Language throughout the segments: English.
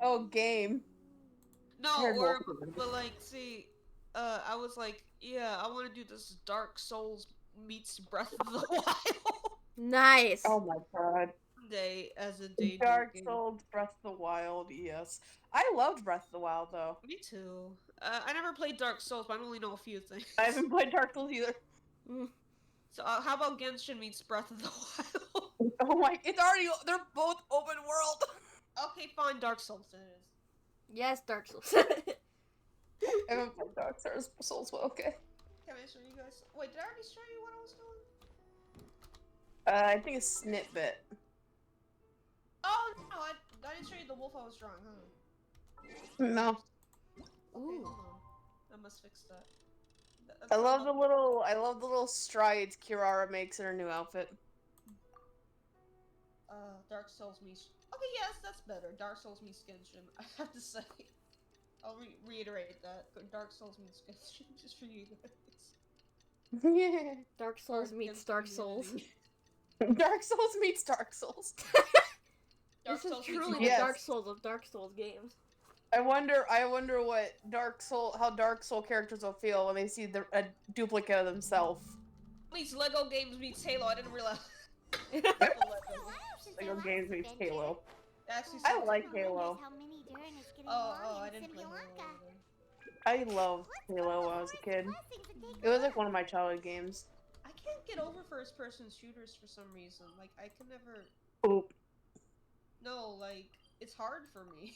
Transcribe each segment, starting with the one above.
Oh, game. No, but like, see, I was like, yeah, I want to do this Dark Souls meets Breath of the Wild Nice. Oh my god. day as a debut Dark game. Souls, Breath of the Wild, yes. I loved Breath of the Wild, though. Me too. I never played Dark Souls, but I only know a few things. I haven't played Dark Souls either. So how about Genshin meets Breath of the Wild? Oh my, it's already, they're both open world. Okay, fine, Dark Souls it is. Yes, Dark Souls. I haven't played Dark Souls, but okay. Can I show you guys? Wait, did I already show you what I was doing? I think it's Snitbit. Oh, no, I didn't show you the wolf I was drawing, huh? No. Okay, hold on. I must fix that. I love the little strides Kirara makes in her new outfit. Dark Souls meets... Okay, yes, that's better. Dark Souls meets Genshin, I have to say. I'll reiterate that. Dark Souls meets Genshin, just for you guys. Yeah. Dark Souls meets Dark Souls. Dark Souls meets Dark Souls. This is truly yes. the Dark Souls of Dark Souls games. I wonder what how Dark Soul characters will feel when they see a duplicate of themselves. Meets Lego games meets Halo, I didn't realize. Lego games meets Halo. Actually, I like Halo. Oh, I didn't play Halo. I loved Halo when I was a kid. It was like one of my childhood games. I can't get over first-person shooters for some reason. Like, I can never... Oop. No, like, it's hard for me.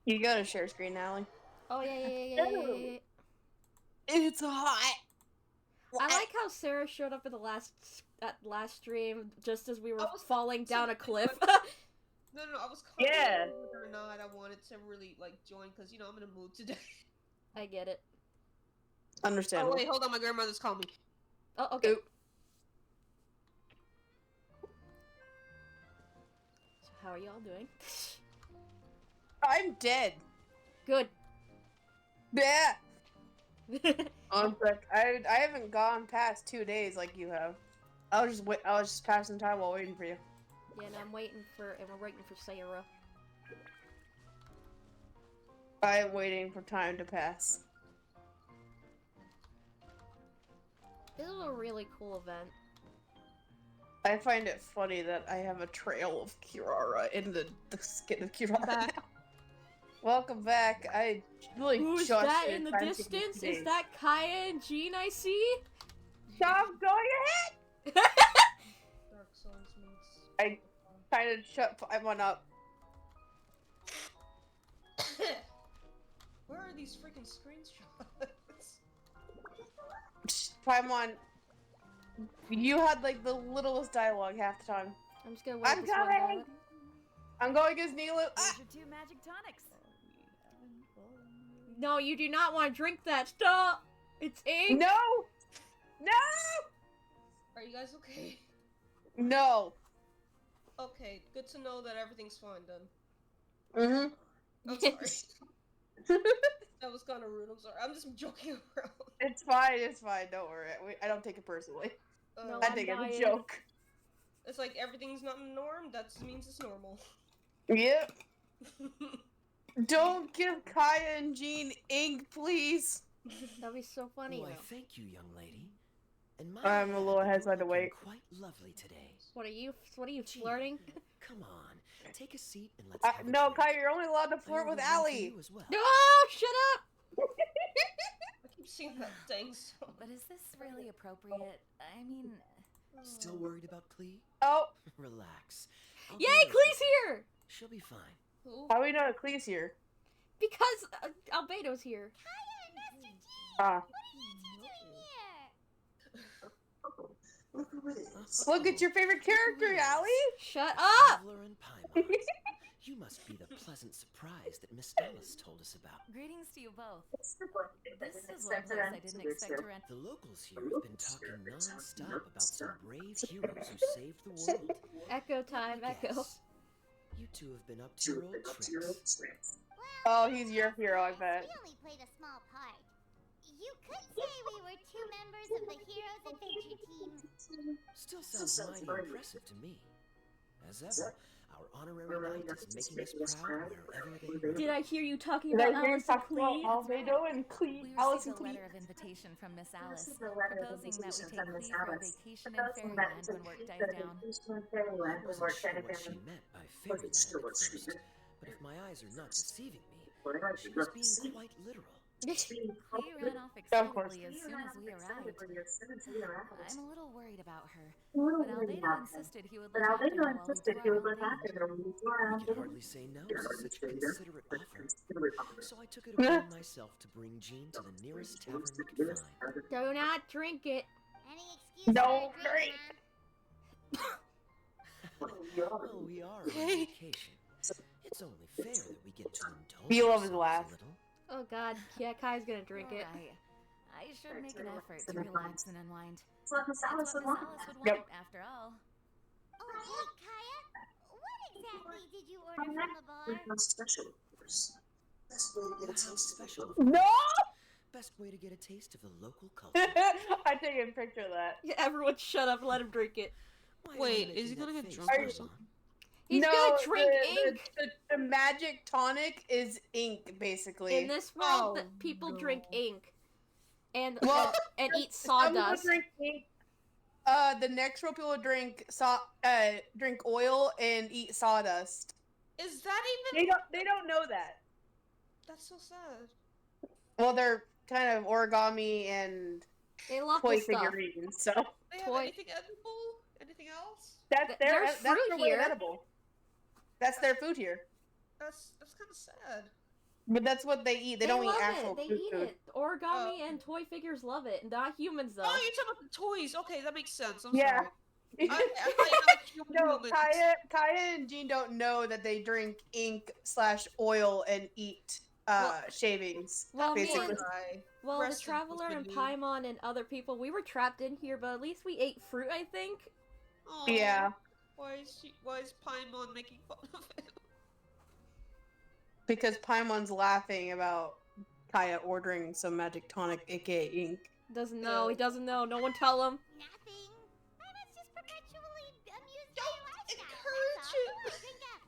You gotta share screen, Allie. Oh, yeah. It's hot! I like how Sarah showed up in the last stream just as we were falling down a cliff. No, I was confident whether or not I wanted to really, like, join, because, you know, I'm in a mood today. I get it. Understandable. Oh, wait, hold on, my grandmother's calling me. Oh, okay. Oop. So how are y'all doing? I'm dead. Good. Yeah. I haven't gone past 2 days like you have. I was just passing time while waiting for you. Yeah, and we're waiting for Sarah. I am waiting for time to pass. This is a really cool event. I find it funny that I have a trail of Kirara in the skin of Kirara now. Welcome back. I really Who's that in the distance? Is that Kaya and Jean I see? Stop going ahead! Dark Souls meets... I kind of shut Paimon up. Where are these freaking screenshots? Paimon, you had like the littlest dialogue half the time. I'm just gonna wait. I'm coming! I'm going as Nilu. Ah! Your 2 magic tonics. No, you do not want to drink that. Stop! It's ink! No! No! Are you guys okay? No. Okay, good to know that everything's fine Mm-hmm. then. I'm sorry. That was kind of rude, I'm sorry. I'm just joking around. It's fine, don't worry. I don't take it personally. No, I think it's a joke. It's like everything's not norm, that just means it's normal. Yep. Don't give Kaya and Jean ink, please. That'd be so funny. Why, thank you, young lady. And my I'm a little hesitant to wait. Quite lovely today. What are you flirting? Come on, take a seat and let's have a no, drink. Kaya, you're only allowed to flirt with Allie. As well. No, shut up! I keep seeing that thing, so... But is this really appropriate? I mean... Still worried about Klee? Oh. Relax. Yay, Klee's here! She'll be fine. Who? How do we know that Klee's here? Because Albedo's here. Ah. Look at your favorite character, Allie! Shut up! Traveler and Paimon. You must be the pleasant surprise that Miss Alice told us about. Greetings to you both. This is one place I didn't expect to rent. The locals here have been talking non-stop about some brave heroes who saved the world. Echo time, echo. Yes. You two have been up to your old tricks. Oh, he's your hero, I bet. We only played a small part. You could say we were 2 members of the Heroes Adventure Team. Still sounds mighty impressive to me. As ever, Our honorary knight is making us proud wherever they go. Did I hear you talking Did I about hear you Alice and talk about Cleve? Albedo and Cleve? We Alice received and a Cleve. letter of invitation from Miss Alice, proposing that we take Cleve for a vacation in Fairyland when work dies down. I wasn't sure what she meant by fairyland at first, but if my eyes are not deceiving me, she was being quite literal. He ran off Of course. excitedly as soon as we arrived. I'm a little worried about her, but Albedo insisted he would look after her while we do our own thing. We could hardly say no to such a considerate offer, so I took it upon myself to bring Jean to the nearest tavern we could find. Do not drink it. Any excuse No, for a drink, great. Well, we are on vacation. It's only fair that we get to indulge He loves ourselves laugh. a little. Oh god, yeah, Kai's gonna drink it. Right. I should make an effort to relax and unwind. It's what Miss That's what Alice Miss would want. Alice would Yep. want, after all. Oh, hey, Kaya. What exactly did you order from the bar? Special, of course. Best way to get a How taste of special of No! Best way to get a taste of the local culture. I take a picture of that. Yeah, everyone shut up and let him drink it. Why Wait, are you is he making gonna that get face, drunk or Rosa? something? He's no, gonna drink ink. The magic tonic is ink, basically. In this world, Oh, people no. drink ink. And Well, and eat Some people sawdust. drink ink. The next row people drink drink oil and eat sawdust. Is that even? They don't know that. That's so sad. Well, they're kind of origami and They love toy this stuff. figurines, so They have Toy- anything edible? Anything else? that's There's their fruit way of here. edible. That's their food here, That's kind of sad. but that's what they eat. They don't eat love actual it. They food. eat it. Origami Oh. and toy figures love it. Not humans though. Oh, you're talking about the toys. Okay, that makes sense. I'm Yeah. sorry. I thought you meant No, humans. Kaya and Jean don't know that they drink ink/oil and eat shavings. Well, me basically. and- Sorry. Well, Rest the in peace, Traveler and good dude. Paimon and other people, we were trapped in here, but at least we ate fruit, I think. Aw, Yeah, Why is Paimon making fun of him? because Paimon's laughing about Kaya ordering some magic tonic, aka ink. Doesn't know. He doesn't know. No one tell him. Nothing. Paimon just perpetually amused Don't by your lifestyle. encourage That's him. all. Come on, drink up.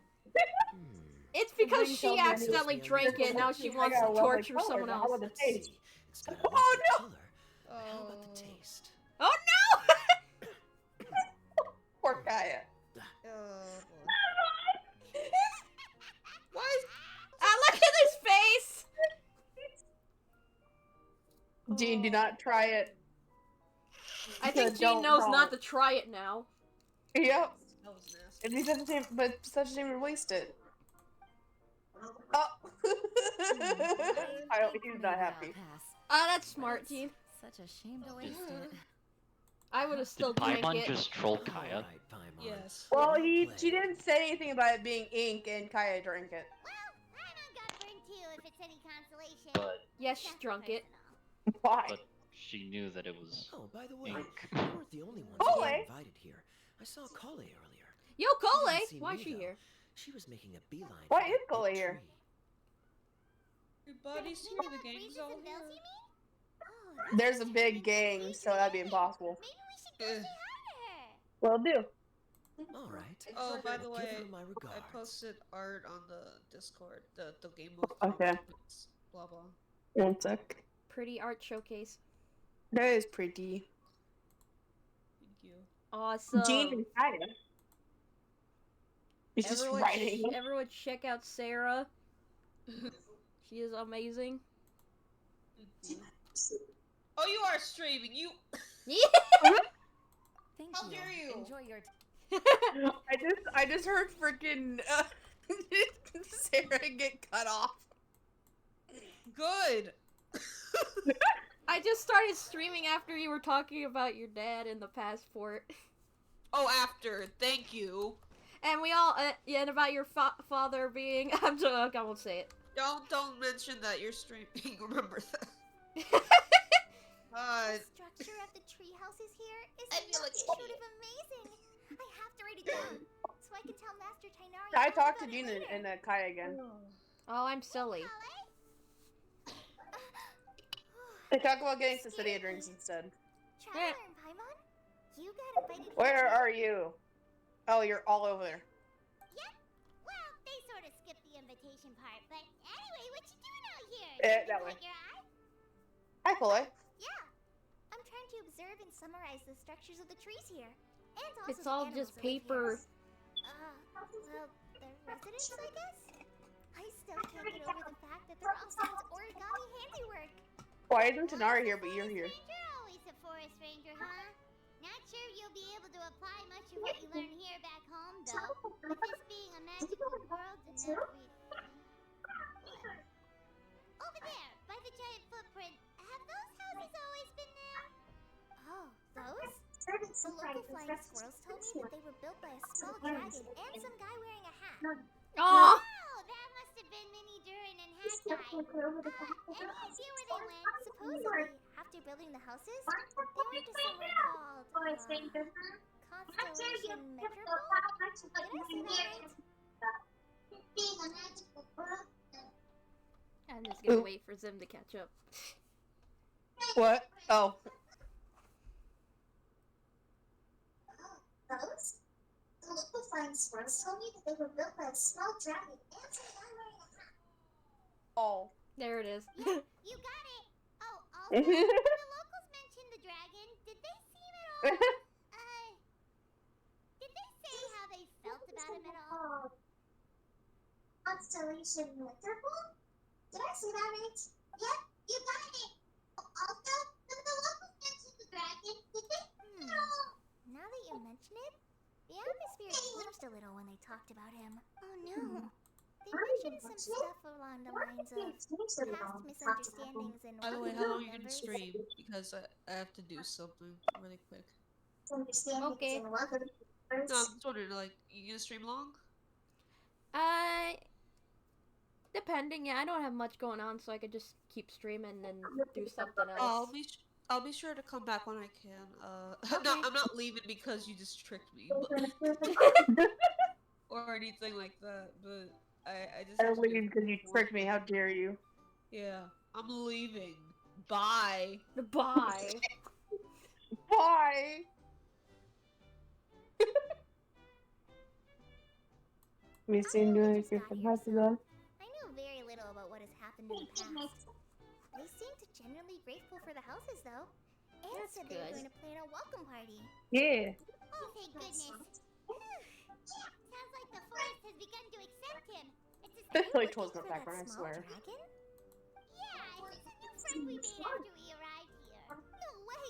Hmm. It's because brings she so many- accidentally drank it. Now she I wants got a to lovely torture color. someone How else. about the Let's taste? see. It's got a Oh, lovely no! color. But how about the Oh. taste? Oh no! Poor Kaya. Oh, boy. Why is Look at his face. Jean, do not try it. I think Don't Jean knows try not it. to try it now. Yep. that was nasty? And he doesn't seem, but such a released it. Oh. I don't. He's Maybe not I'll happy. pass. That's smart, It's Jean. Such a shame to waste it. I would have still Did drank Paimon it. just troll Kaya? All right, Paimon. Yes. Well, Well she played. didn't say anything about it being ink, and Kaya drank it. Well, Paimon got burned too, if it's any consolation. But Yes, she That's drunk it. personal. Why? but she knew that it was Oh, by the way, ink. you weren't the only ones Cole? who got invited here. I saw Cole earlier. Yo, She Cole! didn't see Why me, is she though. here? She was making a beeline. Why for is that Cole big here? tree. Your buddies You here, know the what gang's raises all and bells, here. you mean? Oh, There's a big gang, so that'd be impossible. maybe we should go Ugh. say hi Will do. All right. Oh, by the Well, give way, her my I regards. posted art on the Discord, the Game of Okay. Thrones, blah blah. One sec. Pretty art showcase. That is pretty. Thank you. Awesome. Jean and Kaya. It's just Everyone, writing. everyone check out Sarah. She is amazing. Oh, you are streaming. You. Thank How you. dare you. Enjoy your I just heard freaking Sarah get cut off. Good. I just started streaming after you were talking about your dad and the passport. Oh, after. Thank you. And we all, yeah, and about your father being, I'm joking, I won't say it. Don't mention that you're streaming. Remember that. The structure of the tree houses here is I feel like intuitive amazing. I have to write it down so I can tell Master Tainari. I all talked to about it Jean later. and Kaya again. Oh, I'm silly. They talk about getting Cecilia drinks instead. Traveler and Paimon, you got invited. Where are you? Oh, you're all over there. Yep, imitation part, but anyway, what you doing out here? That way. Your eye? Hi, Chloe. Yeah. I'm trying to observe and summarize the structures of the trees here. And also It's the all animals just that live paper. here. Well, the residents, I guess? I still can't get over the fact that they're all someone's origami handiwork. Why isn't Tanara here, but you're here? Ranger, always a forest ranger, huh? Not sure you'll be able to apply much of what you learn here back home, though. With this being a magical world and not really... What? Over there, by the giant footprint. Have those houses always been there? Oh, those? The local flying squirrels told me that they were built by a small dragon and some guy wearing a hat. Oh! Oh, that must have been Mini Durin and Hat Guy. Any idea where they went? Supposedly, after building the houses, they went to somewhere called, Constellation Metropole? Did I say that right? I'm just gonna wait for Zim to catch up. What? Oh. Those? The local flying squirrels told me that they were built by a small dragon and some guy wearing a hat. Oh. There it is. Yeah, you got it. Oh, also, the locals mentioned the dragon. Did they seem at all, did they say how they felt about him at all? Constellation Metropole? Did I say that right? Yep, you got it. Also, the locals mentioned the dragon. Did they seem at all? Now that you mention it, the atmosphere changed a little when they talked about him. Oh no. They mentioned some stuff along the lines of past misunderstandings and By the way, how long are you gonna stream? Because I have to do something really quick. Okay. No, I'm just wondering, like, you gonna stream long? Depending, yeah, I don't have much going on, so I could just keep streaming and do something Oh, else. I'll be sure to come back when I can. Okay. I'm not leaving because you just tricked me, or anything like that. But I just. I don't leave because you tricked me. How dare you? Yeah, I'm leaving. Bye. Bye. Bye. We seem to I get from know hospital. very little about what has happened in the past. They seemed genuinely grateful for the houses, though. And That's said they were good. going to plan a welcome party. Yeah. Oh, thank goodness. Sounds like the forest has begun to accept him. It's a That's like looking towards my for that background, I small swear. dragon? Yeah, he's a new friend we made after we arrived here. No way!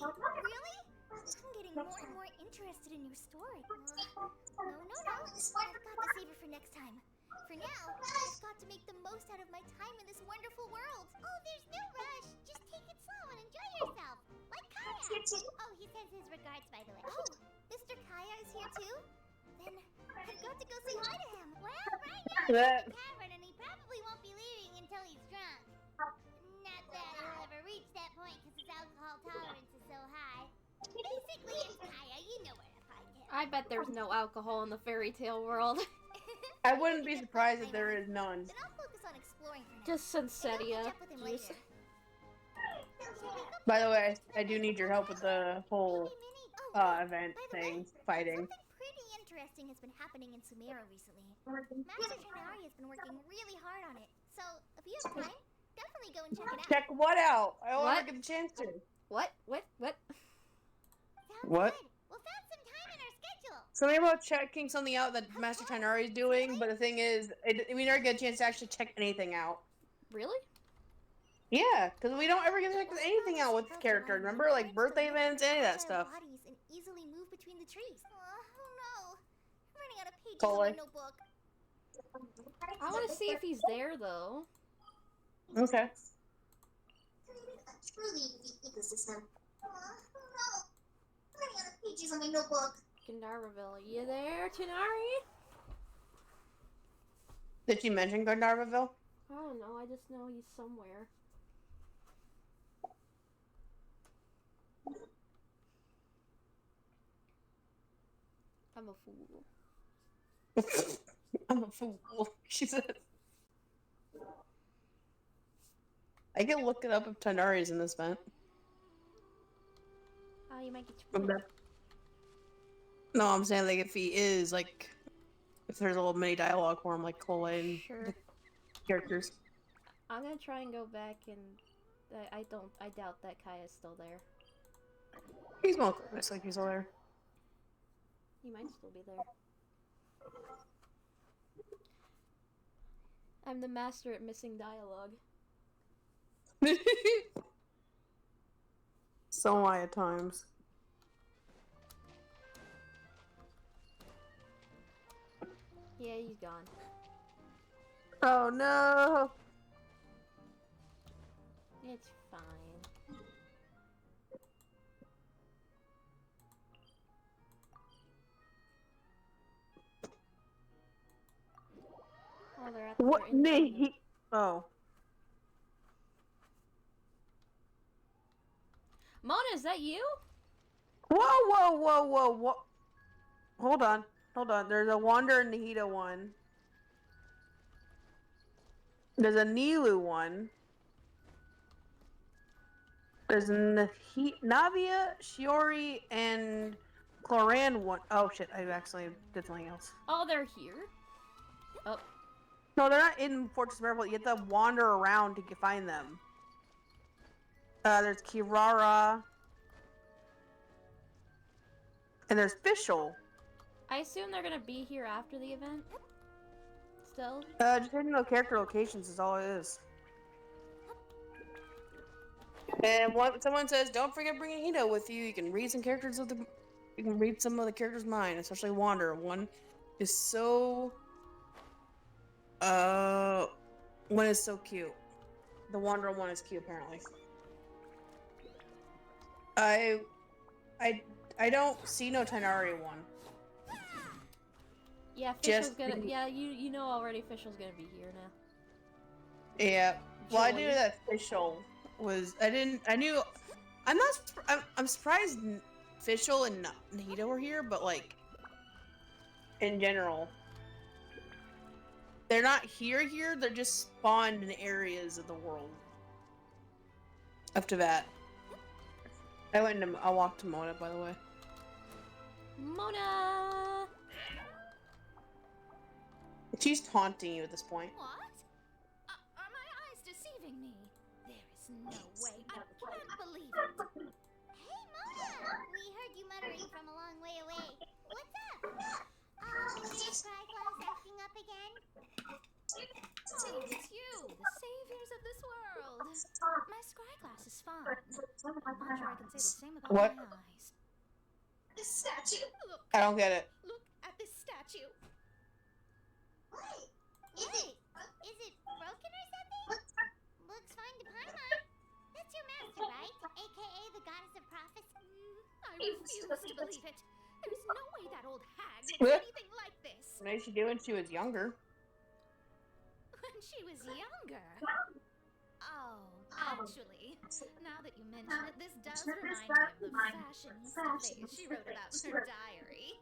Really? I'm getting more and more interested in your story. No. I've got to save it for next time. For now, I've got to make the most out of my time in this wonderful world. Oh, there's no rush. Just take it slow and enjoy yourself. Like Kaya. Oh, he sends his regards, by the way. Oh, Mr. Kaya is here too? Then I've got to go say hi to him. Well, right now he's in the tavern and he probably won't be leaving until he's drunk. Not that he'll ever reach that point because his alcohol tolerance is so high. Basically, it's Kaya. You know where to find him. I bet there's no alcohol in the fairy tale world. I wouldn't be surprised if there is none. Then I'll focus on exploring for now. Just Sensetia. Catch up with him Juice. later. By the way, I do need your help with the whole event thing, fighting. Something pretty interesting has been happening in Sumeru recently. Master Trinari has been working really hard on it. So, if you have time, definitely go and check it out. Check what out? I don't What? ever get a chance to. What? Sounds What? good. We'll find some time in our schedule. Something about checking something out that Master Tainari is doing, but the thing is, we never get a chance to actually check anything out. Really? Yeah, because we don't ever get to check anything out with characters. Remember, like birthday events, any of that stuff. Bodies and easily move between the trees. Oh no. I'm running out of pages Totally. on my notebook. I want to see if he's there, though. Okay. Truly the ecosystem. Oh no. I'm running out of pages on my notebook. Gandharville, you there, Tinari? Did she mention Gandharville? I don't know, I just know he's somewhere. I'm a fool. I'm a fool, she said. I can look it up if Tanari is in this event. Oh, you might get your... No, I'm saying like if he is, like if there's a little mini dialogue for him, like Cole and Sure. characters. I'm gonna try and go back and I doubt that Kaya's still there. He's welcome. Looks like he's all there. He might still be there. I'm the master at missing dialogue. So am I at times. Yeah, he's gone. Oh no! It's fine. Oh, they're at What? they're in the building. Oh. Mona, is that you? Whoa, whoa, whoa, whoa, whoa. Hold on. Hold on. There's a Wander and Nahida one. There's a Nilu one. There's a Navia, Shiori, and Cloran one. Oh shit, I actually did something else. Oh, they're here? Oh. No, they're not in Fortress Miracle. You have to wander around to find them. There's Kirara. And there's Fischl. I assume they're gonna be here after the event? Still? Just hitting no character locations is all it is. And what someone says, don't forget bringing Hito with you. You can read some characters of the. You can read some of the characters' mind, especially Wander. One is so. One is so cute. The Wanderer one is cute, apparently. I don't see no Tainari one. Yeah, Fischl's gonna. Yeah, you know already. Fischl's gonna be here now. Yeah. Well, I knew that Fischl was. I knew. I'm not. I'm surprised Fischl and Nahida were here, but like. In general. They're not here. They're just spawned in areas of the world. Up to that. I walked to Mona, by the way. Mona! She's taunting you at this point. What? Are my eyes deceiving me? There is no way. I can't believe it. Hey, Mona! We heard you muttering from a long way away. What's up? Is your cry class acting up again? Oh, it's you, the saviors of this world. My scry glass is fine. I'm not sure I can say the same about What? my eyes. This statue. Look, I don't get it. look at this statue. Wait, is it broken or something? Looks fine to Paimon. That's your master, right? AKA the goddess of prophecy. I refuse to believe it. There's no way that old hag would do anything like this. What did she do when she was younger? When she was younger. Oh, actually, now that you mention it, this does remind me of the fashionista phase she wrote about in her diary.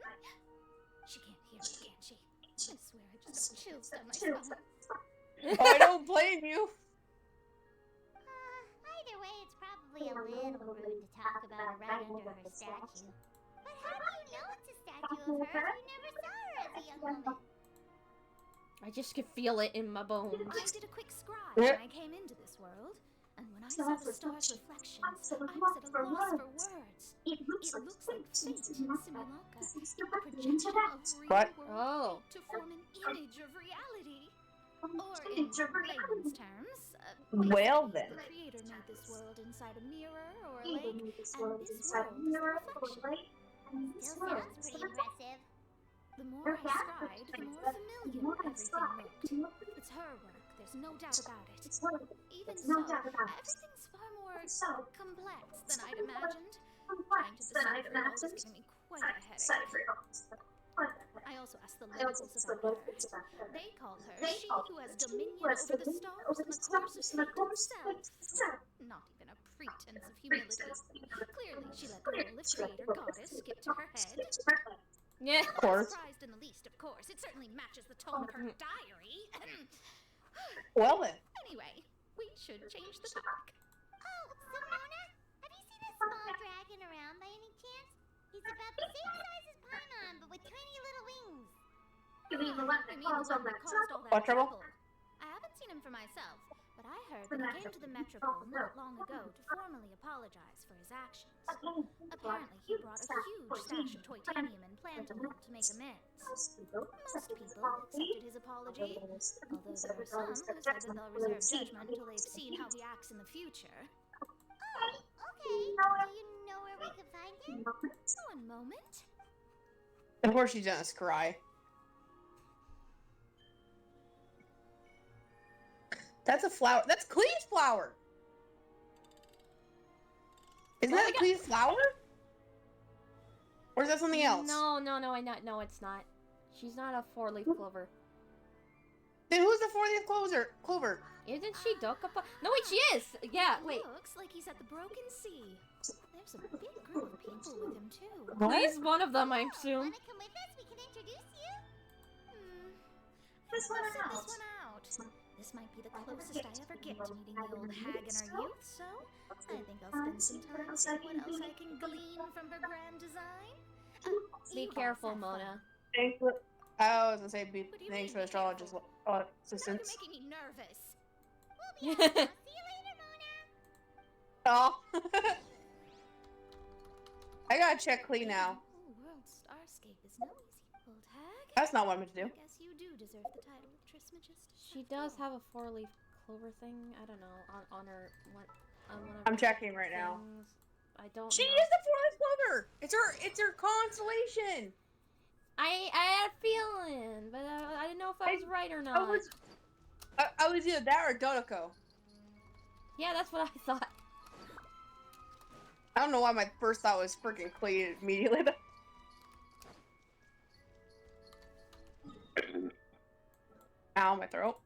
She can't hear me, can she? I swear I just got chills down my spine. I don't blame you. Either way, it's probably a little rude to talk about her right under her statue. But how do you know it's a statue of her if you never saw her as a young woman? I just could feel it in my bones. I did a quick scribe when I came into this world, and when I saw the star's reflections, I was at a loss for words. It looks like fate in a simulacra, a projection of real What? world to form an image of reality. Or in layman's terms, Well, basically, then. the creator made this world inside a mirror or a lake, and this world is the reflection. Still sounds pretty impressive. The more I scribed, the more familiar everything looked. It's her work, there's no doubt about it. Even so, everything's far more complex than I'd imagined. Trying to decipher it all is giving me quite a headache. I also asked the locals about her. They call her she who has dominion over the stars and the course of fate itself. Not even a pretense of humility. Clearly, she let the role of creator goddess skip to her head. Yeah. Of course. Not surprised in the least, of course. It certainly matches the tone of her diary. Well then. Anyway, we should change the topic. Oh, so Mona, have you seen a small dragon around by any chance? He's about the same size as Paimon, but with tiny little wings. You mean the one that caused all that What trouble? I haven't seen him for myself, but I heard that he came to the Metropole not long ago to formally apologize for his actions. Apparently, he brought a huge stash of titanium and plant oil to make amends. Most people accepted his apology, although there are some who said that they'll reserve judgment until they've seen how he acts in the future. Oh, okay. Do you know where we could find him? One moment. Of course she's gonna scry. That's a flower. That's Clee's flower. Isn't that Clee's flower? Or is that something else? No, no, it's not. She's not a four-leaf clover. Then who's the four-leaf clover? Isn't she Dokapa? No, wait, she is! Yeah, wait. Looks like he's at the Broken Sea. There's a big group of people with him, too. Clee's one of them, I assume. Wanna come with us? We can introduce you. Let's sit this one out. This might be the closest I ever get to meeting the old hag in our youth, so I think I'll spend some time seeing what else I can glean from her grand design. Be careful, Mona. Thanks for, I was gonna say thanks for the astrologist You're assistance. making me nervous. We'll be out now. See you later, Mona. Oh. I gotta check Clee now. Oh, World Starscape is no easy, old hag. That's not what I meant to do. I guess you do deserve the title of Trismegist. She does have a four-leaf clover thing. I don't know on her on one of I'm her checking right now. things. I don't. She know. is the four-leaf clover. It's her constellation. I had a feeling, but I didn't know if I was right or not. I was either that or Dodoko. Yeah, that's what I thought. I don't know why my first thought was freaking Clee immediately. Ow, my throat.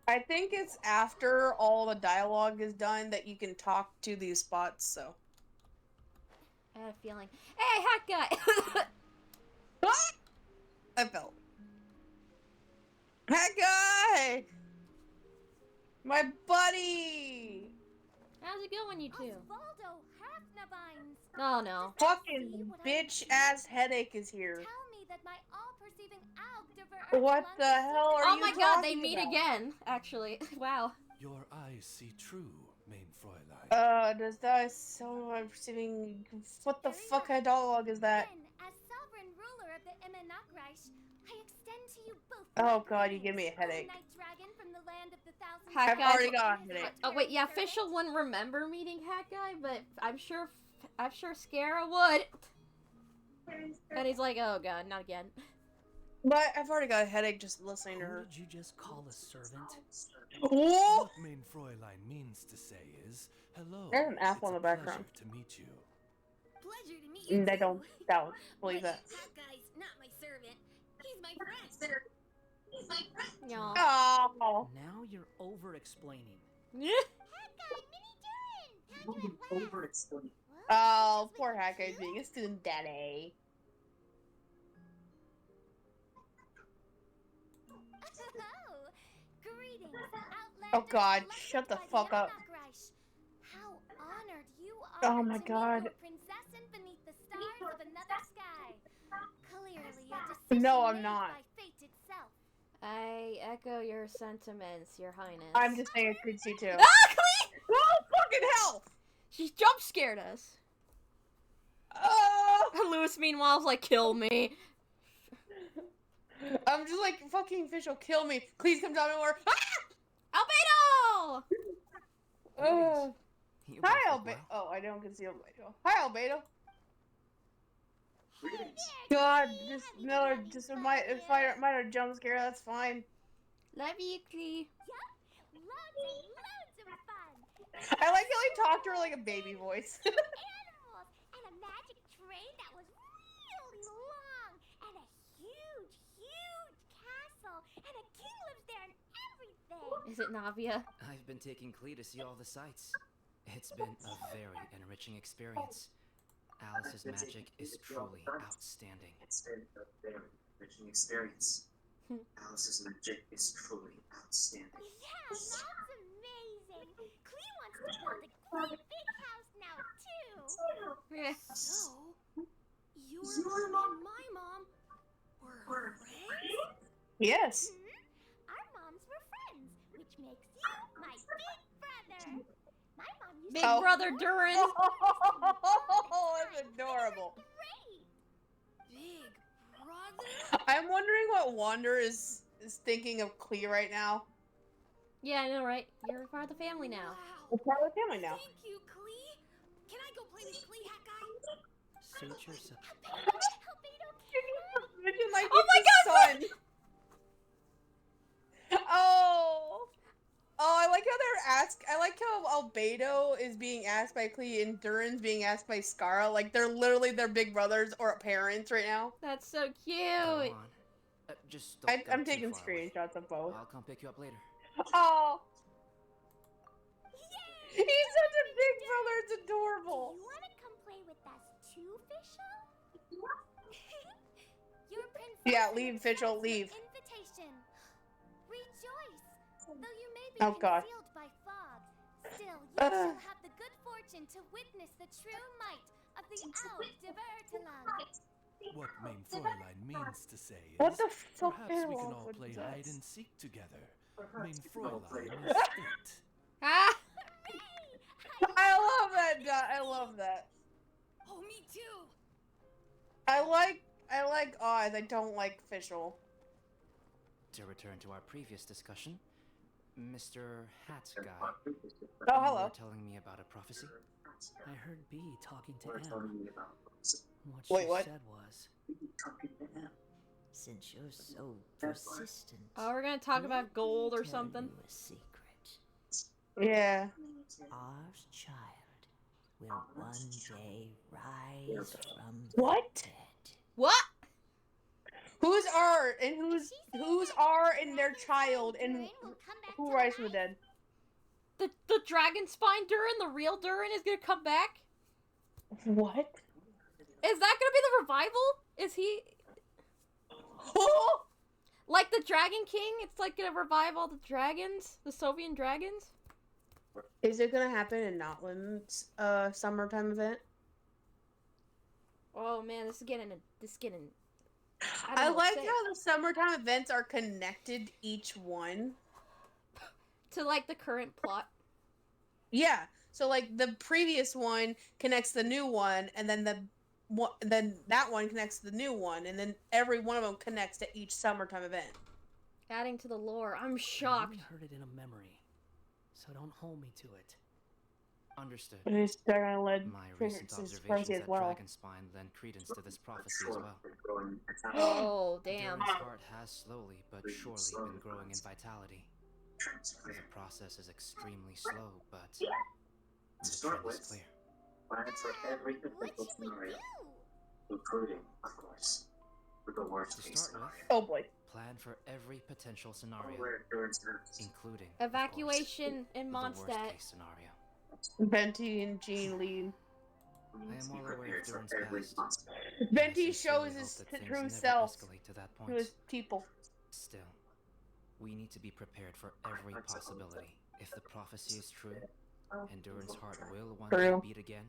I think it's after all the dialogue is done that you can talk to these spots, so. I had a feeling. Hey, hack guy! I felt. That guy! My buddy! How's it going, you two? Osvaldo Hafnavines. Oh, no. Fucking bitch-ass headache is here. Tell me that my all-perceiving Algdiver What the hell are Oh you my god, they talking meet about? again, actually. Wow. Your eyes see true, main Fräulein. Does that so I'm receiving what the fuck kind of dialogue is that? Then, as sovereign ruler of the Emenakreich, I extend to you both. Oh my god, you give me a greetings, O headache. Night Dragon from the land of the thousand Hack I've guy. already got a headache. Oh wait, yeah, Official wouldn't remember meeting Hack Guy, but I'm sure Scara would. And he's like, oh god, not again. But I've already got a headache just listening to Who her. did you just call a servant? Whoa! What main Fräulein means to say is, hello. There's an apple in it's the a background. pleasure to meet you. Pleasure to meet you. I don't believe that. That guy's not my servant. He's my friend. Yeah. Oh. Now you're over-explaining. Yeah. How'd you at last? Oh, poor Hack Guy being a student daddy. Oh, greetings, outlander Oh god, elected shut the by fuck up. Emenakreich. How honored you are Oh my to meet god. your princessin beneath the stars of another sky. Clearly a decision No, I'm made not. by fate itself. I echo your sentiments, Your Highness. I'm just saying it could see too. Ah, Clee! Oh fucking hell! She jump scared us. Oh! And Lewis, meanwhile, is like, kill me. I'm just like, fucking Official, kill me. Please come down and more. Albedo! Oh. You Hi, both look Albedo. well. Oh, I don't can see Albedo. Hi, Albedo. Hi there, God, Clee. just Have you no, got any just a fun minor jump scare. That's fine. Love you, Clee. Loads of fun. I like how he talked to her like a baby voice. Animals and a magic train that was really long and a huge castle and a king lives there and everything. Is it Navia? I've been taking Clee to see all the sights. It's been a very enriching experience. Alice's magic is truly outstanding. It's been a very enriching experience. Alice's magic is truly outstanding. Yeah, that's amazing. Clee wants to build a great big house now too. Yeah. So, your mom and my mom were friends? Yes. Our moms were which makes you my big brother. My mom used Big to brother Durin. Oh, that's adorable. great. Big brother? I'm wondering what Wander is thinking of Klee right now. Yeah, I know, right? You're part of the family now. Wow. We're part of the family now. Thank you, Klee. Can I go play with Klee, hat guy? Suit yourself. Albedo can. Imagine like Oh it's his son. Oh. Oh, I like how I like how Albedo is being asked by Klee and Durin's being asked by Scara. Like they're literally their big brothers or parents right now. That's so Go cute. on. Just don't go I'm too taking far away. screenshots of both. I'll come pick you up later. Oh. Yay! He's such a big brother. It's adorable. You want to come play with us too, Fischl? Your princess Yeah, leave, accepts Fischl, your leave. Invitation. Rejoice, though you may be Oh, God. concealed by fog. Still, you shall have the good fortune to witness the true might of the Elf de Vertalang. What main Fräulein means to say is, What the fuck perhaps is we can wrong all with play this? hide and seek together. Main Fräulein is it. Ah! I love that. I love that. Oh, me too. I like Oz. I don't like Fischl. To return to our previous discussion, Mr. Hat Guy, Oh, you hello. were telling me about a prophecy? I heard B talking to M. What Wait, she what? said was, since you're so persistent, Oh, we're gonna talk about gold or tell something. you a secret. Yeah. Our child will one day rise from What? the dead. What? Who's R and who's R and their child and Durin will come back who to rise from life. the dead? The dragon spine Durin, the real Durin, is gonna come back? What? Is that gonna be the revival? Is he Oh! like the Dragon King? It's like gonna revive all the dragons, the Soviet dragons. Is it gonna happen in Notland's summertime event? Oh man, this is getting. I don't know what like to say. how the summertime events are connected each one. To like the current plot. Yeah. So like the previous one connects the new one, and then then that one connects to the new one, and then every one of them connects to each summertime event. Adding to the lore. I'm I shocked. only heard it in a memory, so don't hold me to it. Understood. They're gonna lead My recent Princess observations Percy as at well. Dragonspine lend credence to this prophecy as well. Oh damn. Durin's heart has slowly but surely been growing in vitality. The process is extremely slow, but the trend is clear. Plans for every What potential should we scenario, do? including, of course, with the worst To case start with, scenario. Oh boy. plan for every potential scenario, Where Durin's nerves. including Evacuation in of course, the Mondstadt. worst case scenario. Venti and Jean lead. We I need am to be well aware prepared of for Durin's every past. possible. and I Venti sincerely shows hope his that things true never self escalate to that to point. his people. Still, we need to be prepared for every possibility. If the prophecy is true, and Durin's heart will one day True. beat again,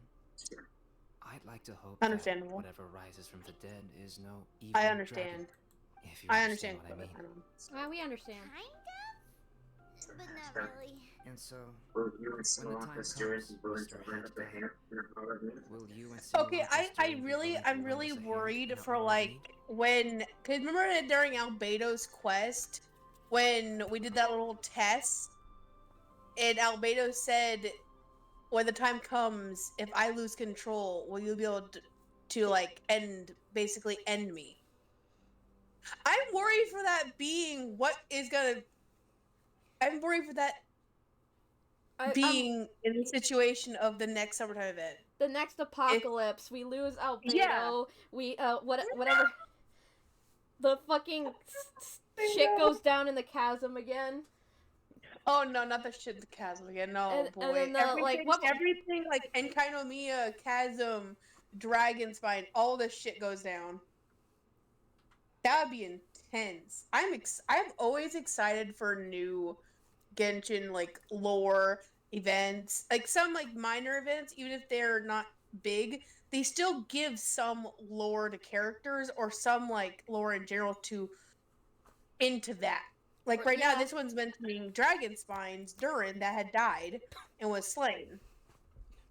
I'd like to hope Understandable. that whatever rises from the dead is no evil I dragon, understand. if you I understand understand. what I mean. We understand. Kind of? But not really. And so, Will you when the insinuate time that Durin comes, is willing Mr. to hand Hat the Guy, hand in a moment? will you and Okay, I'm really worried when, cause remember during Albedo's quest, when we did that little test, and Albedo said, when the time comes, if I lose control, will you be able to like basically end me? I'm worried for that being I'm worried for that being in the situation of the next summertime event. The next apocalypse, we lose Albedo. Yeah. We whatever. The fucking shit goes down in the chasm again. Oh no, not the shit, the chasm again. No, And boy. then Everything like Enkainomiya, chasm, Dragonspine, all this shit goes down. That would be intense. I'm always excited for new Genshin like lore events, like some like minor events, even if they're not big. They still give some lore to characters or some like lore in general into that. Like right now, Yeah. this one's mentioning Dragon Spines, Durin, that had died and was slain.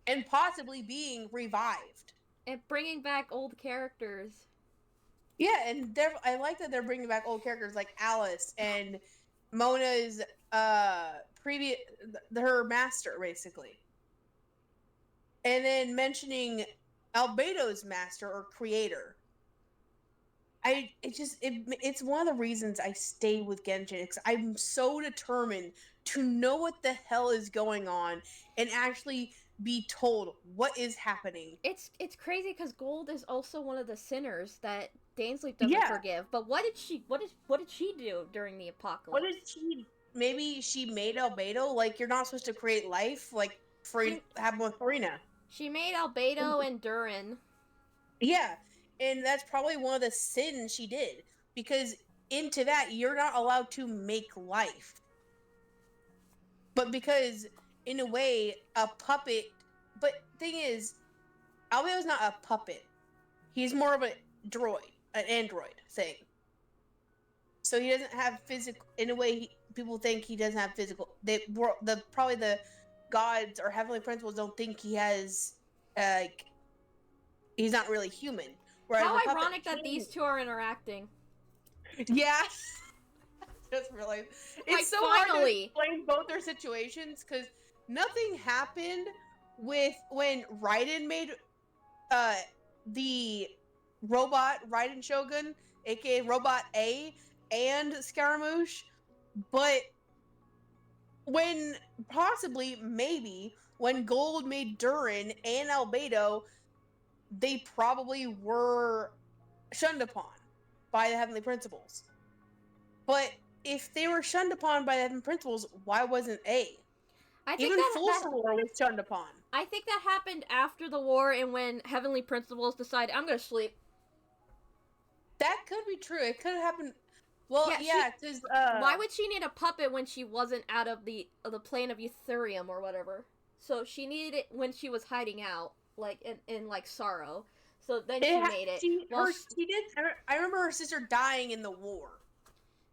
And possibly being revived. And bringing back old characters. Yeah, and I like that they're bringing back old characters like Alice and Mona's previous her master basically, and then mentioning Albedo's master or creator. It's one of the reasons I stay with Genshin because I'm so determined to know what the hell is going on and actually be told what is happening. It's crazy because Gold is also one of the sinners that Dainsleif doesn't Yeah. forgive. But what did she do during the apocalypse? What did she? Maybe she made Albedo. Like you're not supposed to create life. Like happen with Farina. She made Albedo and Durin. Yeah, and that's probably one of the sins she did because into that you're not allowed to make life. But because in a way a puppet. But thing is, Albedo's not a puppet. He's more of a droid, an android thing. So he doesn't have physical. In a way, people think he doesn't have physical. Probably the gods or heavenly principles don't think he has. He's not really human. Whereas How ironic that these two are interacting. Yeah. Just realized it's so hard to explain both their situations because nothing happened with when Raiden made the robot Raiden Shogun, aka Robot A, and Scaramouche, but when maybe when Gold made Durin and Albedo, they probably were shunned upon by the Heavenly Principles. But if they were shunned upon by the Heavenly Principles, why wasn't A? I think Even Full Sailor was shunned upon. I think that happened after the war and when Heavenly Principles decided, I'm gonna sleep. That could be true. It could have happened. Well, yeah, because why would she need a puppet when she wasn't out of the plane of Eutherium or whatever? So she needed it when she was hiding out, like in like sorrow. So then she made it. She did. I remember her sister dying in the war.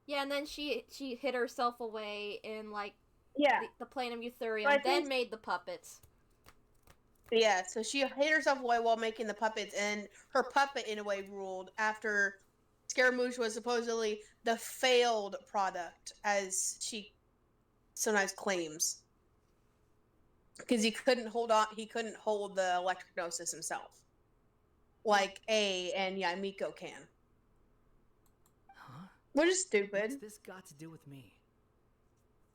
Yeah, and then she hid herself away in like the plane of Eutherium, then made the puppets. Yeah, so she hid herself away while making the puppets, and her puppet in a way ruled after Scaramouche was supposedly the failed product, as she sometimes claims, because he couldn't hold the electric gnosis himself, like A and Miko can. Huh? Which is stupid. What's this got to do with me?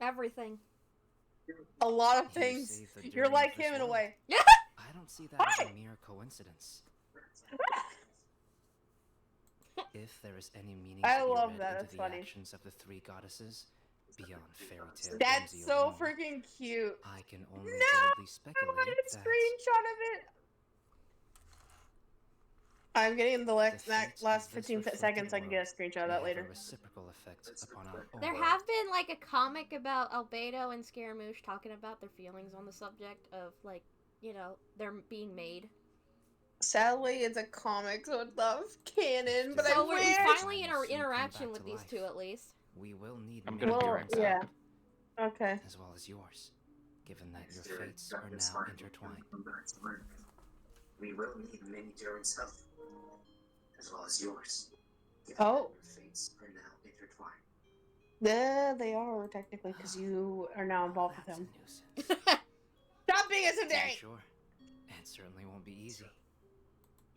Everything. A lot of things. You're like him in a way. I don't see that as a mere coincidence. If there is any meaning to be read into the actions of the three goddesses beyond fairy tale That's whimsy so alone, freaking cute. I can only boldly speculate I need a that screenshot of it. I'm getting the last 15 seconds. I can get a screenshot of that later. Reciprocal effect upon our own There world. have been like a comic about Albedo and Scaramouche talking about their feelings on the subject of like, they're being made. Sadly, it's a comic, so it's not canon. But so I we're wish. Finally in our interaction with these two, at least. We will need I'm many gonna different yeah. Okay. as well as yours, given that your fates are now intertwined. We will need many Durin's help, as well as yours. Oh. Your fates are now intertwined. Yeah, they are technically because you are now involved with them. Stop being a Sundari! Sure, it certainly won't be easy.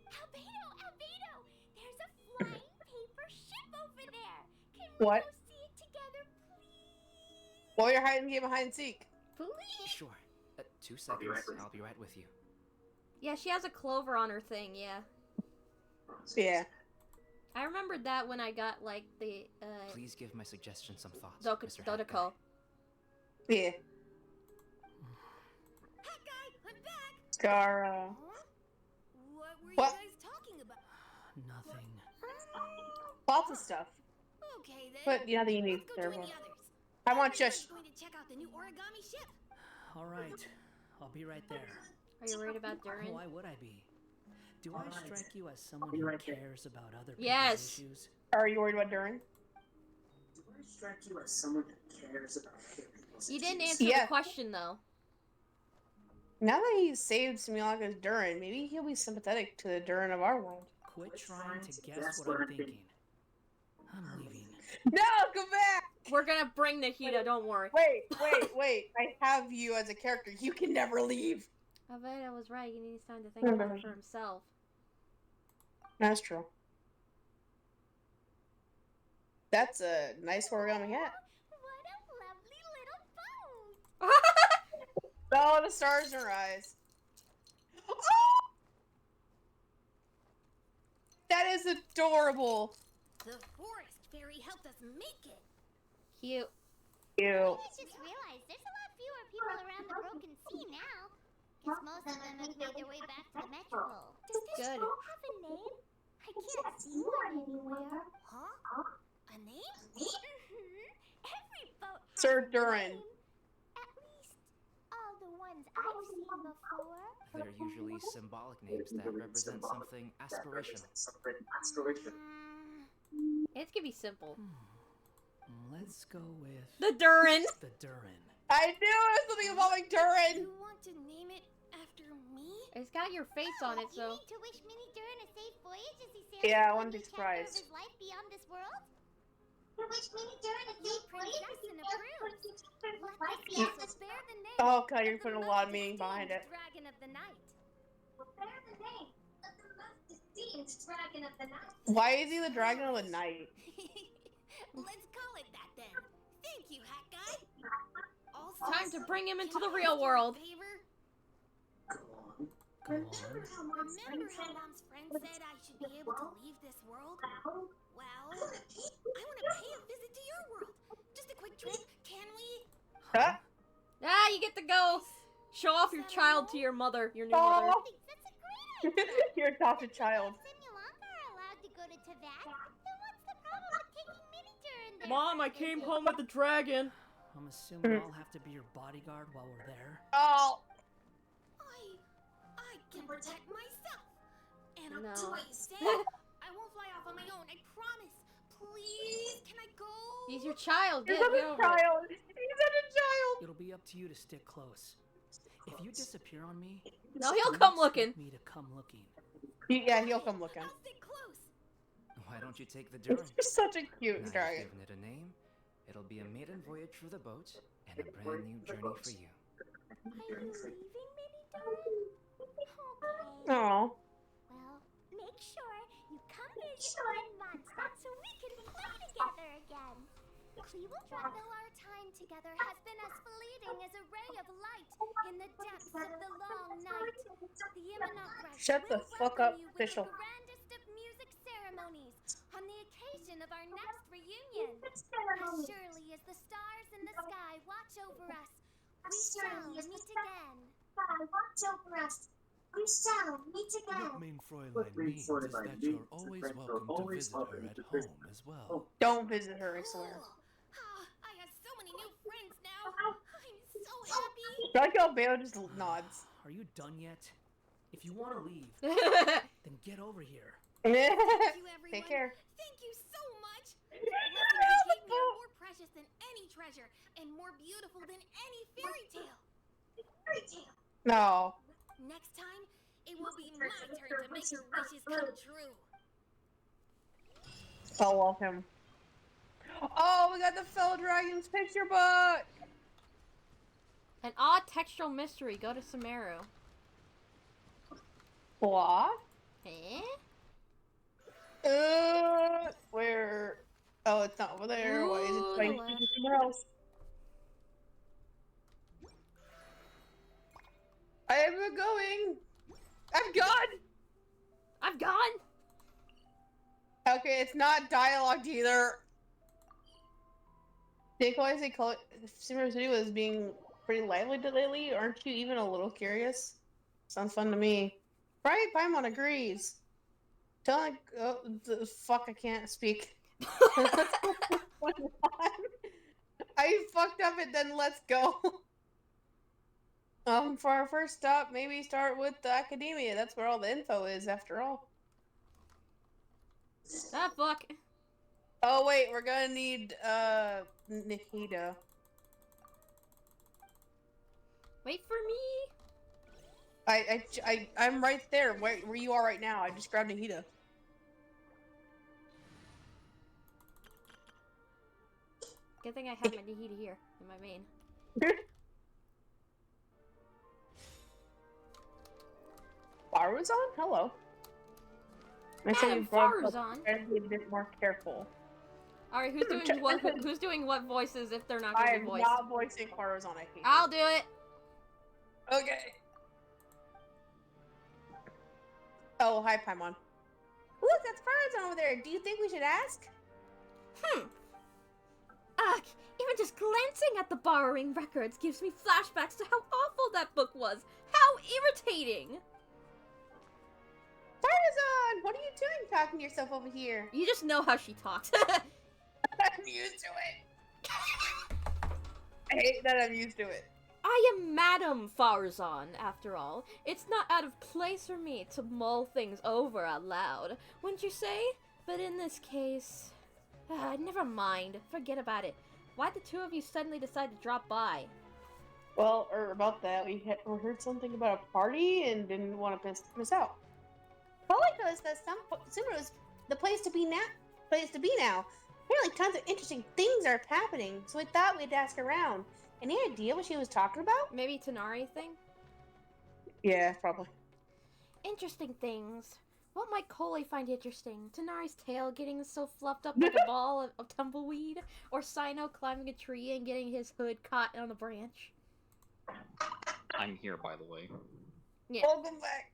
Albedo! There's a flying paper ship over there! Can we go see it together, please? While you're hiding behind and seek. Please? Sure. 2 seconds, I'll be right with you. Yeah, she has a clover on her thing, yeah. Yeah. I remembered that when I got, like, the, Please give my suggestion some thoughts, Mr. Dodoko. Yeah. Hat guy, I'm back! Scara. What were you guys talking about? Nothing. Lots of stuff. Okay then. But nothing you need Let's go there. join the others. I want just. I'm going to check out the new origami ship. All right, I'll be right there. Are you worried about Durin? Why would I be? Do I strike you as someone who cares about other people's Yes. issues? Are you worried about Durin? strike you as someone that cares about other people's You didn't issues? answer Yeah. the question though. Now that he saved Simulacra's Durin, maybe he'll be sympathetic to the Durin of our world. Quit trying to guess what I'm thinking. I'm leaving. No, come back! We're gonna bring Nahida, don't worry. Wait. I have you as a character. You can never leave. I bet I was right. He needs time to think about it for himself. That's true. That's a nice origami hat. What a lovely little boat! Oh, the stars in her eyes. Oh! That is adorable. The forest fairy helped us make it. Cute. Cute. I just realized there's a lot fewer people around the broken sea now. Guess most of them have made their way back to the metropole. Does this Good. boat have a name? I can't see one anywhere. Huh? A name? Every boat has Sir a Durin. name. At least all the ones I've seen before. They're usually symbolic names that represent something aspirational. It can be simple. Let's go with The Durin. the Durin. I knew it was something involving Durin. You want to name it after me? It's got your face on it, You so. need to wish Mini Durin a safe voyage as he sails Yeah, I into a wouldn't be new chapter of surprised. his life beyond this world? You wish Mini Durin a safe voyage as he sails into Let Yeah. the sea bear the name Oh, God, you're of the putting a lot of most meaning behind it. esteemed Dragon of the night. Bear the name of the most esteemed dragon of the night. Why is he the dragon of the night? Let's call it that then. Thank you, Hat Guy. Also, Time to bring him into can the I real ask you a world. favor? Go on. Remember how Mom's friend said I should be able to leave this world? Well, I want to pay a visit to your world. Just a quick trip, can we? Huh? Ah, you get to go. Show off your child to your mother, your new mother. Oh, That's a great idea. your adopted child. Simulacra are allowed to go to Teyvat. Then what's the problem with taking Mini Durin there? Mom, I came home with the dragon. I'm assuming I'll have to be your bodyguard while we're there. Oh, I can protect myself. And No. please, Dad, I won't fly off on my own. I promise. Please, can I go? He's your child. he's Get such a over it. child. He's such a child. It'll be up to you to stick close. If you disappear on me, No, he'll don't come expect looking. me to come looking. Yeah, he'll come looking. I'll stick close. Why don't you take the Durin? He's such a cute Now you've dragon. given it a name, it'll be a maiden voyage through the boat and a brand new journey for you. Are you leaving Mini Durin? Okay. Oh. Well, make sure you come visit me in Mondstadt so we can play together again. Though our time together has been as fleeting as a ray of light in the depths of the long night, the Imminent Shut the will fuck welcome up, you with official. the grandest of music ceremonies on the occasion of our next reunion. As surely as the stars in the sky watch over us, we shall meet again. What main Fräulein means is that you're always welcome to visit her at home as well. Don't visit her, I swear. I have so many new friends now. I'm so happy. I like how Bayo just nods. Are you done yet? If you want to leave, then get over here. Thank you, everyone. Take care. Thank you so much. The lessons you gave me are more precious than any treasure and more beautiful than any fairy tale. No. Next time, it will be my turn to make your wishes come true. I love him. Oh, we got the fellow dragon's picture book. An odd textural mystery. Go to Sumeru. What? Eh? Where? Oh, it's not over there. Why is it Ooh, trying the to be somewhere else? I am going. I'm gone. I've gone. Okay, it's not dialogued either. Think why I say Sumeru City was being pretty lively lately? Aren't you even a little curious? Sounds fun to me. Right, Paimon agrees. Tell like, oh, the fuck, I can't speak. I fucked up and then let's go. For our first stop, maybe start with the academia. That's where all the info is, after all. Ah, fuck. Oh wait, we're gonna need Nahida. Wait for me. I'm right there where you are right now. I just grabbed Nahida. Good thing I have my Nahida here in my main. Faruzan? Hello. I said you Faruzan. try to be a bit more careful. Alright, who's doing what? Who's doing what voices if they're not I gonna am be voiced? not voicing Faruzan. I hate I'll do it. Okay. Oh, hi, Paimon. Look, that's Faruzan over there. Do you think we should ask? Ugh, even just glancing at the borrowing records gives me flashbacks to how awful that book was. How irritating! Faruzan, what are you doing talking to yourself over here? You just know how she talks. I'm used to it. I hate that I'm used to it. I am Madame Farzan, after all. It's not out of place for me to mull things over out loud, wouldn't you say? But in this case... never mind. Forget about it. Why'd the two of you suddenly decide to drop by? Well, about that, we heard something about a party and didn't want to miss out. Probably because Summer was the place to be now. Apparently, tons of interesting things are happening, so we thought we'd ask around. Any idea what she was talking about? Maybe Tanari thing? Yeah, probably. Interesting things. What might Coley find interesting? Tanari's tail getting so fluffed up like a ball of tumbleweed? Or Sino climbing a tree and getting his hood caught on a branch? I'm here, by the way. Yeah. Welcome back.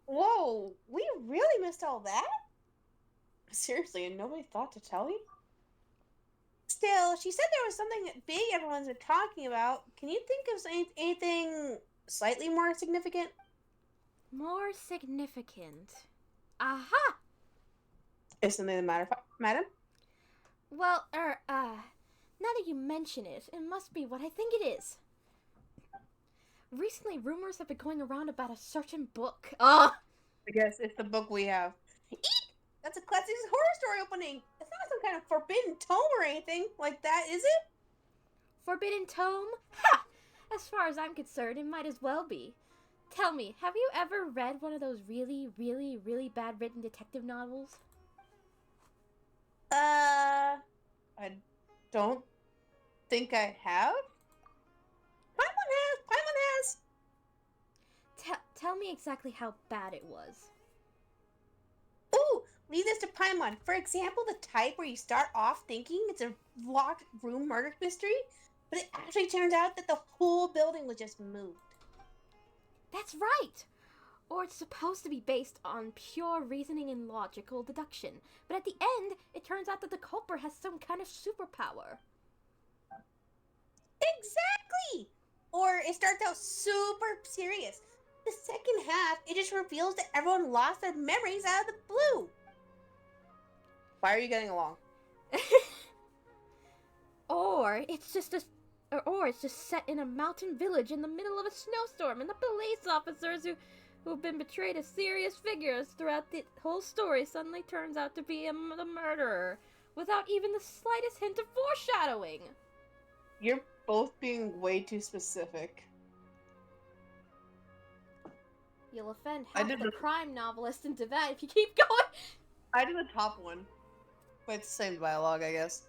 Whoa, we really missed all that? Seriously, and nobody thought to tell you? Still, she said there was something big everyone's been talking about. Can you think of anything slightly more significant? More significant. Aha! Is something the matter, madam? Well, now that you mention it, it must be what I think it is. Recently, rumors have been going around about a certain book. I guess it's the book we have. Eek! That's a classic horror story opening. It's not some kind of forbidden tome or anything like that, is it? Forbidden tome? Ha! As far as I'm concerned, it might as well be. Tell me, have you ever read one of those really, really, really bad written detective novels? I don't think I have. Paimon has. Tell me exactly how bad it was. Ooh, leave this to Paimon. For example, the type where you start off thinking it's a locked room murder mystery, but it actually turns out that the whole building was just moved. That's right! Or it's supposed to be based on pure reasoning and logical deduction, but at the end, it turns out that the culprit has some kind of superpower. Exactly! Or it starts out super serious. The second half, it just reveals that everyone lost their memories out of the blue. Why are you getting along? Or it's just set in a mountain village in the middle of a snowstorm, and the police officers who've been betrayed as serious figures throughout the whole story suddenly turns out to be the murderer, without even the slightest hint of foreshadowing. You're both being way too specific. You'll offend half the crime novelists in Tibet if you keep going. I did the top one, but it's the same dialogue, I guess.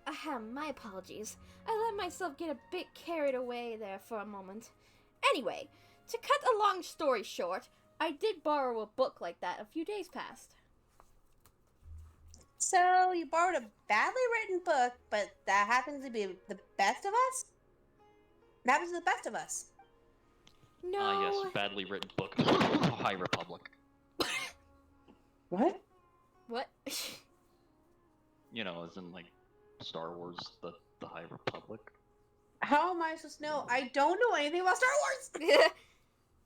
Ahem, my apologies. I let myself get a bit carried away there for a moment. Anyway, to cut a long story short, I did borrow a book like that a few days past. So, you borrowed a badly written book, but that happens to be the best of us? That happens to the best of us. No. Yes, badly written book. High Republic. What? What? You know, as in, like, Star Wars, the High Republic. How am I supposed to know? I don't know anything about Star Wars!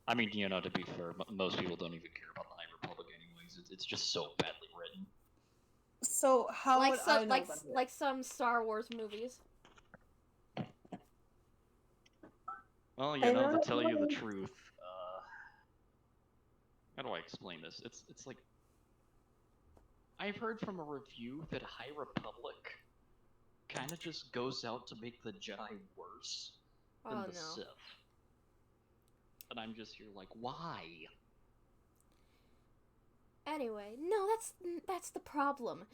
I mean, you know, to be fair, most people don't even care about the High Republic anyways. It's just so badly written. So, how would I know about it? Like some Star Wars movies. Well, you know, to tell you the truth, how do I explain this? It's like, I've heard from a review that High Republic kind of just goes out to make the Jedi worse than the Sith. And I'm just here like, why? Anyway, no, that's the problem.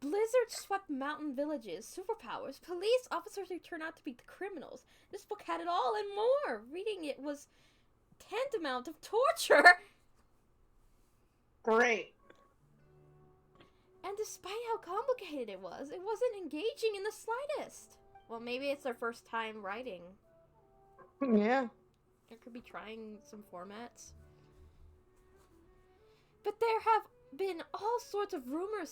Blizzard swept mountain villages, superpowers, police officers who turn out to be the criminals. This book had it all and more. Reading it was tantamount of torture. Great. And despite how complicated it wasn't engaging in the slightest. Well, maybe it's their first time writing. Yeah. They could be trying some formats. But there have been all sorts of rumors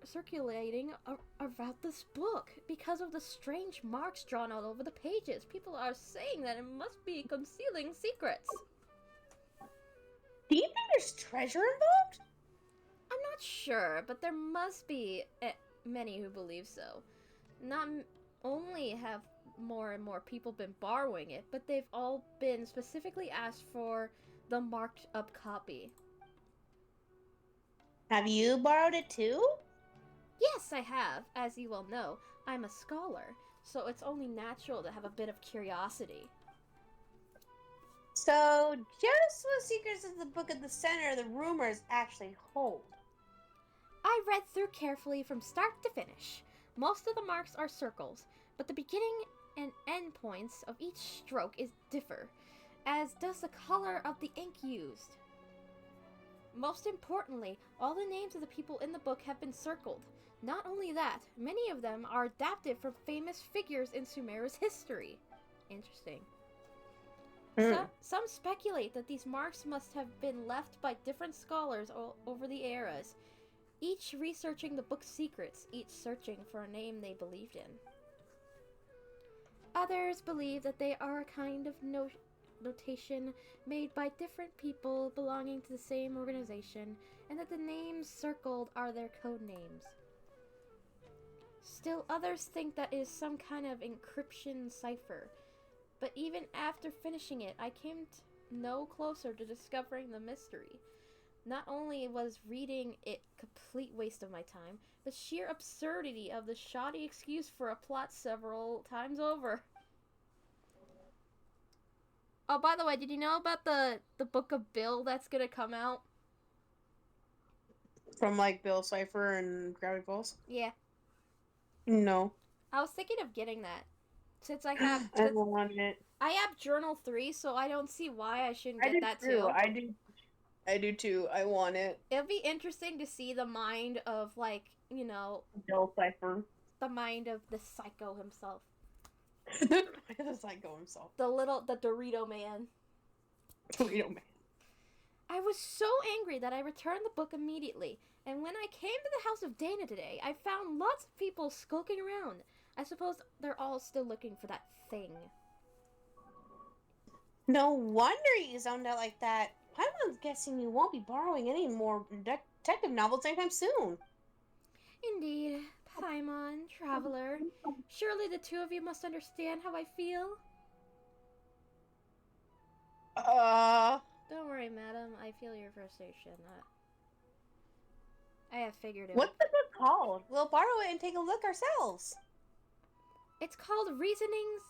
circulating about this book because of the strange marks drawn all over the pages. People are saying that it must be concealing secrets. Do you think there's treasure involved? I'm not sure, but there must be many who believe so. Not only have more and more people been borrowing it, but they've all been specifically asked for the marked up copy. Have you borrowed it too? Yes, I have. As you well know, I'm a scholar, so it's only natural to have a bit of curiosity. So, just what secrets does the book at the center of the rumors actually hold? I read through carefully from start to finish. Most of the marks are circles, but the beginning and end points of each stroke differ, as does the color of the ink used. Most importantly, all the names of the people in the book have been circled. Not only that, many of them are adapted from famous figures in Sumer's history. Interesting. Some speculate that these marks must have been left by different scholars over the eras, each researching the book's secrets, each searching for a name they believed in. Others believe that they are a kind of notation made by different people belonging to the same organization, and that the names circled are their code names. Still others think that it is some kind of encryption cipher, but even after finishing it, I came no closer to discovering the mystery. Not only was reading it a complete waste of my time, the sheer absurdity of the shoddy excuse for a plot several times over. Oh, by the way, did you know about the Book of Bill that's gonna come out? From, like, Bill Cipher and Gravity Falls? Yeah. No. I was thinking of getting that. Since I have... I want it. I have Journal 3, so I don't see why I shouldn't get that too. I do too. I want it. It'll be interesting to see the mind of, like, you know... Bill Cipher. The mind of the psycho himself. The psycho himself. The Dorito man. Dorito man. I was so angry that I returned the book immediately, and when I came to the house of Dana today, I found lots of people skulking around. I suppose they're all still looking for that thing. No wonder you zoned out like that. I'm guessing you won't be borrowing any more detective novels anytime soon. Indeed. Paimon, Traveler, surely the two of you must understand how I feel? Don't worry, madam. I feel your frustration. I have figured it. What's the book called? We'll borrow it and take a look ourselves. It's called Reasonings.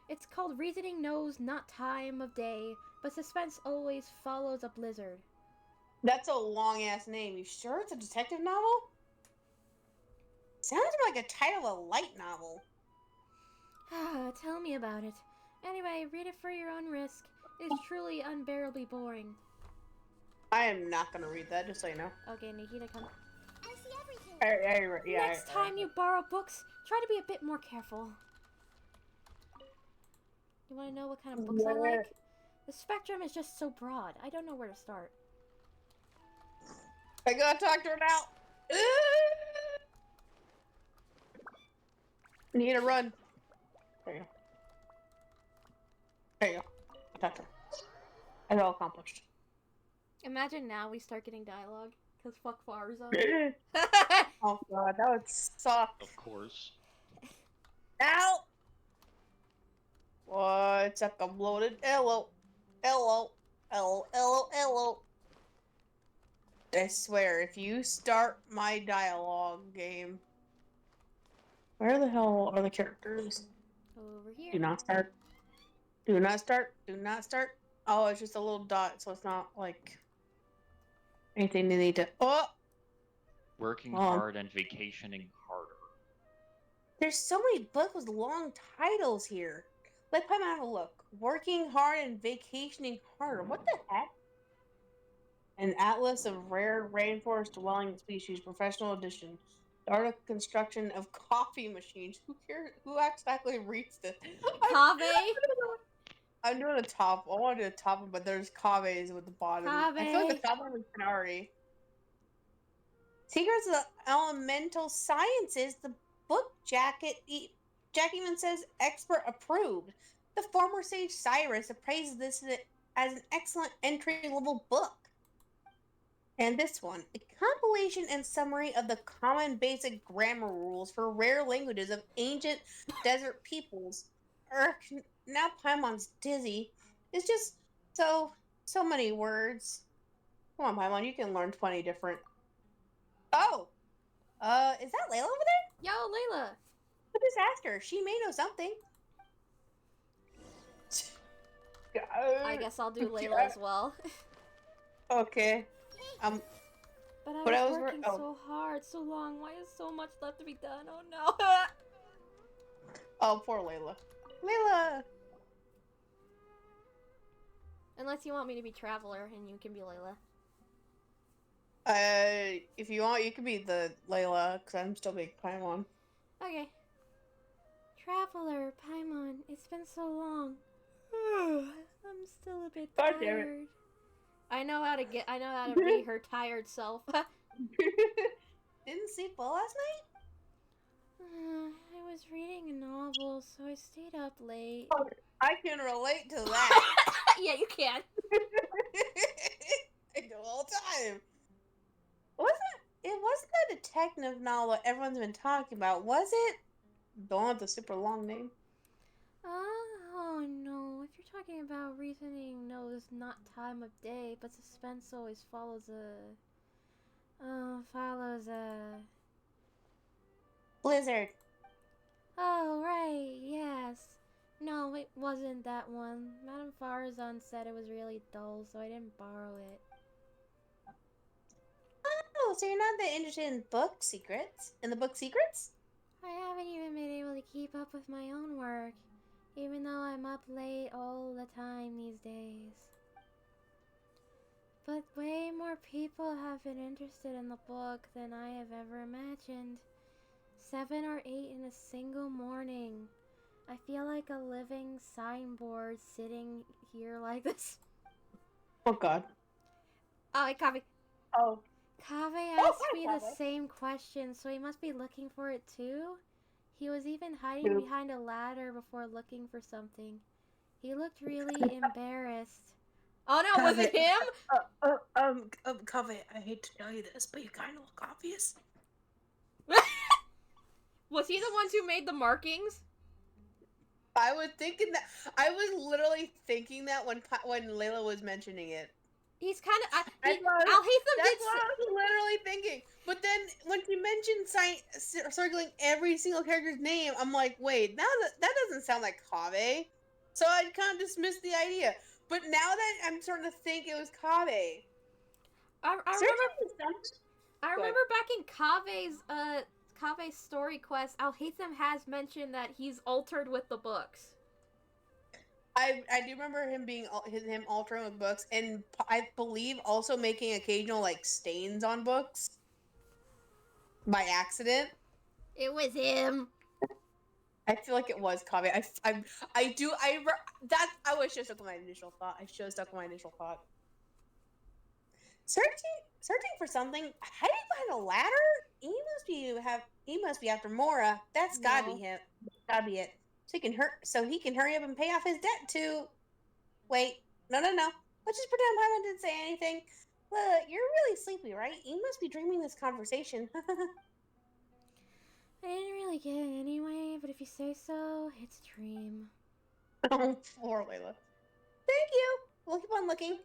It's called Reasoning Knows Not Time of Day, but suspense always follows a blizzard. That's a long-ass name. You sure it's a detective novel? Sounds like a title of a light novel. Tell me about it. Anyway, read it for your own risk. It's truly unbearably boring. I am not gonna read that, just so you know. Okay, Nikita, come. I see everything. Next time you borrow books, try to be a bit more careful. You want to know what kind of books I like? The spectrum is just so broad. I don't know where to start. I gotta talk to her now. Need to run. There you go. There you go. Talk to her. It's all accomplished. Imagine now we start getting dialogue, because fuck Farzad. Oh god, that would suck. Of course. Ow! What's up, I'm bloated? Hello. Hello. Hello. Hello. Hello. I swear, if you start my dialogue game, where the hell are the characters? Over here. Do not start. Do not start. Do not start. Oh, it's just a little dot, so it's not like anything they need to. Oh, Working hard and vacationing harder. there's so many books with long titles here. Let Pam have a look. Working hard and vacationing harder. What the heck? An Atlas of Rare Rainforest Dwelling Species, Professional Edition. The Art of Construction of Coffee Machines. Who cares? Who exactly reads this? Kave? I'm doing a top. I want to do a top one, but there's Kaves with the bottom. I feel like the top one was Canary. Secrets of the Elemental Sciences. The book jacket. Jack even says expert approved. The former sage Cyrus appraises this as an excellent entry-level book. And this one, a compilation and summary of the common basic grammar rules for rare languages of ancient desert peoples. Now Paimon's dizzy. It's just so many words. Come on, Paimon, you can learn 20 different. Oh! Is that Layla over there? Yo, Layla! Let's just ask her. She may know something. I guess I'll do Layla as well. Okay. But I was working so hard, so long. Why is so much left to be done? Oh no. Oh, poor Layla. Layla! Unless you want me to be Traveler and you can be Layla. If you want, you can be the Layla, because I'm still being Paimon. Okay. Traveler, Paimon, it's been so long. I'm still a bit God damn tired. it. I know how to be her tired self. Didn't sleep well last night? I was reading a novel, so I stayed up late. Oh, I can relate to that. Yeah, you can. I do all the time. It wasn't that detective novel everyone's been talking about, was it? The one with the super long name. Oh no, if you're talking about reasoning, no, it's not time of day, but suspense always follows Blizzard. Oh, right, yes. No, it wasn't that one. Madame Farazan said it was really dull, so I didn't borrow it. Oh, so you're not that interested in book secrets? In the book secrets? I haven't even been able to keep up with my own work, even though I'm up late all the time these days. But way more people have been interested in the book than I have ever imagined. 7 or 8 in a single morning. I feel like a living signboard sitting here like this. Oh god. Oh, hey, Kaveh. Oh. Kaveh asked me the same question, so he must be looking for it too? He was even hiding behind a ladder before looking for something. He looked really embarrassed. Oh no, was it him? Kaveh, I hate to tell you this, but you kind of look obvious. Was he the ones who made the markings? I was thinking that. I was literally thinking that when Layla was mentioning it. He's kind of. That's what I was literally thinking. But then when she mentioned circling every single character's name, I'm like, wait, that doesn't sound like Kaveh. So I kind of dismissed the idea. But now that I'm starting to think it was Kaveh. I remember back in Kaveh's story quest, Alhaitham has mentioned that he's altered with the books. I do remember him altering with books, and I believe also making occasional like stains on books by accident. It was him. I feel like it was Kaveh. I was just stuck with my initial thought. I should have stuck with my initial thought. Searching for something. Hiding behind a ladder? He must be after Mora. That's gotta be him. Gotta be it. So he can hurry up and pay off his debt to. Wait, no. Let's just pretend Paimon didn't say anything. Look, you're really sleepy, right? You must be dreaming this conversation. I didn't really get it anyway, but if you say so, it's a dream. Oh, poor Layla. Thank you. We'll keep on looking.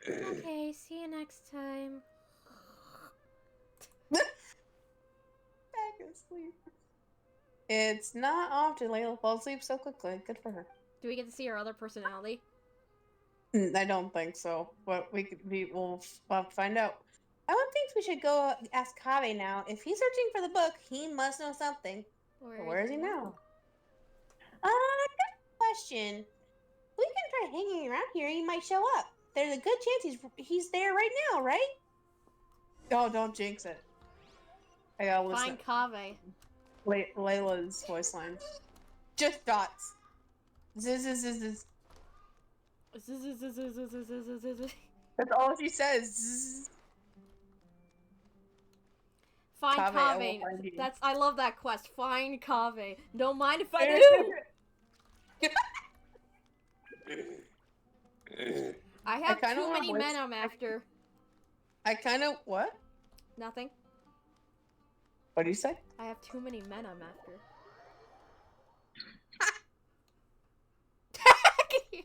Okay, see you next time. Back asleep. It's not often Layla falls asleep so quickly. Good for her. Do we get to see her other personality? I don't think so, but we'll find out. I don't think we should go ask Kave now. If he's searching for the book, he must know something. Where is he now? Good question. We can try hanging around here. He might show up. There's a good chance he's there right now, right? Oh, don't jinx it. I gotta listen. Find Kave. Layla's voice line. Just dots. Zzz. That's all she says. Find Kave. I love that quest. Find Kave. Don't mind if I do. I have too many men I'm after. What? Nothing. What do you say? I have too many men I'm after.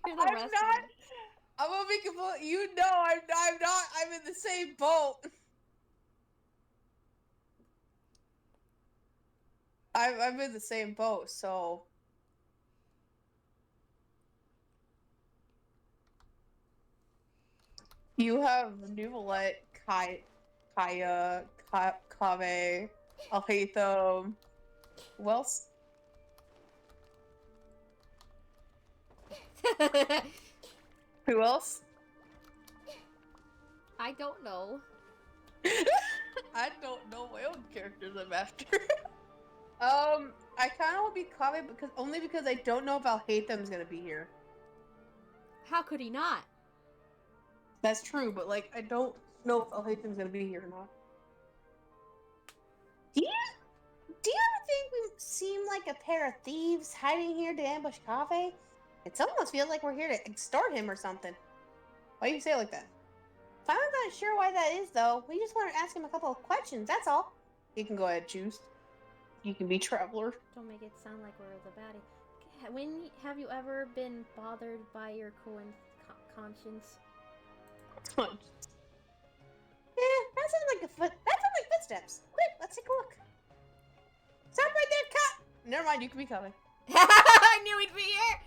I'm not. I'm gonna be complete. You know, I'm not. I'm in the same boat. I'm in the same boat. So. You have Nuvolette, Kaya, Kave, Alhaitham. Who else? Who else? I don't know. I don't know my own characters I'm after. I kind of want to be Kave because I don't know if Alhaitham's gonna be here. How could he not? That's true, but like I don't know if Alhaitham's gonna be here or not. Do you ever think we seem like a pair of thieves hiding here to ambush Kave? It almost feels like we're here to extort him or something. Why do you say it like that? I'm not sure why that is, though. We just want to ask him a couple of questions, that's all. You can go ahead, choose. You can be Traveler. Don't make it sound like we're the baddie. When have you ever been bothered by your conscience? Yeah, that sounds like footsteps. Quick, let's take a look. Stop right there, cop! Never mind, you can be coming. I knew he'd be here!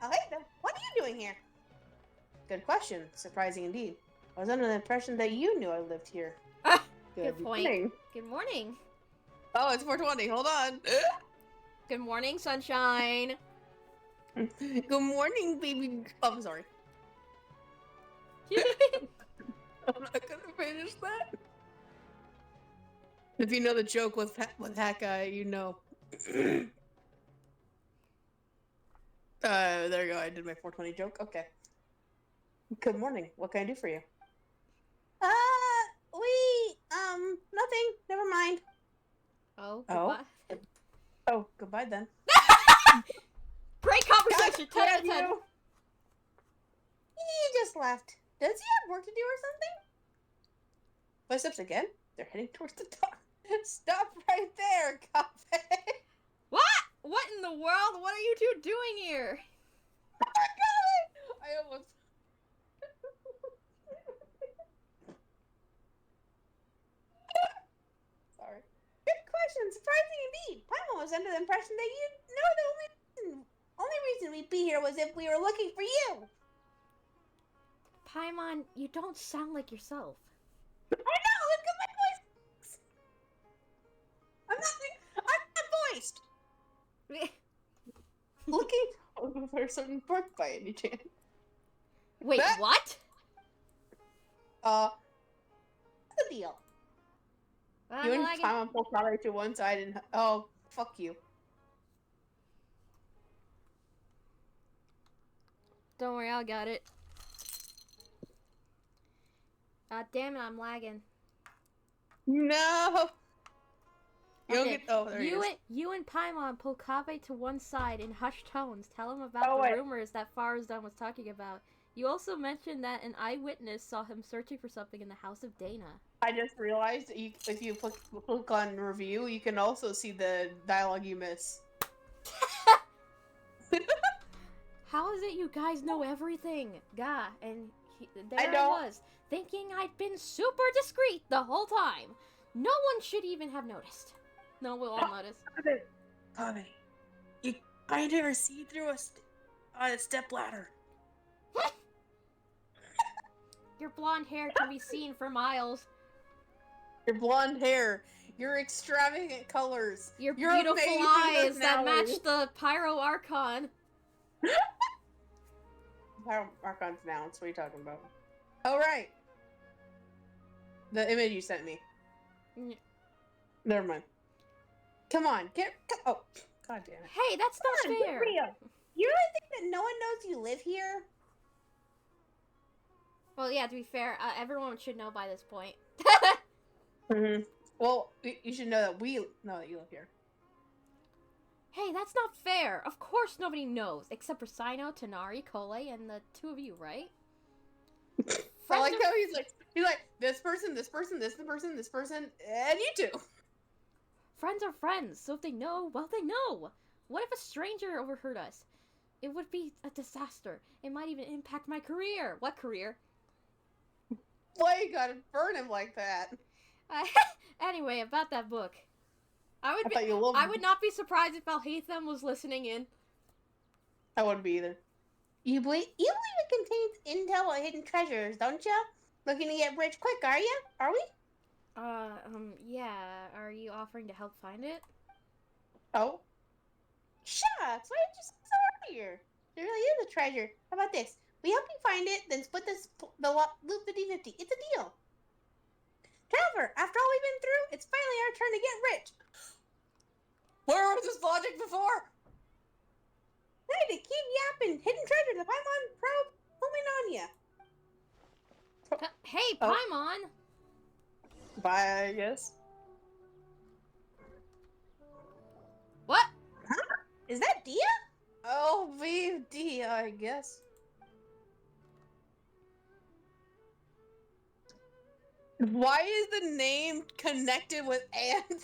Alhaitham, what are you doing here? Good question. Surprising indeed. I was under the impression that you knew I lived here. Good point. Morning. Good morning. Oh, it's 4:20. Hold on. Good morning, sunshine. Good morning, baby. Oh, I'm sorry. I'm not gonna finish that. If you know the joke with that guy, you know. There you go. I did my 420 joke. Okay. Good morning. What can I do for you? Nothing. Never mind. Oh, goodbye. Oh, goodbye then. Great conversation. 10 out of 10. He just left. Does he have work to do or something? Footsteps again? They're heading towards the door. Stop right there, Kave. What? What in the world? What are you two doing here? I got it! I almost... Sorry. Good question. Surprising indeed. Paimon was under the impression that you know the only reason we'd be here was if we were looking for you. Paimon, you don't sound like yourself. I know! Look at my voice! I'm not voiced! Looking for a certain book by any chance. Wait, what? What's the deal? You and Paimon pull Kave to one side and... Oh, fuck you. Don't worry, I got it. Damn it, I'm lagging. No! Okay, you and Paimon pull Kave to one side in hushed tones. Tell him about the rumors that Faruzdan was talking about. You also mentioned that an eyewitness saw him searching for something in the house of Dana. I just realized that if you click on review, you can also see the dialogue you miss. How is it you guys know everything? Gah, and There I was, thinking I'd been super discreet the whole time. No one should even have noticed. No, we'll all notice. Bobby, I never see through a step ladder. Your blonde hair can be seen for miles. Your blonde hair, your extravagant colors, your beautiful eyes that match the Pyro Archon. Pyro Archon's nouns. What are you talking about? Oh, right. The image you sent me. Never mind. Come on, oh, god damn it. Hey, that's not fair. You really think that no one knows you live here? Well, yeah, to be fair, everyone should know by this point. Well, you should know that we know that you live here. Hey, that's not fair. Of course nobody knows, except for Sino, Tanari, Kole, and the two of you, right? I like how he's like, this person, this person, this person, this person, and you two. Friends are friends, so if they know, well, they know. What if a stranger overheard us? It would be a disaster. It might even impact my career. What career? Why you gotta burn him like that? Anyway, about that book. I would not be surprised if Alhaitham was listening in. I wouldn't be either. You believe it contains intel on hidden treasures, don't you? Looking to get rich quick, are you? Are we? Yeah. Are you offering to help find it? Oh? Shucks, why didn't you say so earlier? There really is a treasure. How about this? We help you find it, then split the loot 50-50. It's a deal. Traveler, after all we've been through, it's finally our turn to get rich. Where was this logic before? Hey, to keep yapping. Hidden treasure, the Paimon probe, zooming on ya. Hey, Paimon! Bye, I guess. What? Huh? Is that Dia? Oh, Dia, I guess. Why is the name connected with Anne?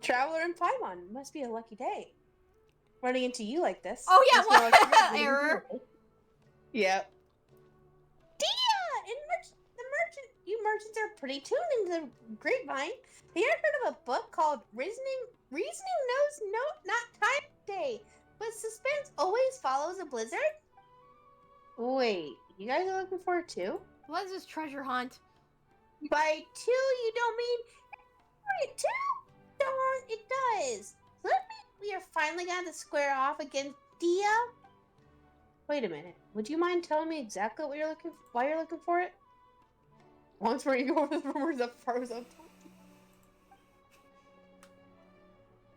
Traveler and Paimon. Must be a lucky day. Running into you like this. Oh yeah, what? Error. Yep. Dia! You merchants are pretty tuned into the grapevine. Have you ever heard of a book called Reasoning Knows Not Time Day, but suspense always follows a blizzard? Wait, you guys are looking for it too? What is this treasure hunt? By two, you don't mean it too? Darn, it does. So that means we are finally going to square off against Dia? Wait a minute. Would you mind telling me exactly what you're looking for, why you're looking for it? Once where you go over the rumors of Frozen.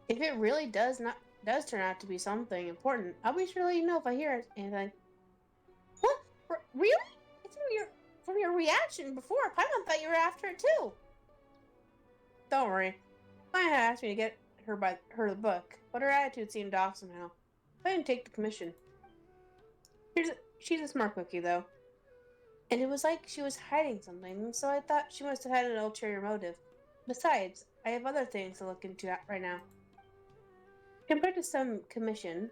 If it really does turn out to be something important, I'll be sure to let you know if I hear anything. What? Really? It's from your reaction before. Paimon thought you were after it too. Don't worry. Paimon had asked me to get her the book, but her attitude seemed off somehow. I didn't take the commission. She's a smart cookie, though. And it was like she was hiding something, so I thought she must have had an ulterior motive. Besides, I have other things to look into right now. Compared to some commission,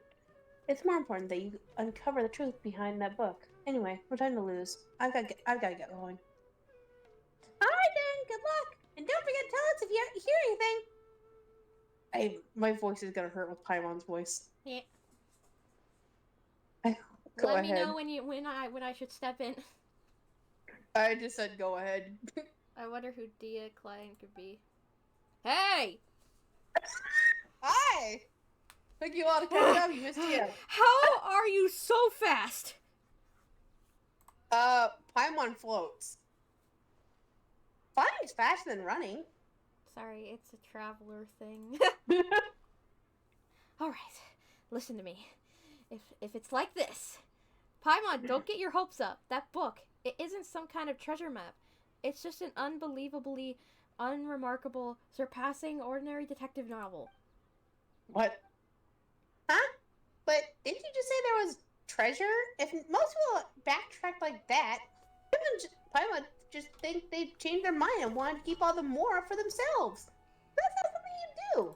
it's more important that you uncover the truth behind that book. Anyway, no time to lose. I've got to get going. Alright then, good luck! And don't forget to tell us if you hear anything! My voice is gonna hurt with Paimon's voice. Yeah. Go Let ahead. me know when I should step in. I just said go ahead. I wonder who Dia Klein could be. Hey! Hi! Took you all to catch up, you missed Dia. How are you so fast? Paimon floats. Flying's faster than running. Sorry, it's a traveler thing. Alright, listen to me. If it's like this, Paimon, don't get your hopes up. That book, it isn't some kind of treasure map. It's just an unbelievably unremarkable, surpassing ordinary detective novel. What? Huh? But didn't you just say there was treasure? If most people backtrack like that, Paimon just think they changed their mind and wanted to keep all the more for themselves. That's not something you do.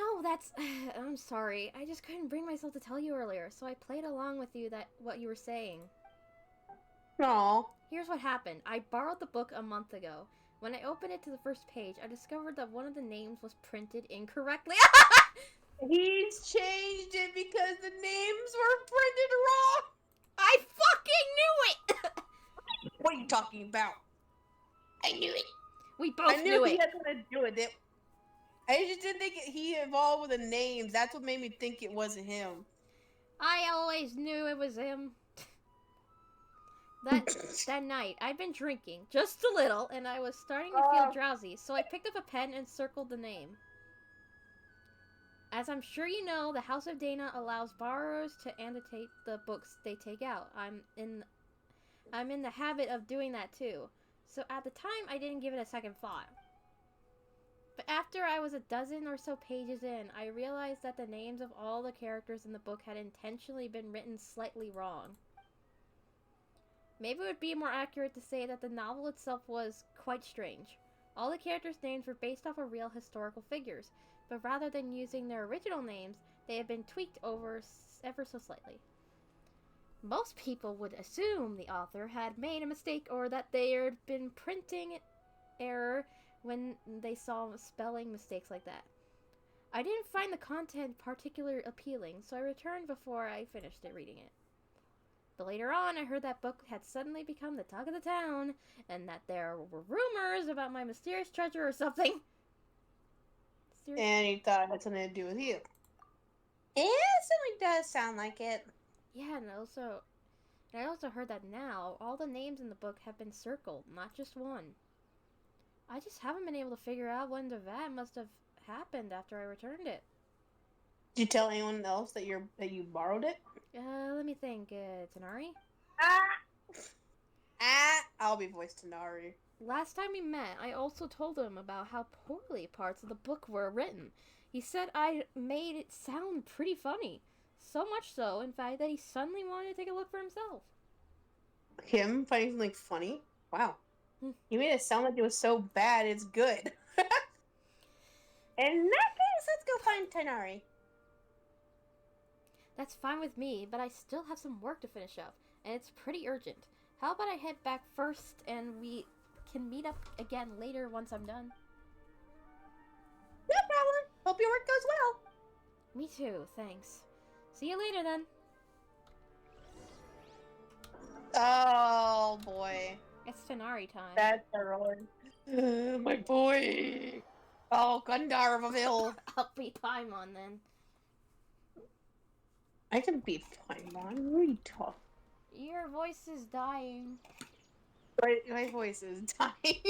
No, that's... I'm sorry. I just couldn't bring myself to tell you earlier, so I played along with you what you were saying. Aw. Here's what happened. I borrowed the book a month ago. When I opened it to the first page, I discovered that one of the names was printed incorrectly. He's changed it because the names were printed wrong! I fucking knew it! What are you talking about? I knew it. We both knew he it. had something to do with it. I just didn't think he involved with the names. That's what made me think it wasn't him. I always knew it was him. That night, I'd been drinking, just a little, and I was starting to feel drowsy, so I picked up a pen and circled the name. As I'm sure you know, the House of Dana allows borrowers to annotate the books they take out. I'm in the habit of doing that too, so at the time I didn't give it a second thought. But after I was a dozen or so pages in, I realized that the names of all the characters in the book had intentionally been written slightly wrong. Maybe it would be more accurate to say that the novel itself was quite strange. All the characters' names were based off of real historical figures, but rather than using their original names, they had been tweaked over ever so slightly. Most people would assume the author had made a mistake or that there had been printing error when they saw spelling mistakes like that. I didn't find the content particularly appealing, so I returned before I finished reading it. But later on, I heard that book had suddenly become the talk of the town, and that there were rumors about my mysterious treasure or something. And you thought it had something to do with you. Yeah, something does sound like it. Yeah, and I also heard that now, all the names in the book have been circled, not just one. I just haven't been able to figure out when the vat must have happened after I returned it. Did you tell anyone else that you borrowed it? Let me think. Tanari? I'll be voice Tanari. Last time we met, I also told him about how poorly parts of the book were written. He said I made it sound pretty funny. So much so, in fact, that he suddenly wanted to take a look for himself. Him finding something funny? Wow. You made it sound like it was so bad, it's good. In that case, let's go find Tanari. That's fine with me, but I still have some work to finish up, and it's pretty urgent. How about I head back first, and we can meet up again later once I'm done? No problem. Hope your work goes well. Me too, thanks. See you later then. Oh boy. It's Tanari time. That's early. My boy. Oh, Gundar of Avil. I'll be Paimon then. I can be Paimon. What are you talking? Your voice is dying. My voice is dying.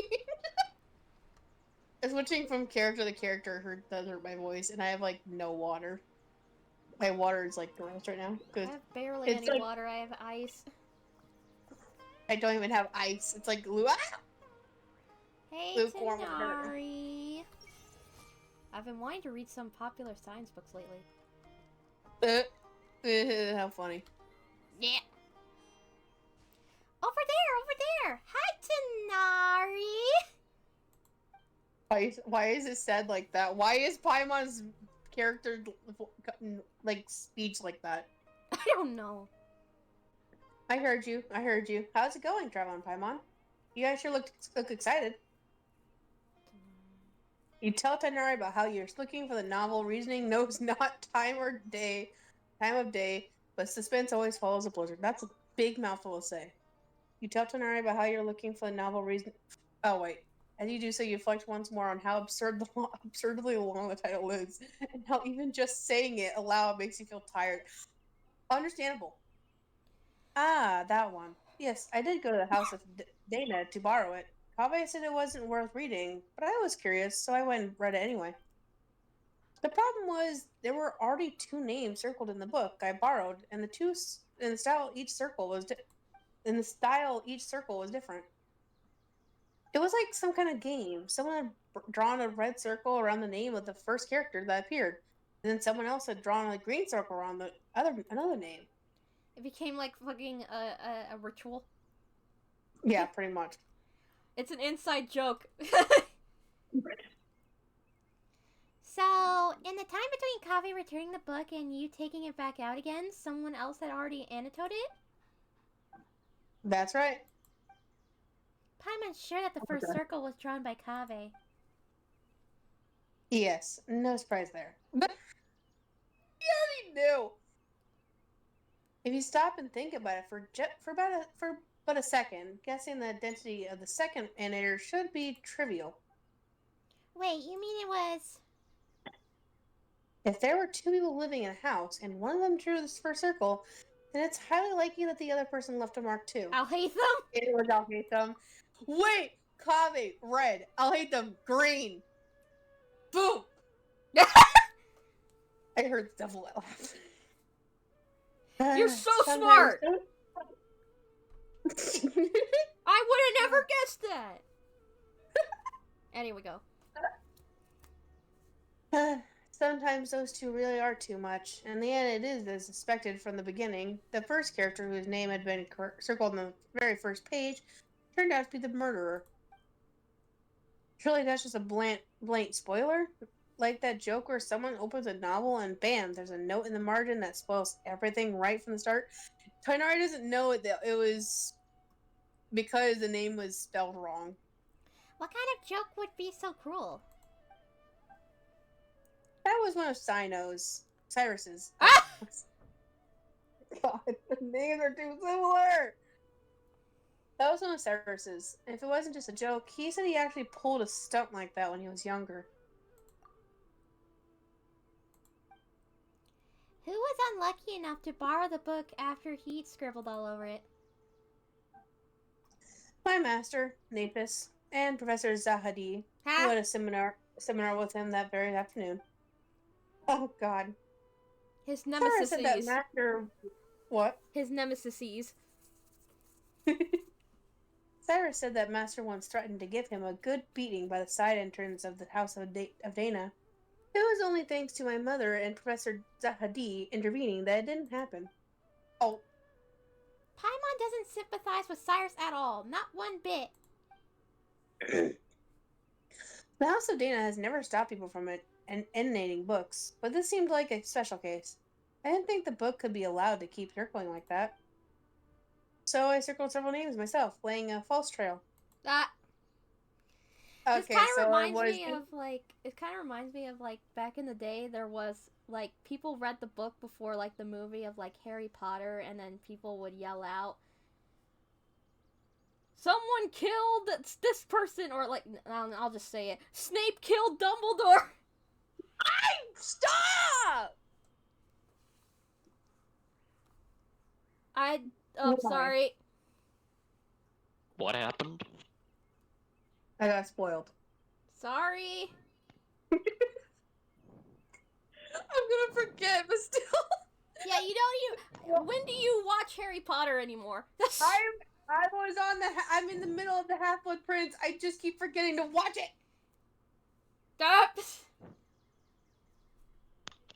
I'm switching from character to character does hurt my voice, and I have like no water. My water is like gross right now. I have barely any water. I have ice. I don't even have ice. It's like Hey, lukewarm. Tanari. I've been wanting to read some popular science books lately. How funny. Yeah. Over there! Hi, Tanari! Why is it said like that? Why is Paimon's character like speech like that? I don't know. I heard you. How's it going, Trevor and Paimon? You guys sure look excited. You tell Tanari about how you're looking for the novel. Reasoning knows not time of day, but suspense always follows a blizzard. That's a big mouthful to say. You tell Tanari about how you're looking for the novel. Reason. Oh wait. As you do so, you reflect once more on how absurdly long the title is, and how even just saying it aloud makes you feel tired. Understandable. Ah, that one. Yes, I did go to the House of Dana to borrow it. Kaveh said it wasn't worth reading, but I was curious, so I went and read it anyway. The problem was there were already 2 names circled in the book I borrowed, and the style each circle was different. It was like some kind of game. Someone had drawn a red circle around the name of the first character that appeared, and then someone else had drawn a green circle around another name. It became like fucking a ritual. Yeah, pretty much. It's an inside joke. So, in the time Kaveh returning the book and you taking it back out again, someone else had already annotated it? That's right. Paimon's sure that the first circle was drawn by Kaveh. Yes, no surprise there. But he already knew. If you stop and think about it for but a second, guessing the identity of the second animator should be trivial. Wait, you mean it was... If there were two people living in a house and one of them drew this first circle, then it's highly likely that the other person left a mark too. I'll hate them? It was I'll hate them. Wait! Kaveh, red. I'll hate them, green. Boom! I heard the devil laugh. You're so smart! I would have never guessed that! Anyway, go. Sometimes those two really are too much. In the end, it is as suspected from the beginning. The first character whose name had been circled on the very first page turned out to be the murderer. Surely that's just a blank spoiler? Like that joke where someone opens a novel and bam, there's a note in the margin that spoils everything right from the start. Tainari doesn't know it was because the name was spelled wrong. What kind of joke would be so cruel? That was one of Cyrus's. Ah! God, the names are too similar. That was one of Cyrus's. If it wasn't just a joke, he said he actually pulled a stunt like that when he was younger. Who was unlucky enough to borrow the book after he'd scribbled all over it? My master, Napus, and Professor Zahadi, who had a seminar with him that very afternoon. Oh, God. His nemesis. Said that master... What? His nemesis. Cyrus said that master once threatened to give him a good beating by the side entrance of the house of Dana. It was only thanks to my mother and Professor Zahadi intervening that it didn't happen. Oh. Paimon doesn't sympathize with Cyrus at all. Not one bit. The house of Dana has never stopped people from intonating books, but this seemed like a special case. I didn't think the book could be allowed to keep circling like that. So I circled several names myself, laying a false trail. This kind of reminds me of like back in the day there was like people read the book before like the movie of like Harry Potter, and then people would yell out, "Someone killed this person," or like I'll just say it, "Snape killed Dumbledore." Stop! Sorry. What happened? I got spoiled. Sorry. I'm gonna forget, but still. Yeah, you don't even. When do you watch Harry Potter anymore? I'm in the middle of the Half-Blood Prince. I just keep forgetting to watch it. Stop.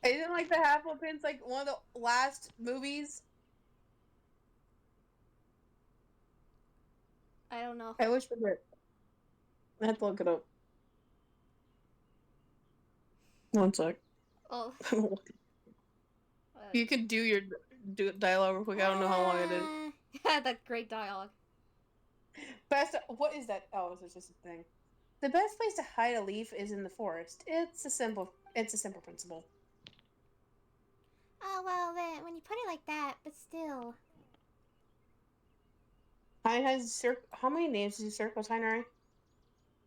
Isn't like the Half-Blood Prince like one of the last movies? I don't know. I wish we did. I have to look it up. One sec. Oh. You can do your dialogue real quick. I don't know how long it is. That's great dialogue. What is that? Oh, it's just a thing. The best place to hide a leaf is in the forest. It's a simple principle. Oh, well, then, when you put it like that, but still. How many names did you circle, Tainari?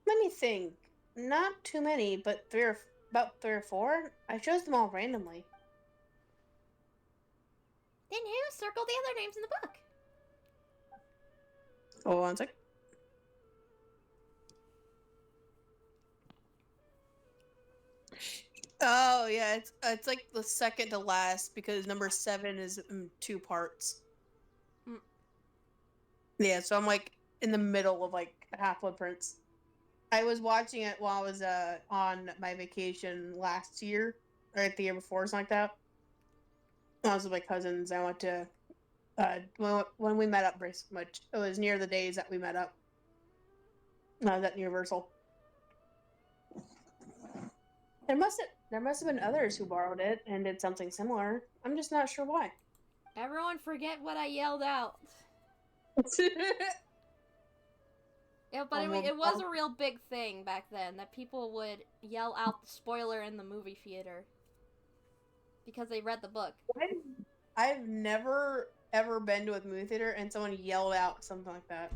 Let me think. Not too many, but about 3 or 4. I chose them all randomly. Then who circled the other names in the book? Hold on a sec. Oh yeah, it's like the second to last because number 7 is in 2 parts. Yeah, so I'm like in the middle of like Half-Blood Prince. I was watching it while I was on my vacation last year, or the year before, something like that. I was with my cousins. I went to when we met up, pretty much. It was near the days that we met up. I was at Universal. There must have been others who borrowed it and did something similar. I'm just not sure why. Everyone forget what I yelled out. Yeah, but I mean, it was a real big thing back then that people would yell out the spoiler in the movie theater because they read the book. I've never ever been to a movie theater and someone yelled out something like that.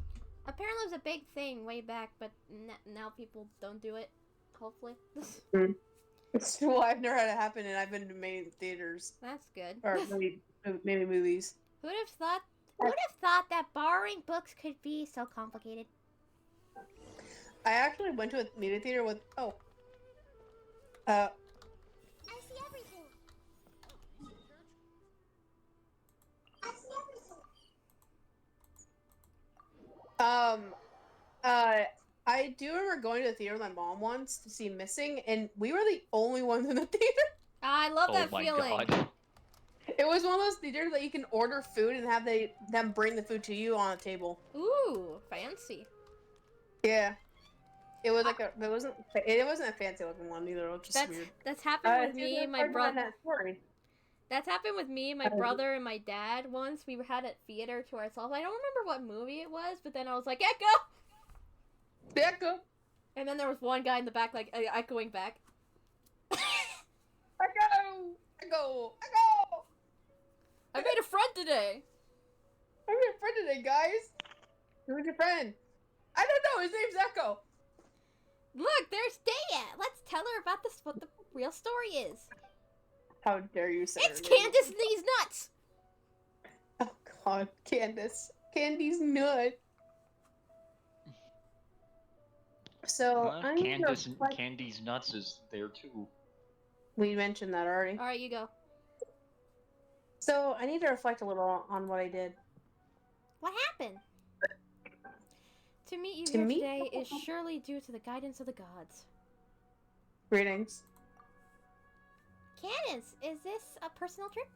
Apparently, it was a big thing way back, but now people don't do it. Hopefully. Well, I've never had it happen, and I've been to many theaters. That's good. Or maybe movies. Who'd have thought? Who'd have thought that borrowing books could be so complicated? I actually went to a movie theater with I see everything. I do remember going to the theater with my mom once to see Missing, and we were the only ones in the theater. I love that feeling. God. It was one of those theaters that you can order food and have them bring the food to you on a table. Ooh, fancy. Yeah. It was like it wasn't a fancy looking one either. It was just weird. That's happened with me and my brother. That's happened with me, my brother, and my dad once. We had a theater to ourselves. I don't remember what movie it was, but then I was like, Echo! Echo! And then there was one guy in the back, like, echoing back. Echo! Echo! Echo! I made a friend today! I made a friend today, guys! Who's your friend? I don't know, his name's Echo! Look, there's Daya! Let's tell her about what the real story is. How dare you say It's her name. Candace These Nuts! Oh god, Candace. Candy's nut. So, Candy's nuts is there too. We mentioned that already. Alright, you go. So, I need to reflect a little on what I did. What happened? To meet you here today is surely due to the guidance of the gods. Greetings. Candace, is this a personal trip?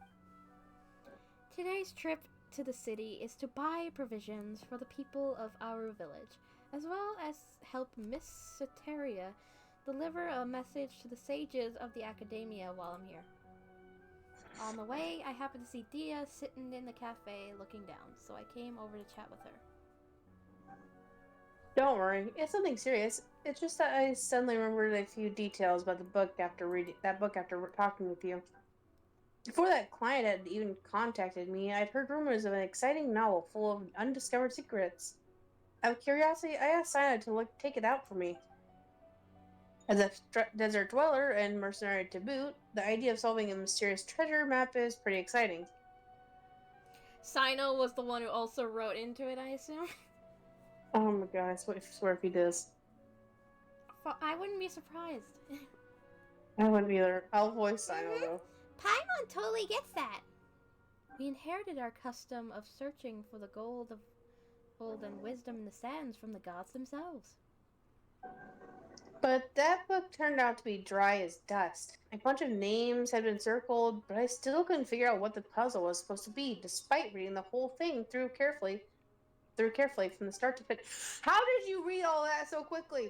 Today's trip to the city is to buy provisions for the people of our village, as well as help Miss Soteria deliver a message to the sages of the academia while I'm here. On the way, I happened to see Dia sitting in the cafe looking down, so I came over to chat with her. Don't worry, it's nothing serious. It's just that I suddenly remembered a few details about the book after talking with you. Before that client had even contacted me, I'd heard rumors of an exciting novel full of undiscovered secrets. Out of curiosity, I asked Sina to take it out for me. As a desert dweller and mercenary to boot, the idea of solving a mysterious treasure map is pretty exciting. Sino was the one who also wrote into it, I assume? Oh my god, I swear if he does. I wouldn't be surprised. I wouldn't either. I'll voice Sino though. Paimon totally gets that. We inherited our custom of searching for the gold and wisdom in the sands from the gods themselves. But that book turned out to be dry as dust. A bunch of names had been circled, but I still couldn't figure out what the puzzle was supposed to be, despite reading the whole thing through carefully from the start to finish. How did you read all that so quickly?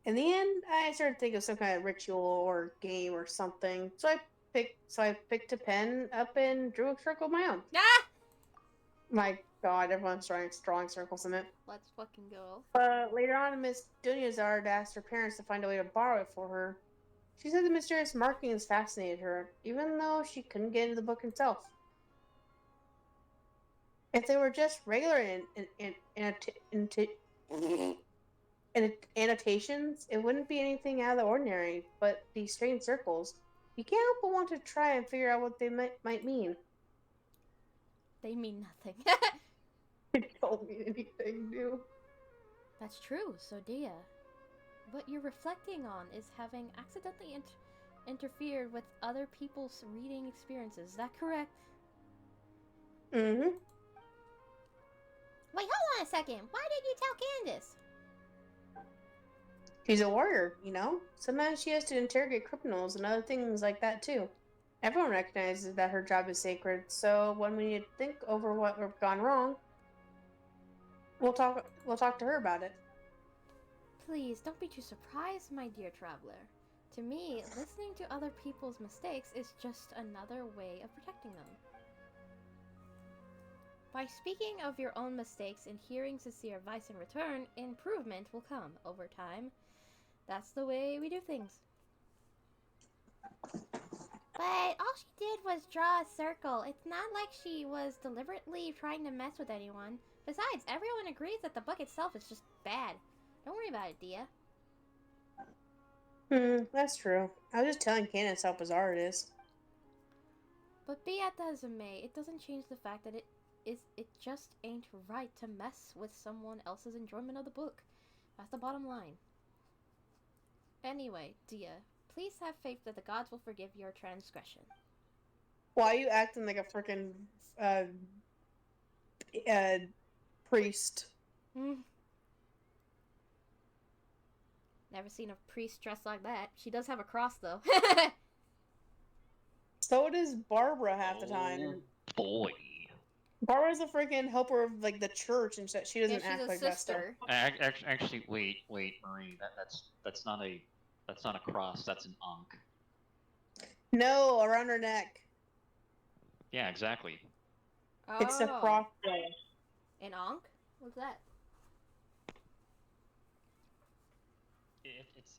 In the end, I started to think of some kind of ritual or game or something. So I picked a pen up and drew a circle of my own. Ah! My god, everyone's drawing circles in it. Let's fucking go. Later on, Miss Dunyazard asked her parents to find a way to borrow it for her. She said the mysterious markings fascinated her, even though she couldn't get into the book herself. If they were just regular annotations, it wouldn't be anything out of the ordinary, but these strange circles, you can't help but want to try and figure out what they might mean. They mean nothing. They don't mean anything new. That's true, so Dia. What you're reflecting on is having accidentally interfered with other people's reading experiences. Is that correct? Mm-hmm. Wait, hold on a second. Why did you tell Candace? She's a warrior, you know? Sometimes she has to interrogate criminals and other things like that, too. Everyone recognizes that her job is sacred, so when we need to think over what we've gone wrong, we'll talk to her about it. Please, don't be too surprised, my dear traveler. To me, listening to other people's mistakes is just another way of protecting them. By speaking of your own mistakes and hearing sincere advice in return, improvement will come over time. That's the way we do things. But all she did was draw a circle. It's not like she was deliberately trying to mess with anyone. Besides, everyone agrees that the book itself is just bad. Don't worry about it, Dia. That's true. I was just telling Candace how bizarre it is. But be it as it may, it doesn't change the fact that it just ain't right to mess with someone else's enjoyment of the book. That's the bottom line. Anyway, Dia, please have faith that the gods will forgive your transgression. Why are you acting like a freaking priest? Never seen a priest dressed like that. She does have a cross, though. So does Barbara half the time. Boy. Barbara's a freaking helper of like the church, and she doesn't act like that stuff. Actually, wait, Marie. That's not a cross. That's an ankh. No, around her neck. Yeah, exactly. Oh. It's a cross. An ankh? What's that?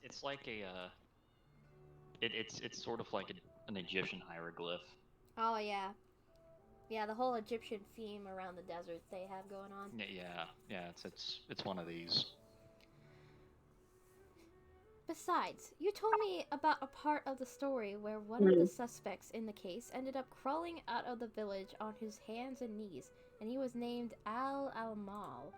It's like a it's sort of like an Egyptian hieroglyph. Oh yeah, yeah. The whole Egyptian theme around the deserts they have going on. Yeah. It's one of these. Besides, you told me about a part of the story where one of the suspects in the case ended up crawling out of the village on his hands and knees, and he was named Al-Mal.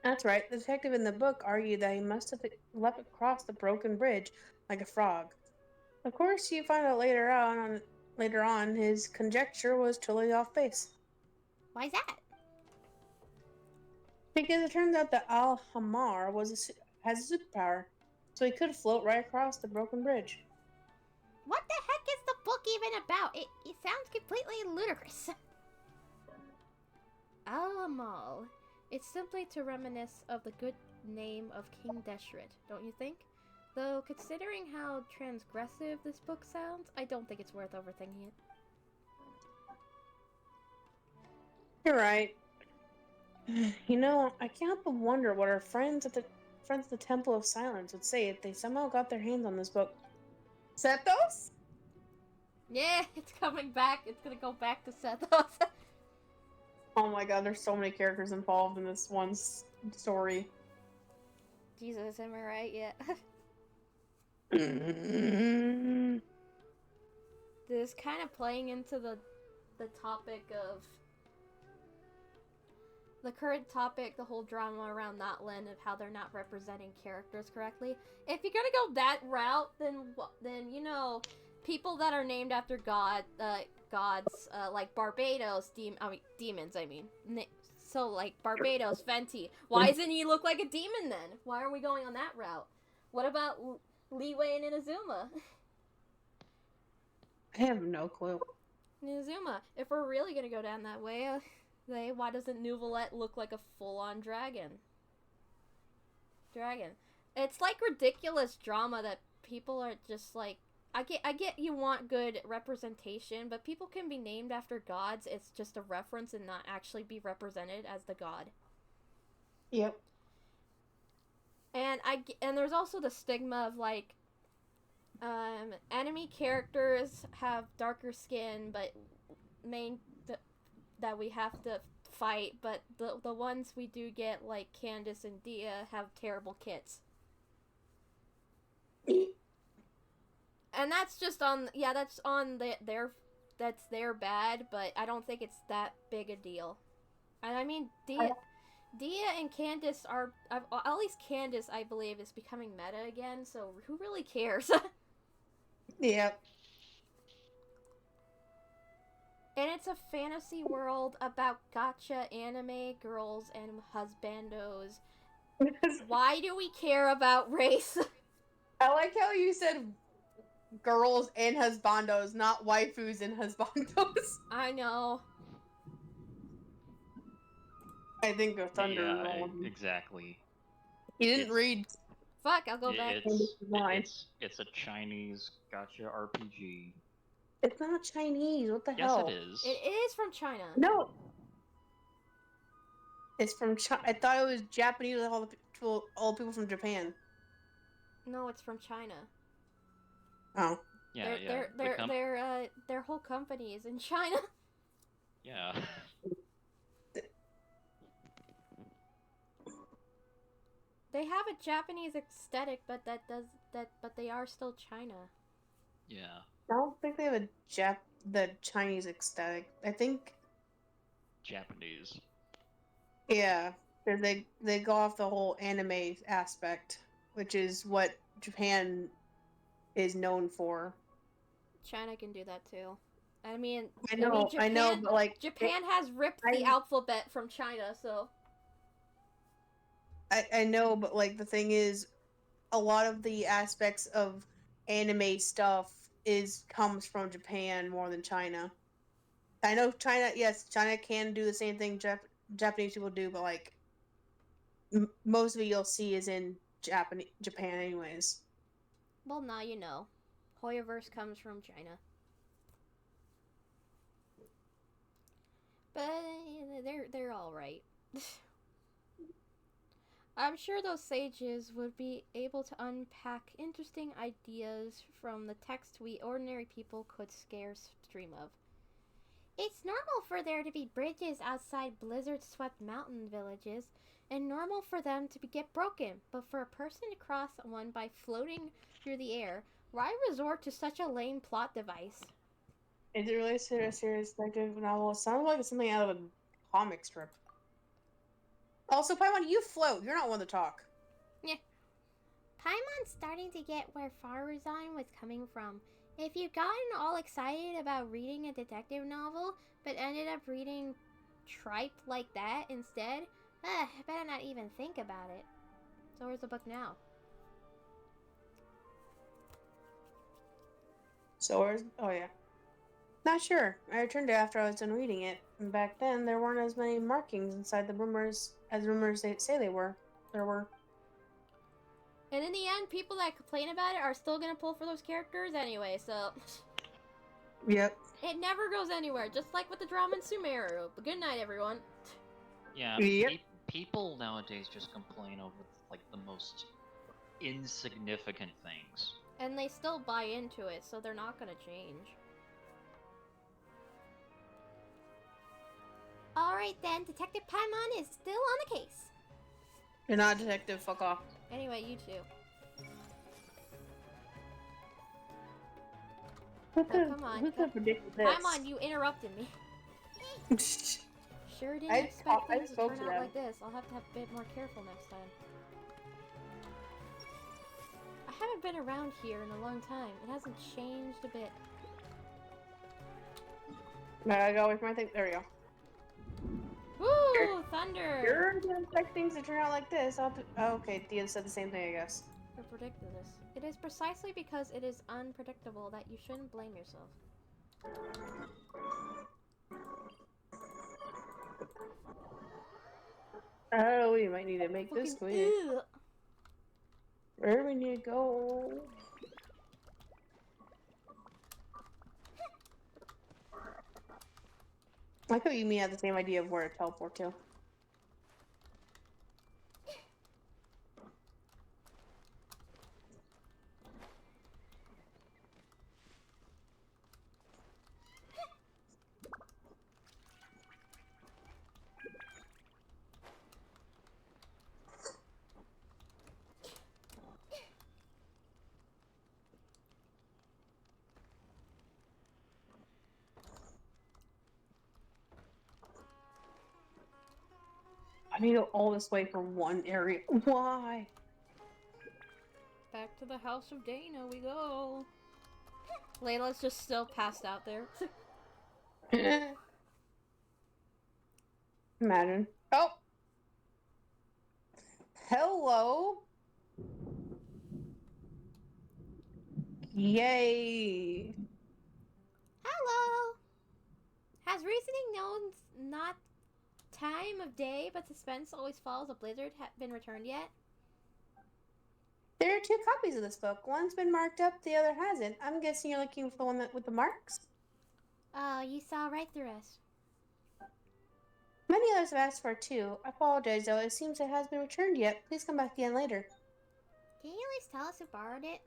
That's right. The detective in the book argued that he must have leapt across the broken bridge like a frog. Of course, you find out later on his conjecture was totally off base. Why's that? Because it turns out that Al-Hamar has a superpower, so he could float right across the broken bridge. What the heck is the book even about? It sounds completely ludicrous. Al-Amal. It's simply to reminisce of the good name of King Deshret, don't you think? Though, considering how transgressive this book sounds, I don't think it's worth overthinking it. You're right. You know, I can't help but wonder what our friends at the Temple of Silence would say if they somehow got their hands on this book. Sethos? Yeah, it's coming back. It's gonna go back to Sethos. Oh my god, there's so many characters involved in this one story. Jesus, am I right? Yeah. This kind of playing into the topic of the current topic, the whole drama around Notland of how they're not representing characters correctly. If you're gonna go that route, then you know, people that are named after gods, like Barbados, demons. So like Barbados, Venti. Why doesn't he look like a demon then? Why are we going on that route? What about Leeway and Inazuma? I have no clue. Inazuma. If we're really gonna go down that way, why doesn't Nouvelette look like a full-on dragon? It's like ridiculous drama that people are just like. I get you want good representation, but people can be named after gods. It's just a reference and not actually be represented as the god. Yep. And there's also the stigma of like, enemy characters have darker skin, but that we have to fight. But the ones we do get, like Candace and Dia, have terrible kits. And that's just on, that's on that's their bad, but I don't think it's that big a deal. And I mean, Dia and Candace are, at least Candace, I believe, is becoming meta again, so who really cares? Yep. And it's a fantasy world about gacha anime girls and husbandos. Why do we care about race? I like how you said girls and husbandos, not waifus and husbandos. I know. I think of Thunder. Yeah, exactly. You didn't read. Fuck, I'll go back. It's a Chinese gotcha RPG. It's not Chinese. What the hell? Yes, it is. It is from China. No. It's from China. I thought it was Japanese with all the people from Japan. No, it's from China. Oh. Yeah, Their whole company is in China. Yeah. They have a Japanese aesthetic, but but they are still China. Yeah. I don't think they have the Chinese aesthetic. I think Japanese. yeah, they go off the whole anime aspect, which is what Japan is known for. China can do that too. I mean, I know, but like Japan has ripped the alphabet from China, so. I know, but like the thing is, a lot of the aspects of anime stuff comes from Japan more than China. I know China, yes, China can do the same thing Japanese people do, but like most of it you'll see is in Japan anyways. Well, now you know. Hoyoverse comes from China. But they're all right. I'm sure those sages would be able to unpack interesting ideas from the text we ordinary people could scarce dream of. It's normal for there to be bridges outside blizzard-swept mountain villages, and normal for them to get broken, but for a person to cross one by floating through the air, why resort to such a lame plot device? Is it really a serious detective novel? It sounds like something out of a comic strip. Also, Paimon, you float. You're not one to talk. Yeah. Paimon's starting to get where Faruzan was coming from. If you'd gotten all excited about reading a detective novel, but ended up reading tripe like that instead, I better not even think about it. So where's the book now? Oh yeah. Not sure. I returned it after I was done reading it, and back then there weren't as many markings inside the rumors they say there were. And in the end, people that complain about it are still gonna pull for those characters anyway, so... Yep. It never goes anywhere, just like with the drama in Sumeru. But good night, everyone. Yeah, yep. People nowadays just complain over, like, the most insignificant things. And they still buy into it, so they're not gonna change. Alright then, Detective Paimon is still on the case. You're not a detective, fuck off. Anyway, you two. Come on. Paimon, you interrupted me. Sure didn't expect things to turn out like this. I'll have to have a bit more careful next time. I haven't been around here in a long time. It hasn't changed a bit. I gotta wait for my thing. There we go. Woo! Thunder! You're gonna expect things to turn out like this. Okay, Dia said the same thing, I guess. I predicted this. It is precisely because it is unpredictable that you shouldn't blame yourself. Oh, we might need to make this quick. Where do we need to go? I like how you and me have the same idea of where to teleport to. I need to go all this way for one area. Why? Back to the House of Dana we go. Layla's just still passed out there. Imagine. Oh! Hello! Yay! Hello! Has reasoning known not time of day, but suspense always follows a blizzard been returned yet? There are 2 copies of this book. One's been marked up, the other hasn't. I'm guessing you're looking for the one with the marks? Oh, you saw right through us. Many others have asked for it too. I apologize though, it seems it hasn't been returned yet. Please come back again later. Can you at least tell us who borrowed it?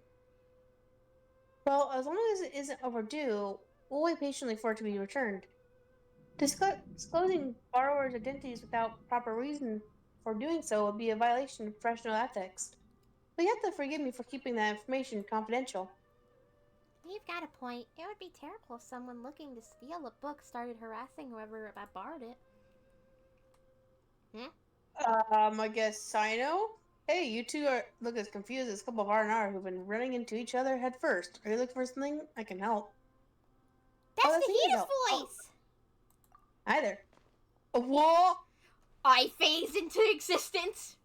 Well, as long as it isn't overdue, we'll wait patiently for it to be returned. Disclosing borrowers' identities without proper reason for doing so would be a violation of professional ethics. But you have to forgive me for keeping that information confidential. You've got a point. It would be terrible if someone looking to steal a book started harassing whoever borrowed it. I guess Sino? Hey, you two look as confused as a couple of R&R who've been running into each other head first. Are you looking for something? I can help. That's that's Nahita's Nahita's voice! Hi there. What? I phase into existence!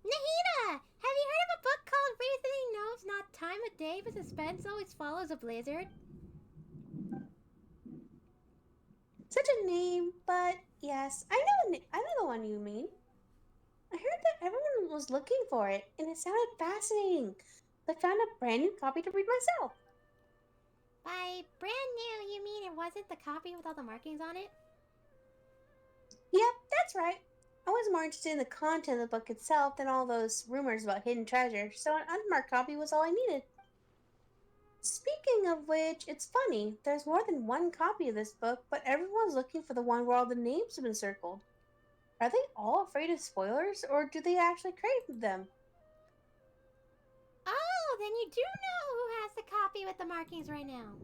Nahita! Have you heard of a book called Reasoning Knows Not Time of Day, but suspense always follows a blizzard? Such a name, but yes, I know the one you mean. I heard that everyone was looking for it, and it sounded fascinating. I found a brand new copy to read myself. By brand new, you mean it wasn't the copy with all the markings on it? Yep, that's right. I was more interested in the content of the book itself than all those rumors about hidden treasure, so an unmarked copy was all I needed. Speaking of which, it's funny, there's more than one copy of this book, but everyone's looking for the one where all the names have been circled. Are they all afraid of spoilers, or do they actually crave them? Oh, then you do know who has the copy with the markings right now.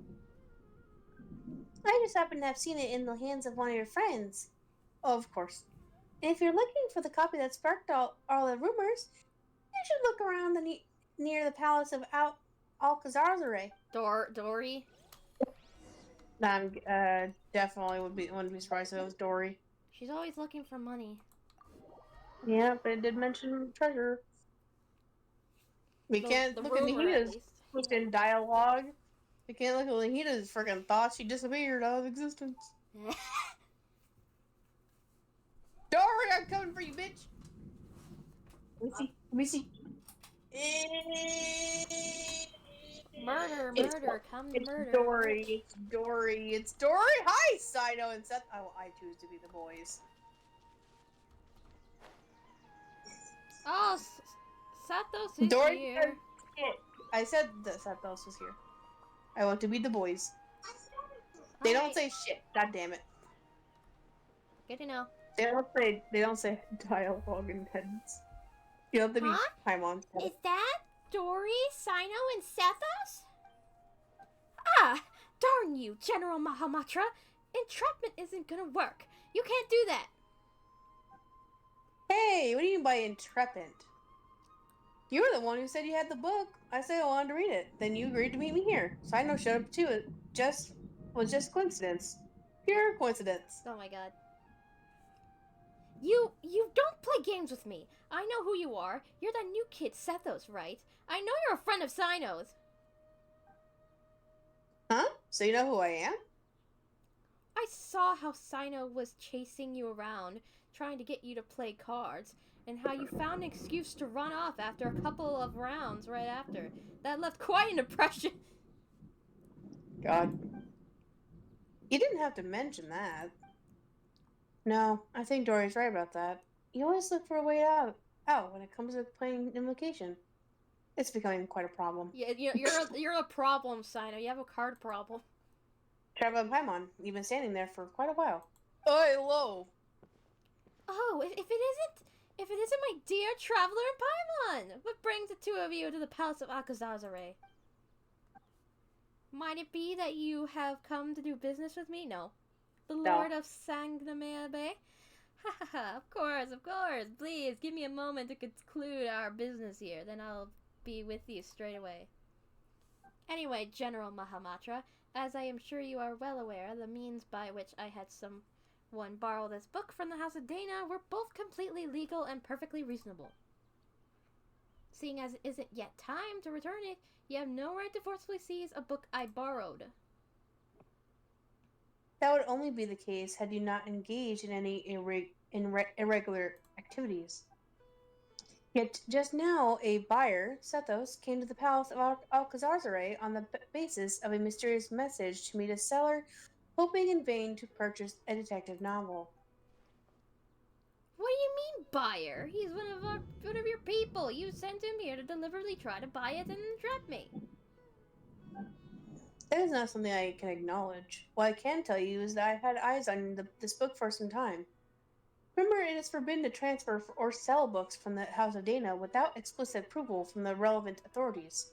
I just happen to have seen it in the hands of one of your friends. Oh, of course. And if you're looking for the copy that sparked all the rumors, you should look around near the palace of Alcazarre. Dory? I'm definitely wouldn't be surprised if it was Dory. She's always looking for money. Yeah, but it did mention treasure. We can't look at Nahita's freaking dialogue. We can't look at Nahita's freaking thoughts. She disappeared out of existence. Dory, I'm coming for you, bitch! Let me see. Murder, come to murder. It's Dory! Hi, Sino and Seth. I choose to be the boys. Oh, Sathos is Dory here. I said that Sathos was here. I want to be the boys. They don't say shit. God damn it. Good to know. They don't say dialogue in heads. You have to be Paimon. Is that Dory, Sino, and Sathos? Ah, darn you, General Mahamatra. Entrapment isn't gonna work. You can't do that. Hey, what do you mean by intrepid? You were the one who said you had the book. I said I wanted to read it. Then you agreed to meet me here. Sino showed up too. It was just coincidence. Pure coincidence. Oh my god. You don't play games with me. I know who you are. You're that new kid, Sathos, right? I know you're a friend of Sino's. Huh? So you know who I am? I saw how Sino was chasing you around, trying to get you to play cards, and how you found an excuse to run off after a couple of rounds right after. That left quite an impression. God. You didn't have to mention that. No, I think Dory's right about that. You always look for a way out when it comes to playing Invocation. It's becoming quite a problem. Yeah, you're a problem, Sino. You have a card problem. Traveler and Paimon, you've been standing there for quite a while. Oh, hello. Oh, if it isn't my dear Traveler and Paimon! What brings the two of you to the Palace of Alcazarre? Might it be that you have come to do business with me? No. The Lord of Sangnamea Bay? Ha ha ha, of course. Please, give me a moment to conclude our business here, then I'll be with you straight away. Anyway, General Mahamatra, as I am sure you are well aware, the means by which I had someone borrow this book from the House of Dana were both completely legal and perfectly reasonable. Seeing as it isn't yet time to return it, you have no right to forcibly seize a book I borrowed. That would only be the case had you not engaged in any irregular activities. Yet just now a buyer, Sethos, came to the palace of Alcazarre on the basis of a mysterious message to meet a seller hoping in vain to purchase a detective novel. What do you mean, buyer? He's one of your people. You sent him here to deliberately try to buy it and trap me. That is not something I can acknowledge. What I can tell you is that I've had eyes on this book for some time. Remember, it is forbidden to transfer or sell books from the House of Dana without explicit approval from the relevant authorities.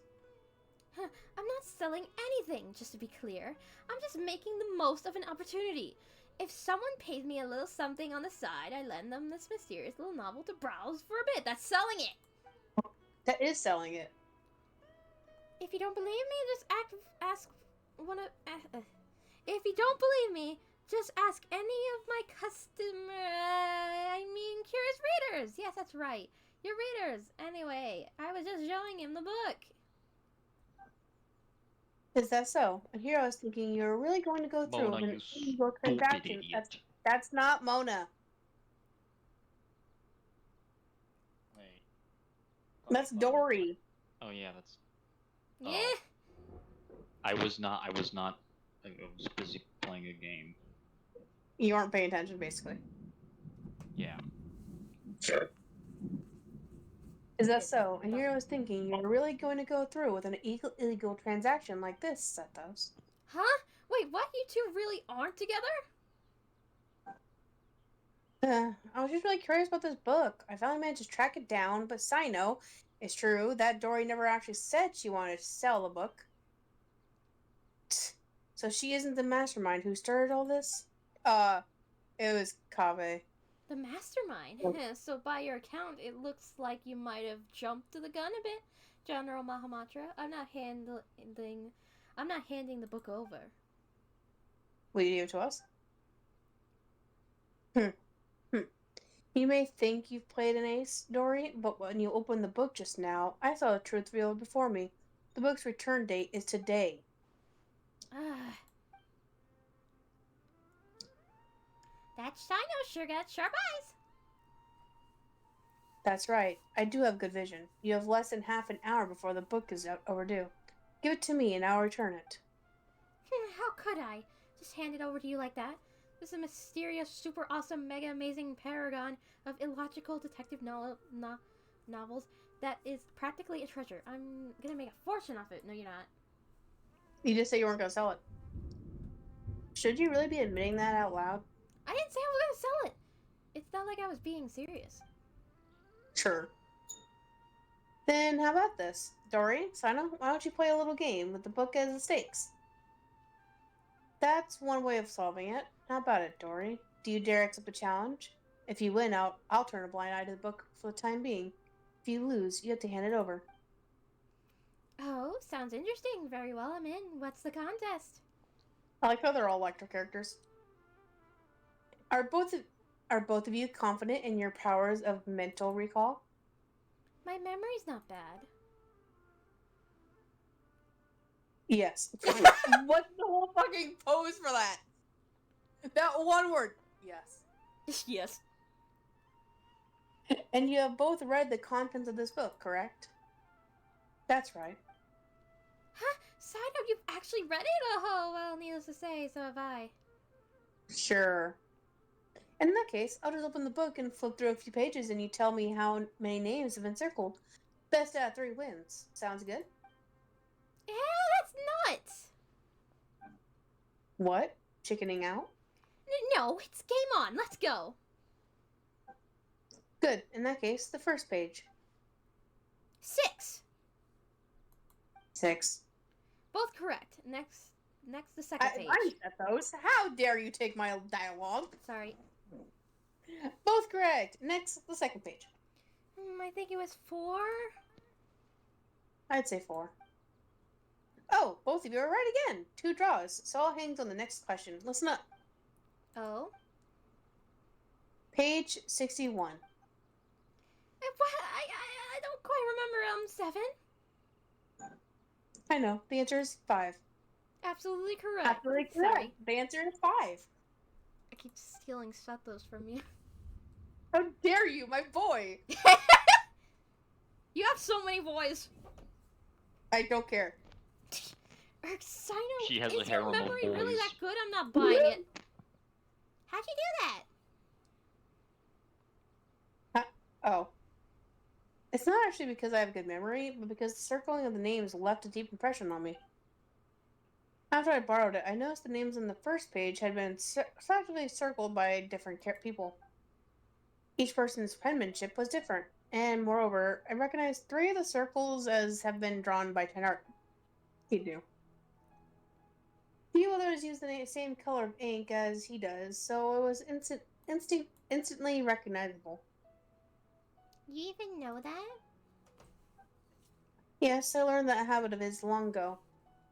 Huh, I'm not selling anything, just to be clear. I'm just making the most of an opportunity. If someone pays me a little something on the side, I lend them this mysterious little novel to browse for a bit. That's selling it! That is selling it. If you don't believe me, just ask one of... if you don't believe me, just ask any of my curious readers. Yes, that's right. Your readers. Anyway, I was just showing him the book. Is that so? And here I was thinking you were really going to go through Mona, with an you illegal stupid transaction. idiot. That's not Mona. Wait. That's Dory. Oh yeah, that's. Yeah. Oh. I was not. I was busy playing a game. You aren't paying attention, basically. Yeah. Sure. Is that so? And here I was thinking you're really going to go through with an illegal transaction like this, Sethos. Huh? Wait, what? You two really aren't together? I was just really curious about this book. I finally managed to track it down, but Sino, it's true that Dory never actually said she wanted to sell the book. So she isn't the mastermind who started all this? It was Kaveh. The mastermind? So by your account, it looks like you might have jumped to the gun a bit, General Mahamatra. I'm not handing the book over. Will you give it to us? You may think you've played an ace, Dory, but when you opened the book just now, I saw the truth revealed before me. The book's return date is today. That Shino sure got sharp eyes. That's right. I do have good vision. You have less than half an hour before the book is overdue. Give it to me and I'll return it. How could I? Just hand it over to you like that? This is a mysterious, super awesome, mega amazing paragon of illogical detective novels that is practically a treasure. I'm gonna make a fortune off it. No, you're not. You just said you weren't gonna sell it. Should you really be admitting that out loud? I didn't say I was gonna sell it. It's not like I was being serious. Sure. Then how about this? Dory, Sino, why don't you play a little game with the book as the stakes? That's one way of solving it. How about it, Dory? Do you dare accept the challenge? If you win, I'll turn a blind eye to the book for the time being. If you lose, you have to hand it over. Oh, sounds interesting. Very well, I'm in. What's the contest? I like how they're all Electro characters. Are both of you confident in your powers of mental recall? My memory's not bad. Yes. What's the whole fucking pose for that? That one word. Yes. Yes. And you have both read the contents of this book, correct? That's right. Huh? Side note, you've actually read it? Oh, well, needless to say, so have I. Sure. In that case, I'll just open the book and flip through a few pages and you tell me how many names have been circled. Best out of 3 wins. Sounds good? Yeah, that's nuts! What? Chickening out? No, it's game on. Let's go. Good. In that case, the first page. 6. 6. Both correct. Next, the second page. I said those. How dare you take my dialogue? Sorry. Both correct. Next, the second page. I think it was 4. I'd say 4. Oh, both of you are right again. 2 draws. So all hangs on the next question. Listen up. Oh? Page 61. What? I don't quite remember, 7. I know. The answer is 5. F. absolutely correct. Absolutely correct. Sorry. The answer is 5. I keep stealing Satos from you. How dare you, my boy! You have so many boys. I don't care. Erxino, She has is a harem your of memory really boys. that good? I'm not buying it. How'd you do that? Oh. It's not actually because I have good memory, but because the circling of the names left a deep impression on me. After I borrowed it, I noticed the names on the first page had been selectively circled by different people. Each person's penmanship was different, and moreover, I recognized 3 of the circles as have been drawn by Tenart. He knew. Few others use the same color of ink as he does, so it was instantly recognizable. You even know that? Yes, I learned that habit of his long ago.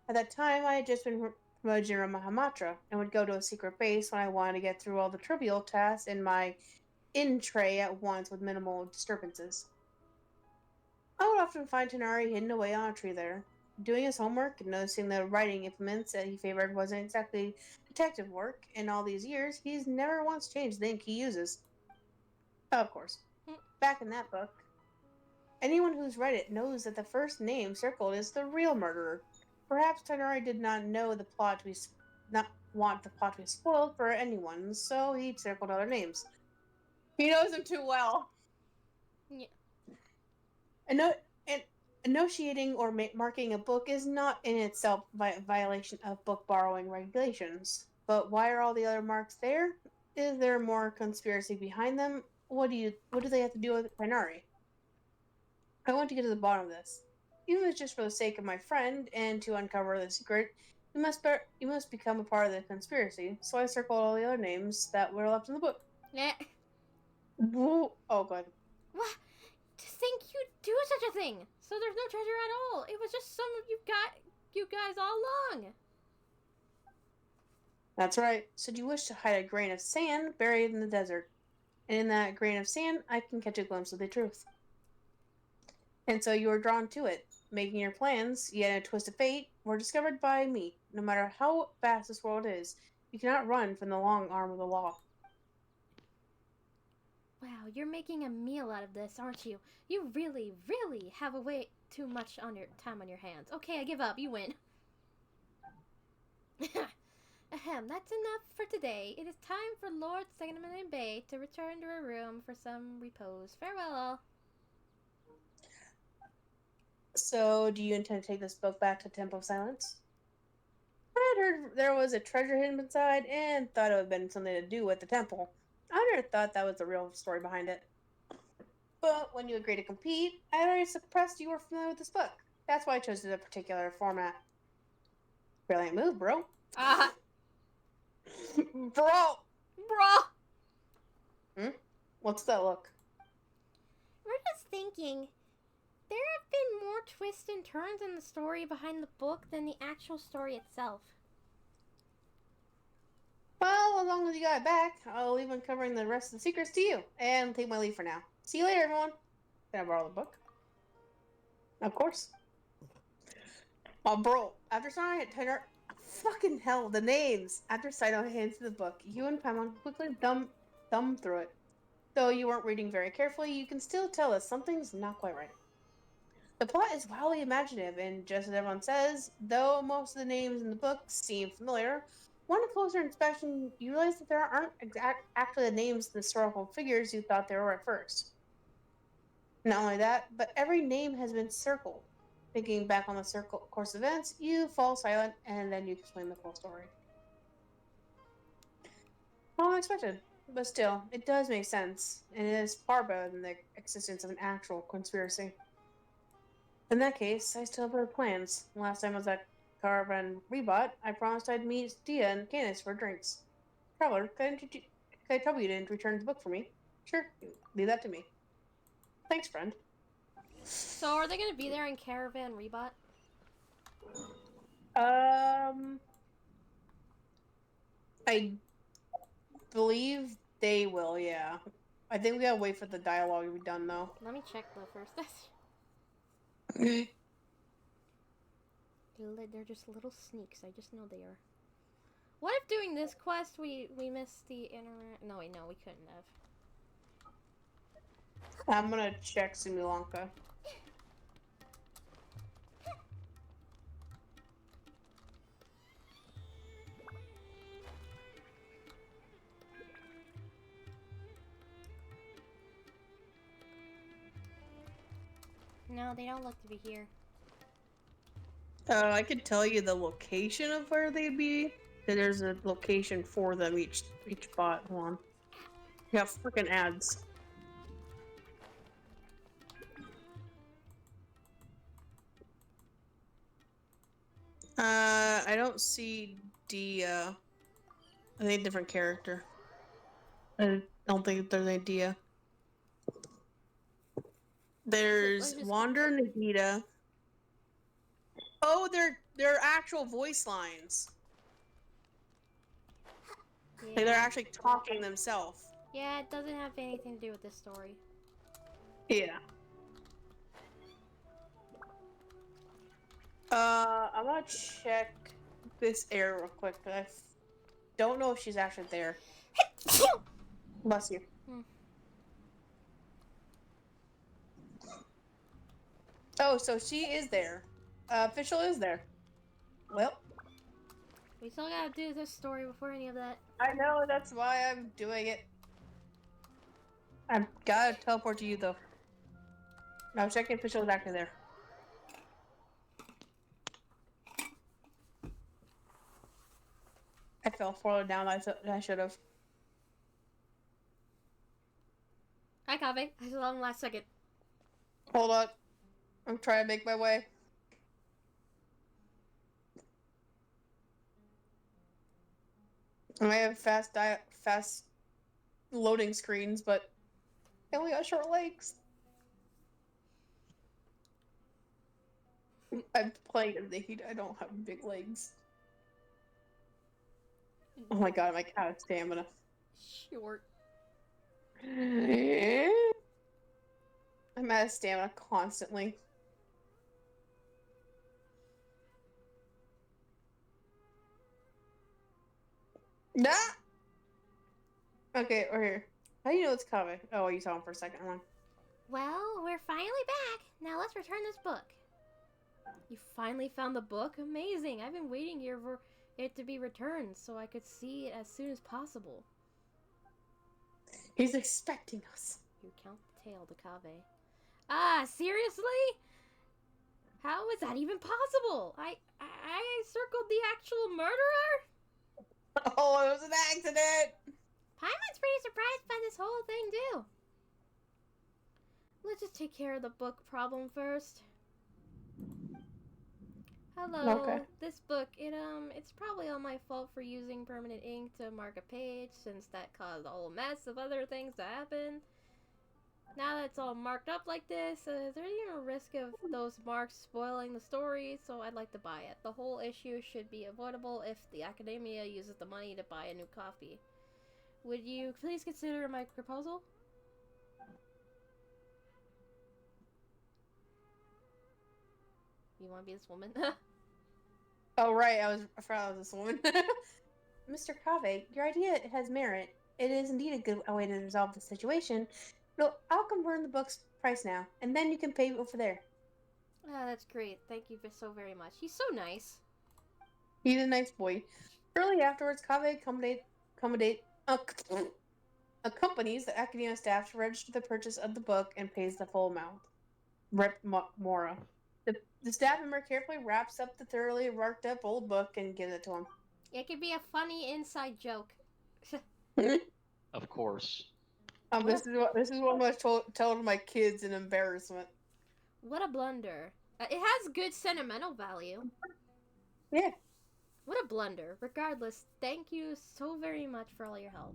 At that time, I had just been promoted to Mahamatra and would go to a secret base when I wanted to get through all the trivial tasks in my tray at once with minimal disturbances. I would often find Tanari hidden away on a tree there, doing his homework and noticing the writing implements that he favored wasn't exactly detective work. In all these years, he's never once changed the ink he uses. Of course. Back in that book, anyone who's read it knows that the first name circled is the real murderer. Perhaps Tanari did not know the plot to be not want the plot to be spoiled for anyone, so he circled other names. He knows them too well. Yeah. Initiating or marking a book is not in itself a violation of book borrowing regulations. But why are all the other marks there? Is there more conspiracy behind them? What do they have to do with Tanari? I want to get to the bottom of this. Even if it's just for the sake of my friend and to uncover the secret, you must become a part of the conspiracy. So I circled all the other names that were left in the book. Yeah. Oh, good. What? To think you'd do such a thing! So there's no treasure at all. It was just some of you guys all along. That's right. So you wish to hide a grain of sand buried in the desert. And in that grain of sand, I can catch a glimpse of the truth. And so you were drawn to it, making your plans, yet in a twist of fate, were discovered by me. No matter how vast this world is, you cannot run from the long arm of the law. Wow, you're making a meal out of this, aren't you? You really, really have a way too much on your time on your hands. Okay, I give up. You win. Ahem, that's enough for today. It is time for Lord Cinnamon and Bay to return to her room for some repose. Farewell all. So, do you intend to take this book back to Temple of Silence? I had heard there was a treasure hidden inside and thought it would have been something to do with the temple. I never thought that was the real story behind it. But when you agreed to compete, I had already suppressed you were familiar with this book. That's why I chose this particular format. Brilliant move, bro. Bro! What's that look? We're just thinking, there have been more twists and turns in the story behind the book than the actual story itself. Well, as long as you got it back, I'll leave uncovering the rest of the secrets to you. And take my leave for now. See you later, everyone. Can I borrow the book? Of course. Oh, bro. After Sino hit Tiger... Fucking hell, the names! After Sino hands the book, you and Paimon quickly thumb through it. Though you weren't reading very carefully, you can still tell that something's not quite right. The plot is wildly imaginative, and just as everyone says, though most of the names in the book seem familiar, on a closer inspection, you realize that there aren't actually the names of the historical figures you thought they were at first. Not only that, but every name has been circled. Thinking back on the course of events, you fall silent, and then you explain the full story. Well, unexpected, but still, it does make sense, and it is far better than the existence of an actual conspiracy. In that case, I still have other plans. Last time I was at Caravan Rebot, I promised I'd meet Dia and Candace for drinks. Traveler, could I trouble you to return the book for me? Sure, leave that to me. Thanks, friend. So are they going to be there in Caravan Rebot? I believe they will, yeah. I think we gotta wait for the dialogue to be done, though. Let me check though first. They're just little sneaks. I just know they are. What if doing this quest we missed the No, wait, no, we couldn't have. I'm gonna check Sumulanka. No, they don't look to be here. I could tell you the location of where they'd be. There's a location for them each bot one. You have freaking ads. I don't see Dia. I think a different character. I don't think there's any Dia. There's Wander and Nagita. Oh, they're actual voice lines. Yeah. Like they're actually talking themselves. Yeah, it doesn't have anything to do with this story. Yeah. I'm gonna check this area real quick, but I don't know if she's actually there. Bless you. Oh, so she is there. Official is there. Well. We still gotta do this story before any of that. I know, that's why I'm doing it. I've gotta teleport to you, though. Now checking if Official is actually there. I fell farther down than I should have. Hi, Kave. I saw him last second. Hold on. I'm trying to make my way. I might have fast loading screens, but I only got short legs. I'm playing as the heat. I don't have big legs. Oh my god, I'm out of stamina. Short. I'm out of stamina constantly. Nah! Okay, we're here. How do you know it's coming? Oh, you saw him for a second. Well, we're finally back. Now let's return this book. You finally found the book? Amazing. I've been waiting here for it to be returned so I could see it as soon as possible. He's expecting us. You count the tail to Kave. Ah, seriously? How is that even possible? I circled the actual murderer? Oh, it was an accident! Paimon's pretty surprised by this whole thing, too. Let's just take care of the book problem first. Hello. Okay. This book, it's probably all my fault for using permanent ink to mark a page, since that caused a whole mess of other things to happen. Now that it's all marked up like this, there's even a risk of those marks spoiling the story, so I'd like to buy it. The whole issue should be avoidable if the Academia uses the money to buy a new copy. Would you please consider my proposal? You want to be this woman? Oh, right. I forgot I was this woman. Mr. Kave, your idea has merit. It is indeed a good way to resolve the situation. No, I'll confirm the book's price now, and then you can pay over there. Ah, that's great. Thank you so very much. He's so nice. He's a nice boy. Shortly afterwards, Kave accompanies the Academia staff to register the purchase of the book and pays the full amount. Rip Mora. The staff member carefully wraps up the thoroughly marked up old book and gives it to him. It could be a funny inside joke. Of course. This is what I told my kids in embarrassment. What a blunder. It has good sentimental value. Yeah. What a blunder. Regardless, thank you so very much for all your help.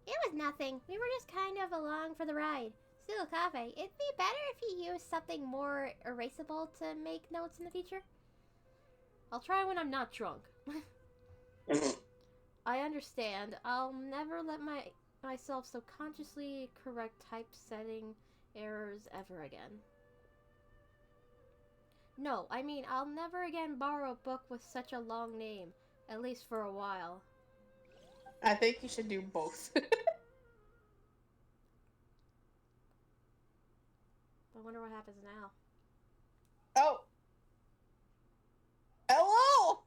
It was nothing. We were just kind of along for the ride. Still, Kave, it'd be better if you used something more erasable to make notes in the future. I'll try when I'm not drunk. I understand. I'll never let myself subconsciously correct typesetting errors ever again. No, I mean, I'll never again borrow a book with such a long name. At least for a while. I think you should do both. I wonder what happens now. Oh! Hello!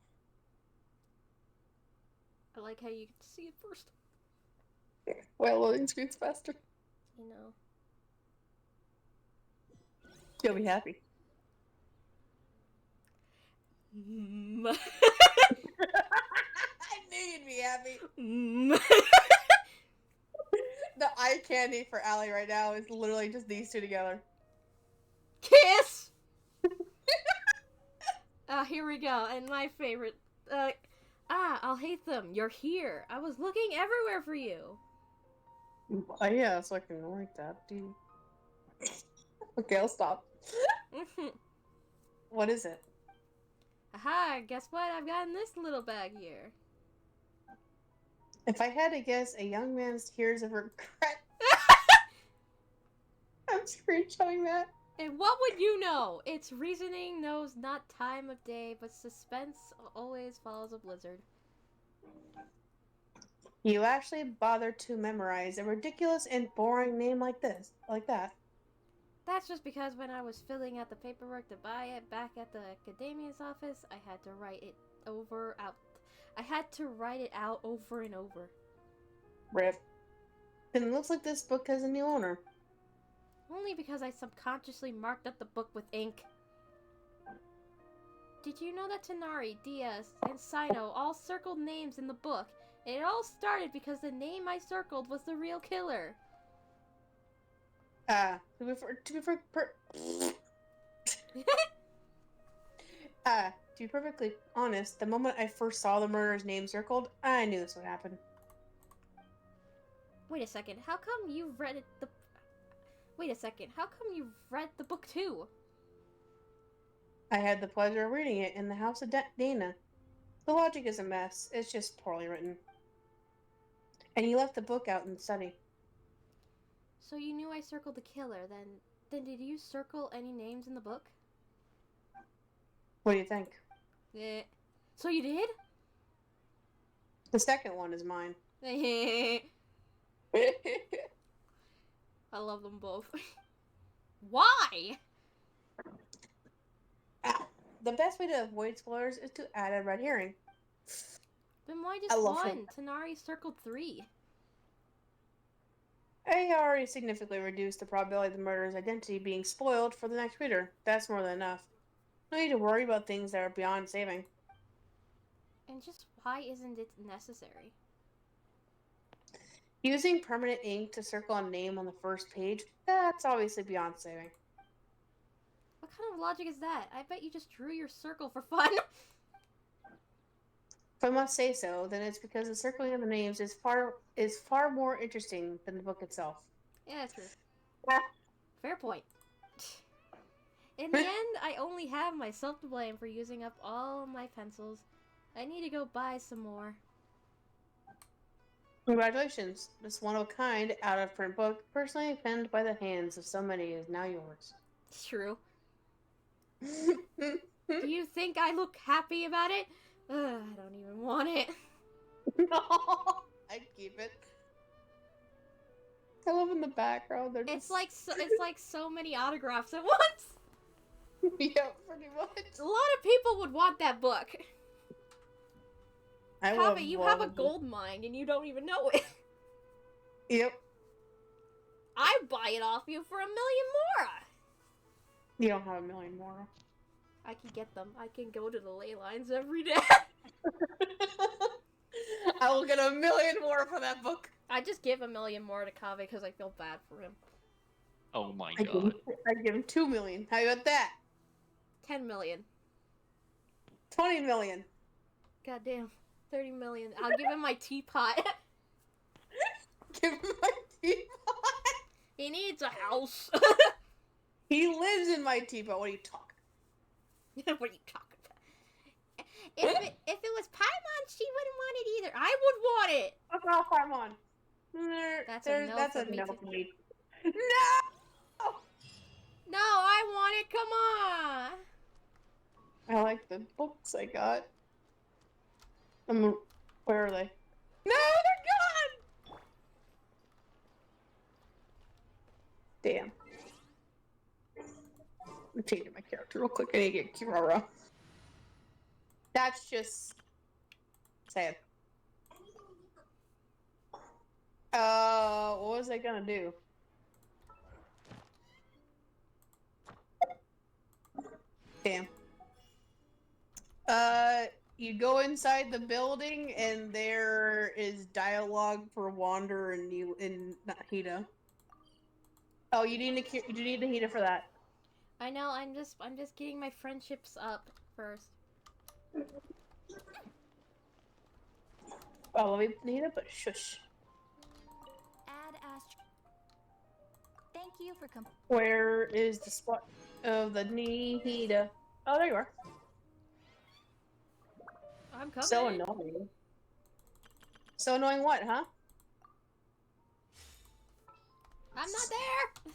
I like how you get to see it first. Well, loading screen's faster. You know. You'll be happy. I knew you'd be happy. The eye candy for Allie right now is literally just these two together. Kiss! Here we go. And my favorite. I'll hate them. You're here. I was looking everywhere for you. Oh, yeah, so I can like that, dude. Okay, I'll stop. What is it? Aha, guess what? I've got in this little bag here. If I had to guess, a young man's tears of regret. I'm screenshotting that. And what would you know? Its reasoning knows not time of day, but suspense always follows a blizzard. You actually bothered to memorize a ridiculous and boring name like this, like that. That's just because when I was filling out the paperwork to buy it back at the academia's office, I had to write it out over and over. Rip. Then it looks like this book has a new owner. Only because I subconsciously marked up the book with ink. Did you know that Tanari, Diaz, and Sino all circled names in the book? And it all started because the name I circled was the real killer. To be perfectly honest, the moment I first saw the murderer's name circled, I knew this would happen. Wait a second, how come you've read the book too? I had the pleasure of reading it in the house of Dana. The logic is a mess, it's just poorly written. And he left the book out in the study. So you knew I circled the killer, then did you circle any names in the book? What do you think? So you did? The second one is mine. I love them both. Why? The best way to avoid spoilers is to add a red herring. Then why just one? Tanari circled 3. I already significantly reduced the probability of the murderer's identity being spoiled for the next reader. That's more than enough. No need to worry about things that are beyond saving. And just why isn't it necessary? Using permanent ink to circle a name on the first page, that's obviously beyond saving. What kind of logic is that? I bet you just drew your circle for fun. If I must say so, then it's because the circling of the names is far more interesting than the book itself. Yeah, that's true. Fair point. In the end, I only have myself to blame for using up all of my pencils. I need to go buy some more. Congratulations. This one-of-a-kind, out-of-print book, personally penned by the hands of so many, is now yours. It's true. Do you think I look happy about it? I don't even want it. No, I'd keep it. I love in the background. They're It's like so many autographs at once. Yeah, pretty much. A lot of people would want that book. Kaveh, you have a gold mine and you don't even know it. Yep. I'd buy it off you for $1 million more. You don't have $1 million more. I can get them. I can go to the ley lines every day. I will get $1 million more for that book. I just give $1 million more to Kaveh because I feel bad for him. Oh my god. I'd give him $2 million. How about that? 10 million. 20 million. Goddamn. 30 million. I'll give him my teapot. Give him my teapot? He needs a house. He lives in my teapot. What are you talking? What are you talking about? If it was Paimon, she wouldn't want it either. I would want it. Fuck off, Paimon. That's a no for me. No! No, I want it. Come on. like the books I got. Where are they? No, they're gone! Damn. I'm changing my character real quick. I need to get Kirara. That's just sad. What was I gonna do? Damn. You go inside the building, and there is dialogue for Wander and you in Nahida. Oh, you need Nahida for that. I know. I'm just getting my friendships up first. Oh, let me Nahida, but shush. Add Astro. Thank you for Where is the spot of the Nahida? Oh, there you are. I'm coming. So annoying. So annoying what, huh? I'm not there!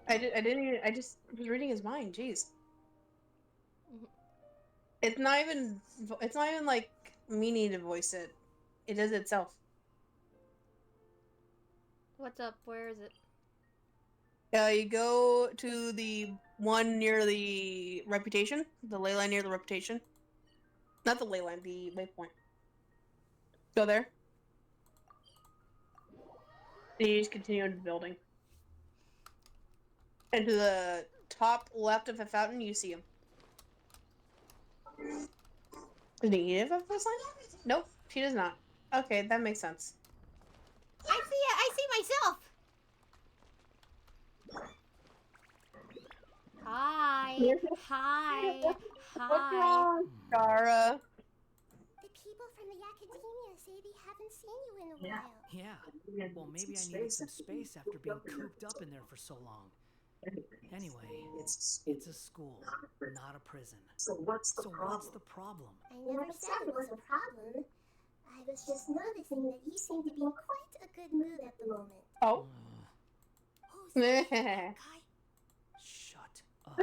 I didn't even, I just was reading his mind, jeez. It's not even like me needing to voice it. It does it itself. What's up? Where is it? You go to the one near the reputation, the ley line near the reputation. Not the ley line, the waypoint. Go there. And you just continue into the building. And to the top left of the fountain, you see him. Does he have a voice line? Nope, she does not. Okay, that makes sense. I see it! I see myself! Hi! Hi! What's wrong, Dara? The people from the academia say they haven't seen you in a while. Yeah. Well, maybe I needed some space after being cooped up in there for so long. Anyway, it's a school, not a prison. So what's the problem? I never said it was a problem. I was just noticing that you seem to be in quite a good mood at the moment. Oh. Who's that guy? Shut up.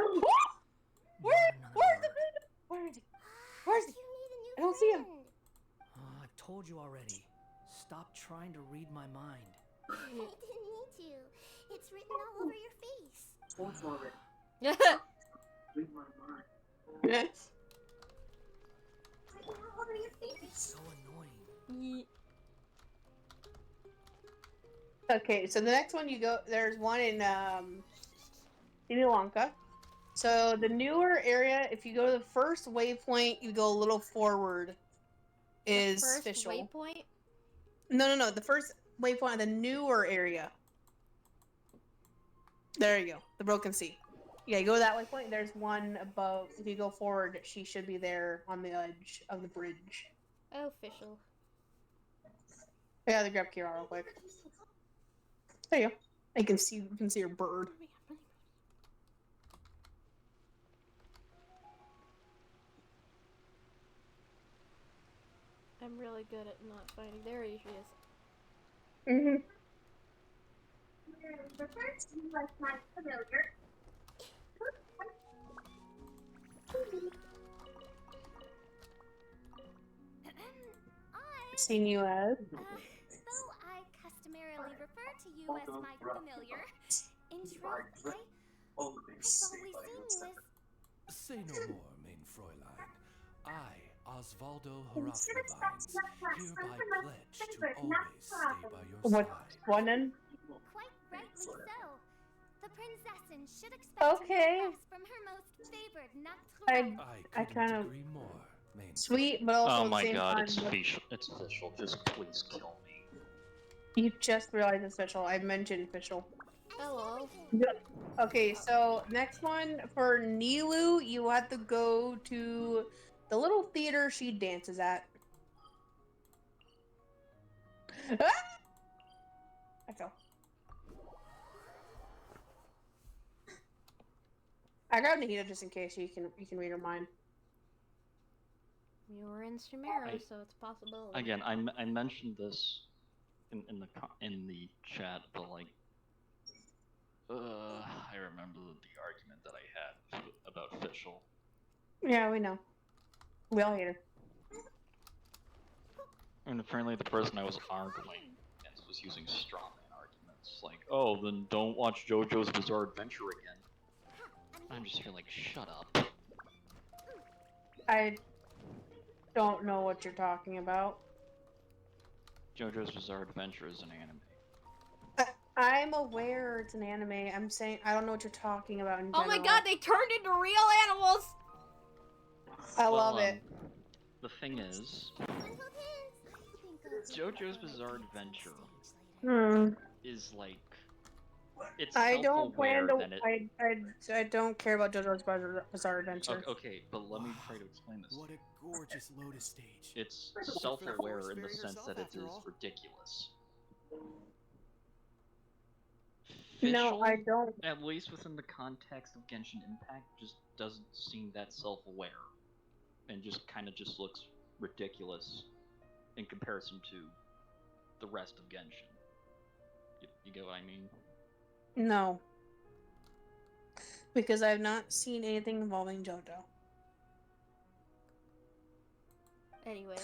Where's he? Where's he? You need a new I don't see him. friend. I've told you already. Stop trying to read my mind. I didn't need to. It's written all over your face. Read my mind. Yes. Written all over your face. So annoying. Okay, so the next one you go, there's one in Sri Lanka. So the newer area, if you go to the first waypoint, you go a little forward. Is the first official. Waypoint? No. The first waypoint of the newer area. There you go. The Broken Sea. Yeah, you go to that waypoint. There's one above. If you go forward, she should be there on the edge of the bridge. Official. Yeah, they grab Kira real quick. There you go. You can see her bird. I'm really good at not finding. There she is. Mm-hmm. Seen you as. Though I customarily refer to you as my familiar, in truth, I've always seen you as... Say no more, main Fräulein. I, Osvaldo Hoyoverse, hereby pledge to always stay by your What? side. One? Quite rightly so. The princessin should expect Okay. to from her most favored nocturnal. I I kind of agree more, main. sweet, but also Oh at the my same god, time, it's official. It's official. Just please kill me. you just realized it's official. I mentioned official. Hello. Okay, so next one for Nilu, you have to go to the little theater she dances at. Ah! I fell. I grabbed Nahida just in case you can read her mind. You were in Shimero, so it's possible. Again, I mentioned this in the chat, but like, I remember the argument that I had about official. Yeah, we know. We all hate her. And apparently the person I was arguing against was using strawman arguments. Like, oh, then don't watch JoJo's Bizarre Adventure again. I'm just here like, shut up. I don't know what you're talking about. JoJo's Bizarre Adventure is an anime. I'm aware it's an anime. I'm saying I don't know what you're talking about in general. Oh my god, they turned into real animals! I love it. The thing is, JoJo's Bizarre Adventure is like, it's I don't plan self-aware to. I don't care about JoJo's Bizarre Adventure. Okay, but let me try to explain this. What a gorgeous lotus stage. It's self-aware in the sense that it is ridiculous. No, I don't. At least within the context of Genshin Impact, just doesn't seem that self-aware, and just kind of just looks ridiculous in comparison to the rest of Genshin. You get what I mean? No, because I've not seen anything involving JoJo. Anyway,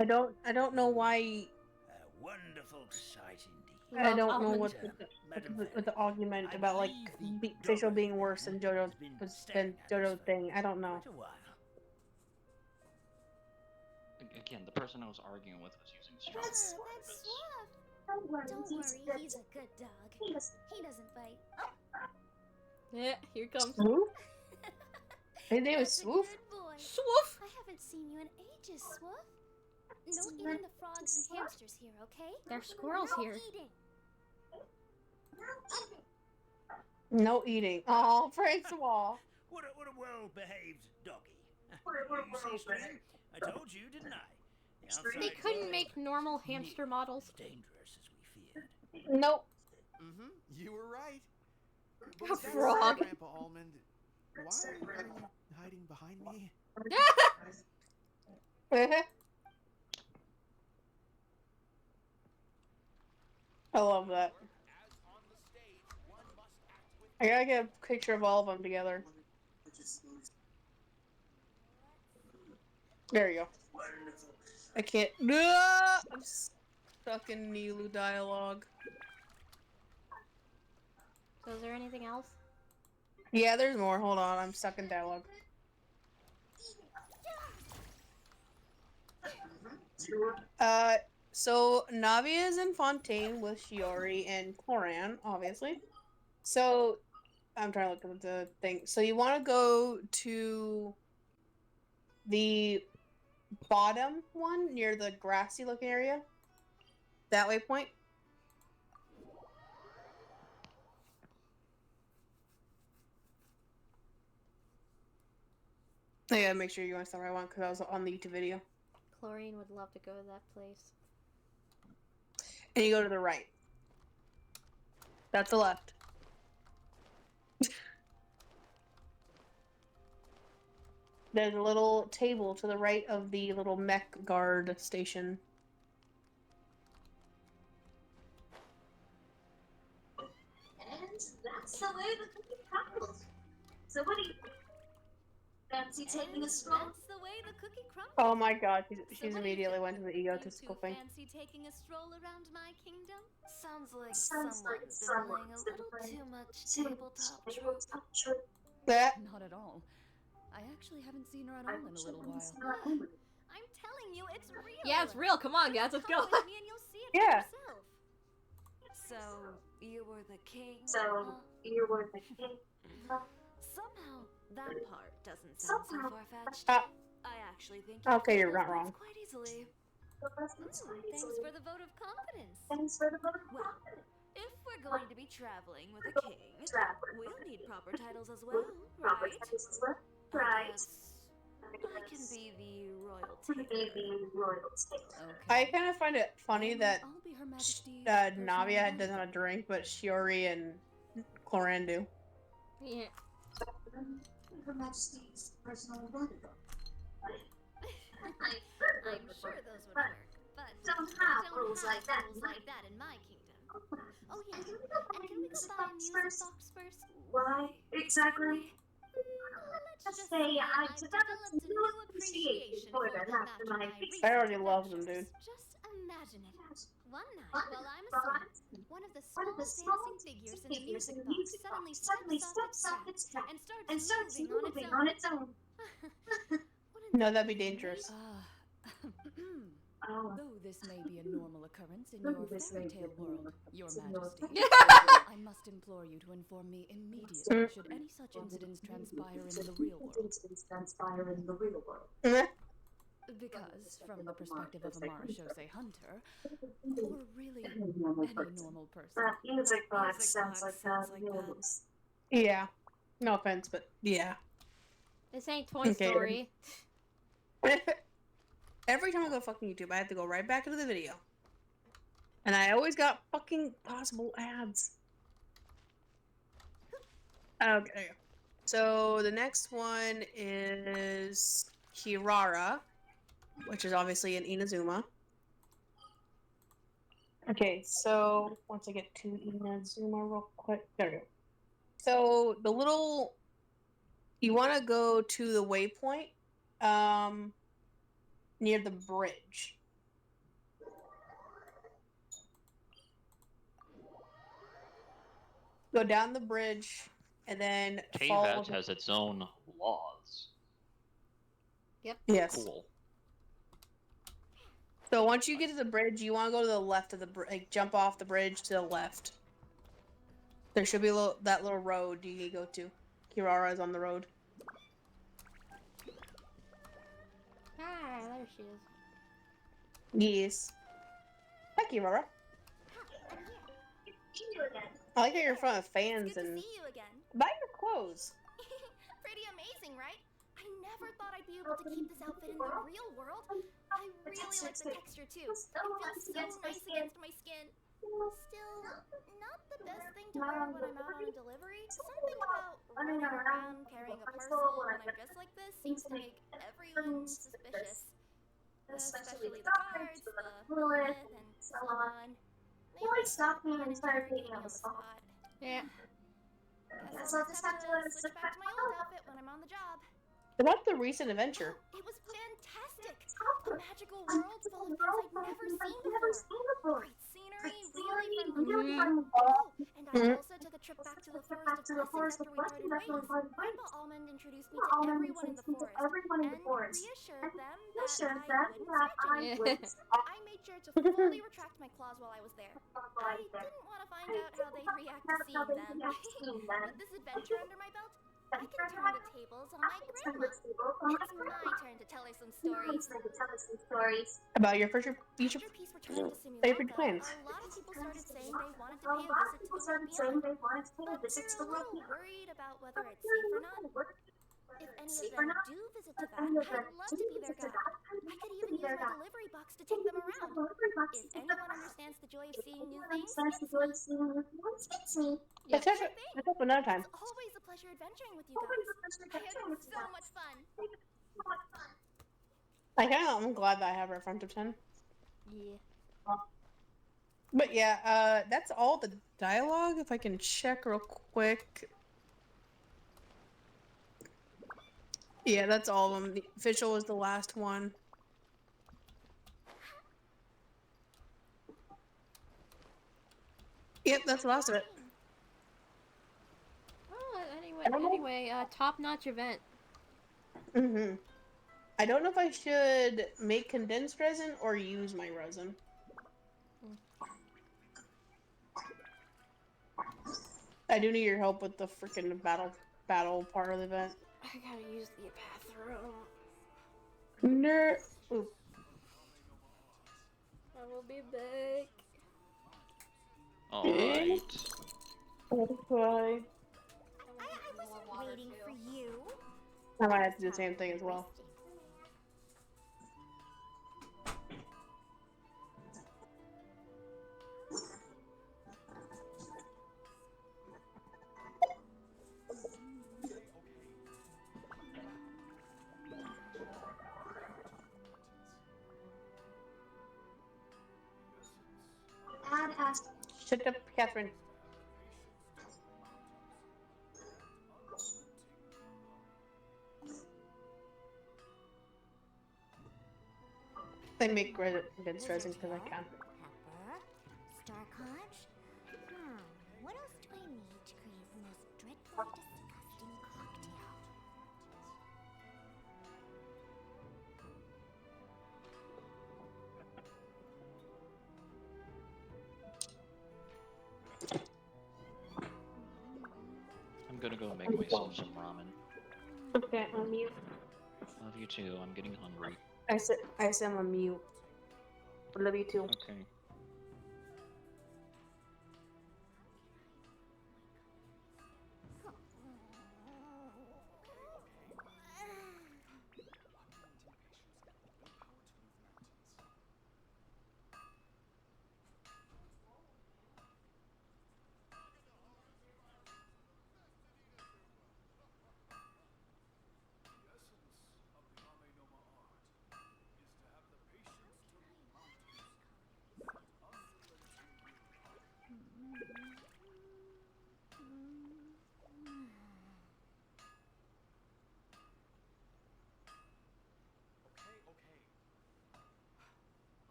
I don't know why. A wonderful sight indeed. I don't know what the argument about like Fischl being worse than JoJo's thing. I don't know. Again, the person I was arguing with was using strong That's arguments. Don't worry, he's a good dog. He doesn't bite. yeah, here comes. Swoof? His name is Swoof? Swoof! I haven't seen you in ages, Swoof. No eating the frogs and hamsters here, okay? There's squirrels No here. eating. No eating. Oh, Francois. What a well-behaved doggy. You see, Stream? I told you, didn't I? They couldn't make normal hamster models. Dangerous as we feared. Nope. Mm-hmm. You were right. A frog. Grandpa Almond, why are you hiding behind me? I love that. I gotta get a picture of all of them together. There you go. I can't. I'm stuck in Nilu dialogue. So is there anything else? Yeah, there's more. Hold on, I'm stuck in dialogue. So Navia is in Fontaine with Shiori and Koran, obviously. So I'm trying to look at the thing. So you want to go to the bottom one near the grassy looking area. That waypoint. I gotta make sure you understand what I want because I was on the YouTube video. Chlorine would love to go to that place. And you go to the right. That's the left. There's a little table to the right of the little mech guard station. And that's the way the cookie crumbles. So what do you fancy taking a stroll? That's the way the cookie crumbles. Oh my god, she's immediately went to the egotistical thing. Fancy taking a stroll around my kingdom? Sounds like someone's been playing a little too much tabletop trope. That? Not at all. I actually haven't seen her at all in a little while. I'm telling you, it's real. Yeah, it's real. Come on, guys, let's go. Come with me and you'll see it Yeah. for yourself. So, you were the king? Somehow, that part doesn't sound so far-fetched. I actually think you Okay, you're pulled not it off wrong. quite easily. Thanks for the vote of confidence. Well, if we're going to be traveling with a king, we'll need proper titles as well, right? I guess I can be the royal tailor. I kind of find it funny that Navia doesn't have a drink, but Shiori and Cloran do. Yeah. Her Majesty's personal bodyguard. I'm sure those would work, but Don't have rules like that in my kingdom. Oh yeah, and can we go buy a music box first? Why exactly? Let's just say I've developed a new appreciation for them after my recent I already love them, dude. Just imagine it. One night, while I'm asleep, one of the smallest dancing figures in the music box suddenly steps off its track and starts moving on its own. No, that'd be dangerous. Though this may be a normal occurrence in your fairy tale world, Your Majesty, I must implore you to inform me immediately should any such incidents transpire in the real world. Because, from the perspective of a Marashose hunter, or really any normal person, Music box sounds like that. Yeah. No offense, but yeah. This ain't Toy Story. Every time I go fucking YouTube, I have to go right back into the video. And I always got fucking possible ads. Okay, there you go. So the next one is Kirara, which is obviously an Inazuma. Okay, so once I get to Inazuma real quick, there we go. So the little, you want to go to the waypoint, near the bridge. Go down the bridge, and then follow. Caveat has its own laws. Yep. Yes. Cool. So once you get to the bridge, you want to go to the left of the bridge, like jump off the bridge to the left. There should be that little road you can go to. Kirara is on the road. Ah, there she is. Yes. Hi, Kirara. I like how you're in front of fans Good to and see you again. buy your clothes. Pretty amazing, right? I never thought I'd be able to keep this outfit in the real world. I really like the texture too. It feels so nice against my skin. Still, not the best thing to wear when I'm out on a delivery. Something about running around carrying a parcel when I'm dressed like this seems to make everyone suspicious. Especially the guards, the bullet, and so on. They always stop me and start interrogating me on the spot. Yeah. Guess I'll just have to switch back to my old outfit when I'm on the job. About the recent adventure. It was fantastic! A magical world full of things I'd never seen before. Great scenery, really friendly. Oh, and I also took a trip back to the forest of blessings after we parted ways. Grandpa Almond introduced me to everyone in the forest and reassured them that I wouldn't scratch anything. I made sure to fully retract my claws while I was there. I didn't want to find out how they'd react to seeing them. With this adventure under my belt, I can turn the tables on my grandma. It's my turn to tell her some stories. About your future After peace returned to favorite Simulacra, plans. a lot of people started saying they wanted to pay a visit to the world beyond. But they're a little worried about whether it's safe or not. If any of them do visit to that, I'd love to be their guide. I could even use my delivery box to take them around. If anyone understands the joy of seeing new things, it's me. Let's up another time. It's always a pleasure adventuring with you guys. I had so much fun. I'm glad that I have her front of 10. Yeah. But yeah, that's all the dialogue. If I can check real quick. Yeah, that's all of them. The official was the last one. Yep, that's the last of it. Oh, anyway, top-notch event. Mm-hmm. I don't know if I should make condensed resin or use my resin. I do need your help with the freaking battle part of the event. I gotta use the bathroom. Nerd. Ooh. I will be back. Alright. Okay. I wasn't waiting for you. I might have to do the same thing as well. Shut up, Catherine. They make against resin because I can. Pepper, star conch. What else do I need to create the most dreadfully disgusting cocktail? I'm gonna go make myself some ramen. Okay, I'm mute. Love you too. I'm getting hungry. I said I'm on mute. Love you too. Okay.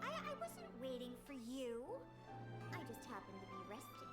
I wasn't waiting for you. I just happened to be resting.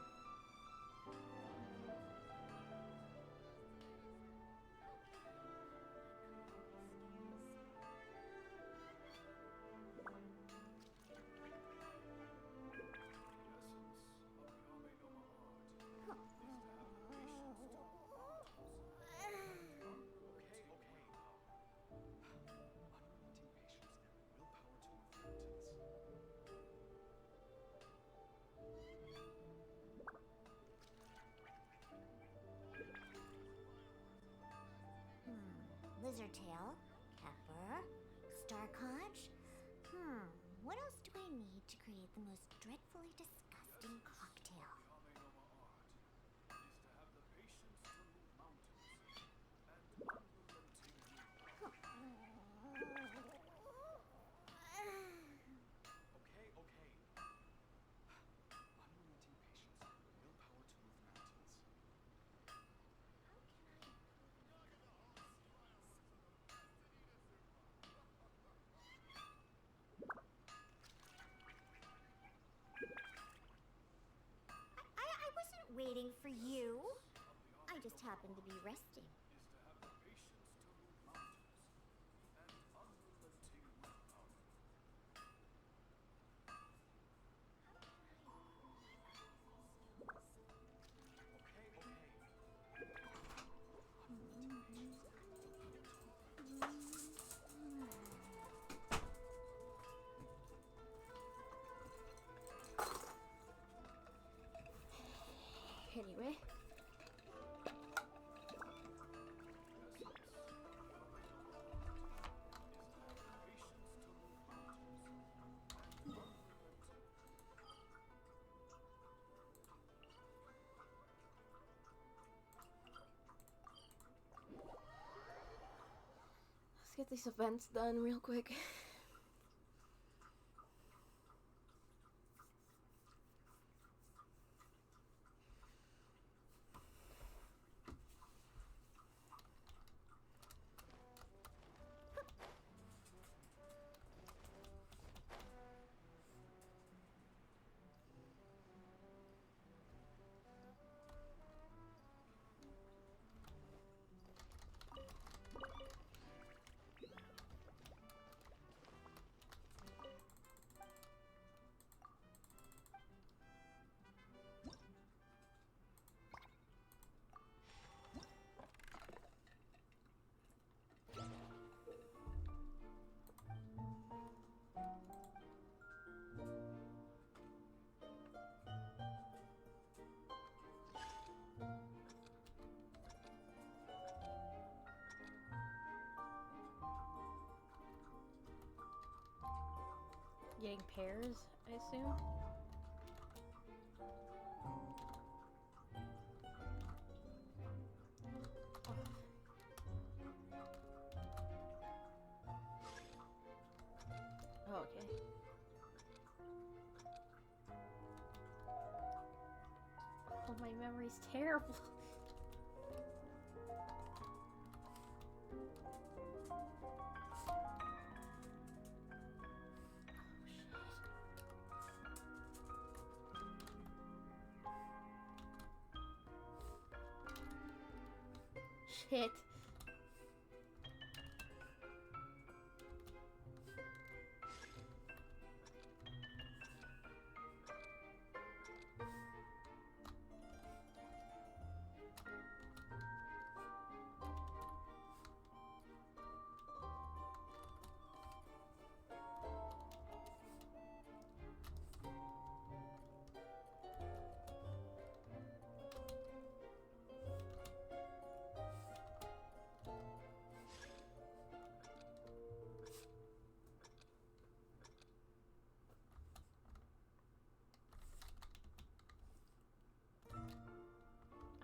Lizard tail, pepper, star conch. What else do I need to create the most dreadfully disgusting cocktail? I wasn't waiting for you. I just happened to be resting. Anyway. Let's get these events done real quick. fighting pairs, I assume. Oh, okay. Oh, my memory's terrible. Shit.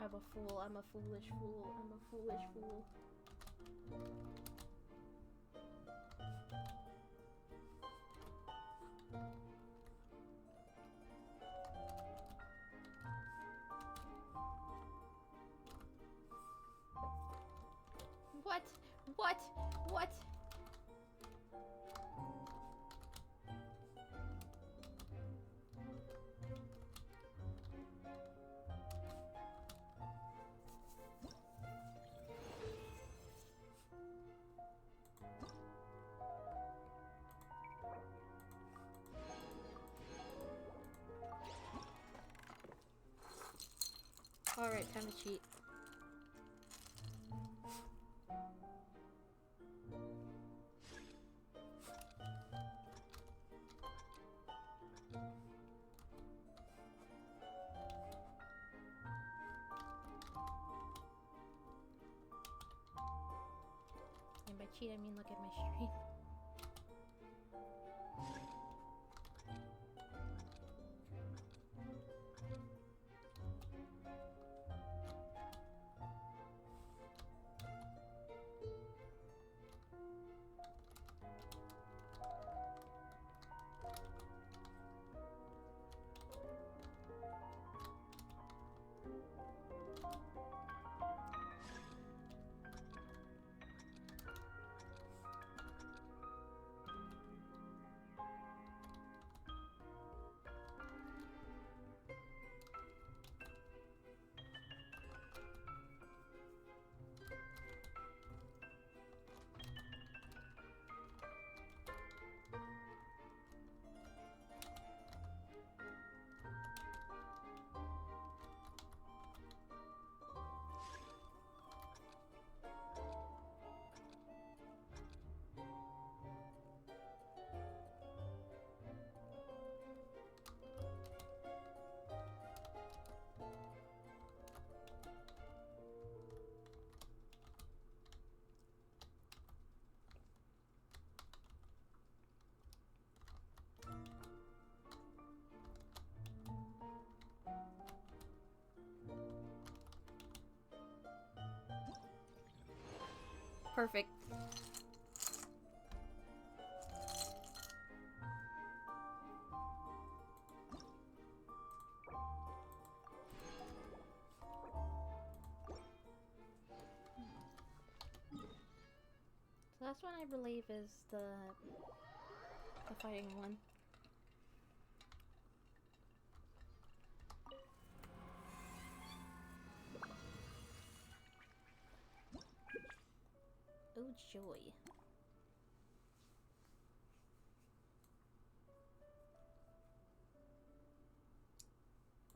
I'm a fool, I'm a foolish fool, I'm a foolish fool. What? What? What? Alright, time to cheat. And by cheat, I mean look at my stream. Perfect. So last one I believe is the fighting one. Oh joy.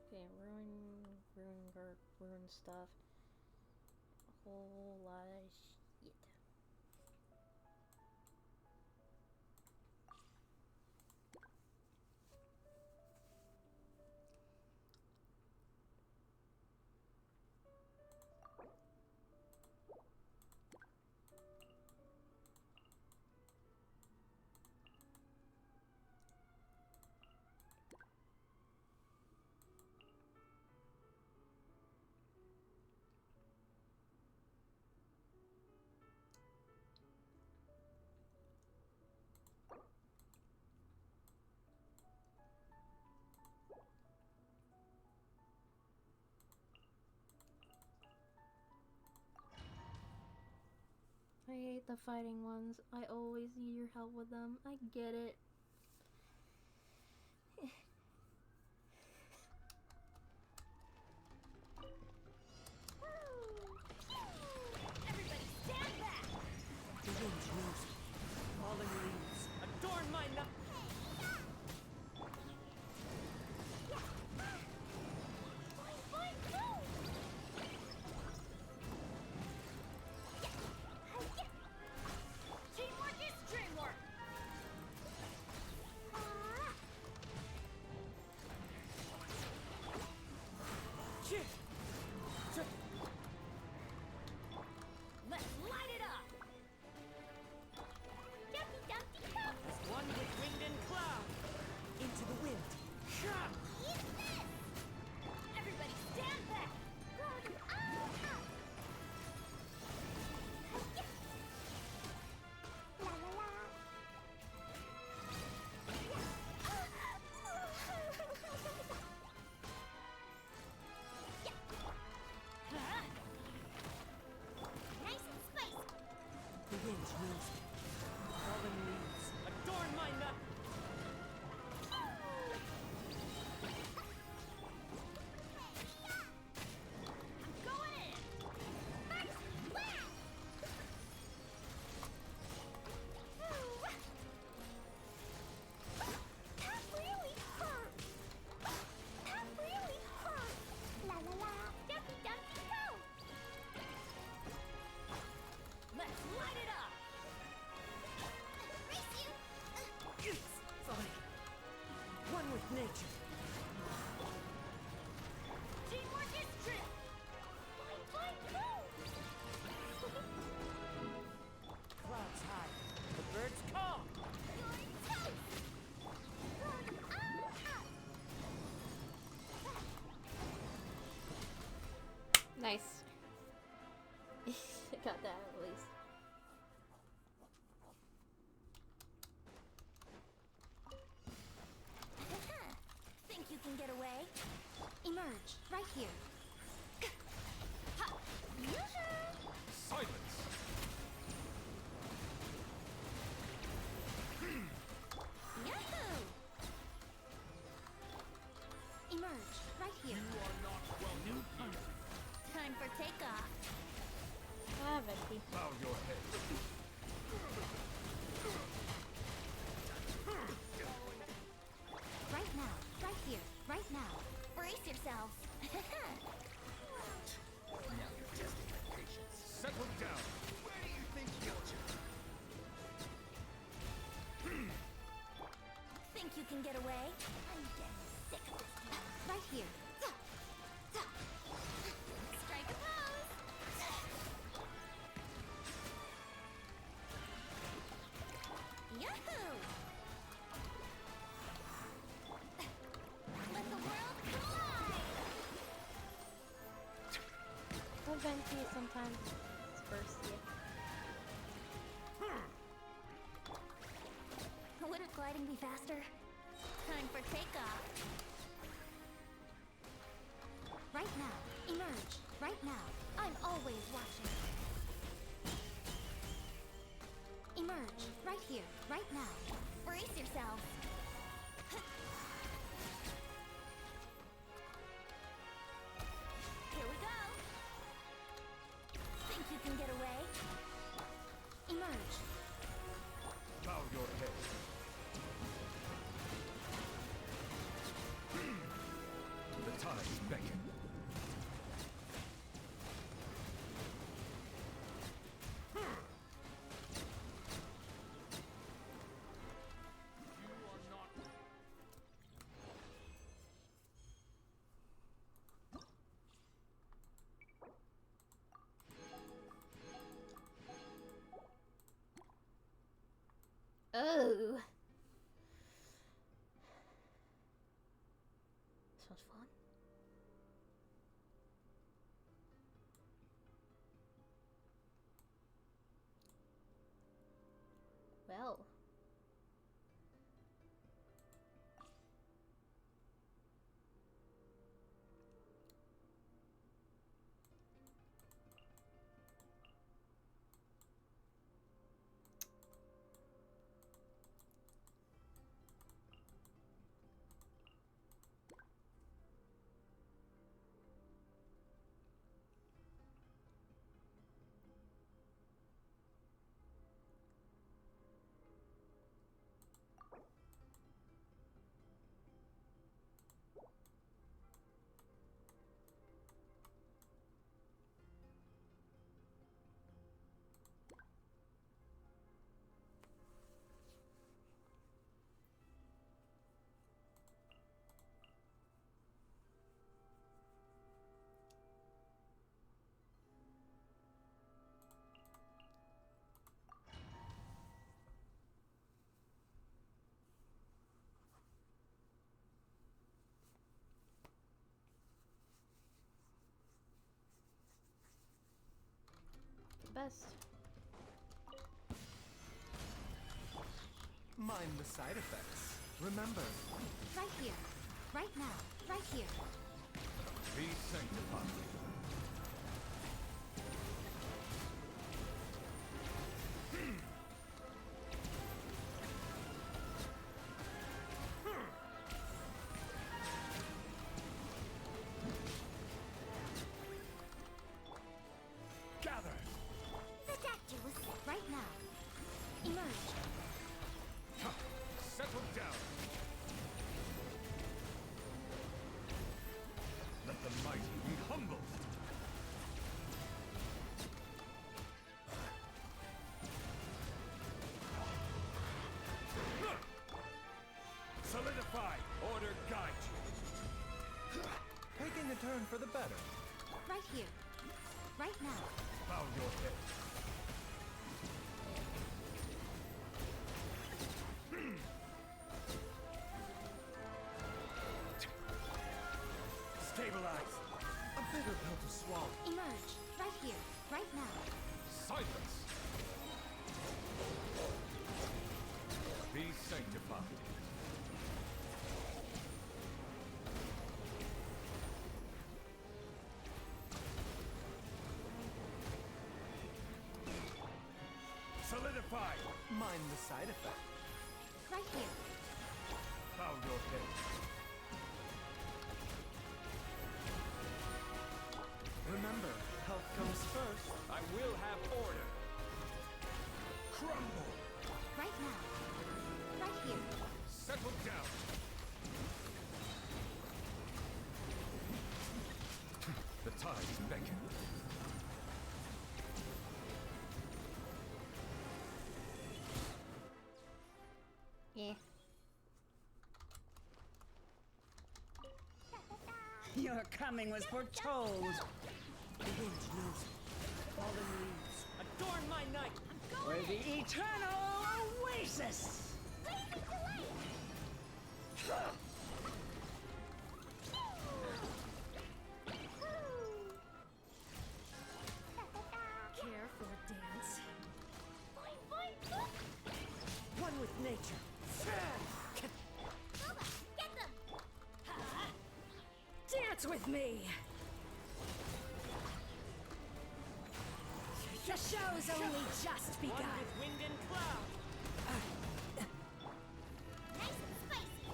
Okay, ruin stuff. A whole lot of shit. I hate the fighting ones. I always need your help with them. I get it. Everybody stand back! The wind knows me. Falling leaves adorn my night. Teamwork is dreamwork! Let's light it up! Dumpty Dumpty Dum! As one with wind and cloud. Into the wind. Everybody stand back! La la la! Nice and spicy! The wind knows me. Falling leaves adorn my night. I'm going in! That really hurt! That really hurt! La la la! Dumpty Dumpty Go! Let's light it up! Race you! Fine. One with nature. Teamwork is drill! Fight, go! Clouds high. The birds call. You're toast! Nice. Got that at least. Think you can get away? Emerge, right here. Ha! Yoo-hoo! Silence! Yahoo! Emerge, right here. You are not welcome here. Time for takeoff. Ah, Venti. Bow your head. Right now, right here, right now. Brace yourselves. Now you're testing my patience. Settle down. Where do you think you're Think you can get away? I'm getting sick of this. Right here. Strike a pose. Yahoo! Let the world collide! Well, Venti sometimes first, yeah. Wouldn't gliding be faster? Time for takeoff. Right now. Emerge. Right now. I'm always watching. Emerge. Right here. Right now. Brace yourselves. Here we go. Think you can get away? Emerge. bow your head? The tides beckon. You are best. Mind the side effects. Remember, Right here. Right now. Right here. be sanctified. Gather. Seductive. Right now. Emerge. Settle down. Let the mighty be humbled. Solidify. Order guide you. Taking a turn for the better. Right here. Right now. Bow your head. Stabilize. A bitter pill to swallow. Emerge. Right here. Right now. Silence. Be sanctified. Solidify. Mind the side effect. Right here. Bow your head. Remember, health comes first. I will have order. Crumble. Right now. Right here. Settle down. The tides beckon. Yeah. Your coming was foretold. The wind knows it. Fallen leaves adorn my night. For the eternal oasis. Care for a dance? One with nature. Dance with me! The show's only just begun. One with wind and cloud. Nice and spicy.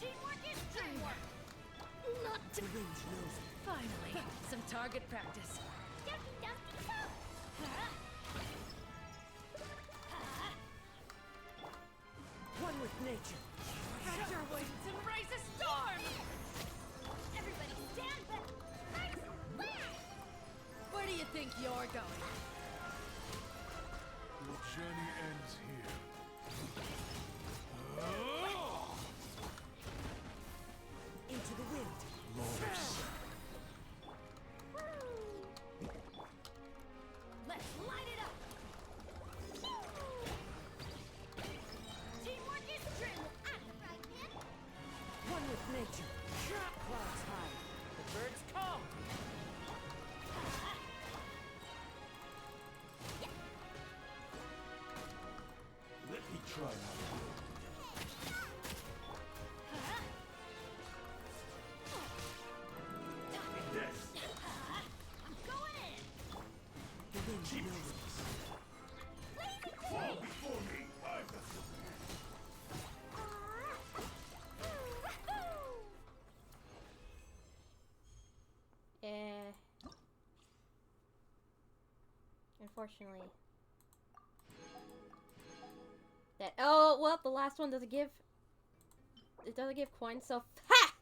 Teamwork is teamwork. Not The wind knows it. finally some target practice. Dumpty dumpty dump. One with nature. Spread your wings and raise a storm! Everybody stand back. Nice and flat. Where do you think you're going? Your journey ends here. Into the wind. Let's light it up. Teamwork is true. I'm the right man. One with nature. Clouds high. The birds come. Let me try now. This. I'm going in. The wind knows it. Fall before me. Unfortunately. That oh well the last one doesn't give it doesn't give coins, so ha!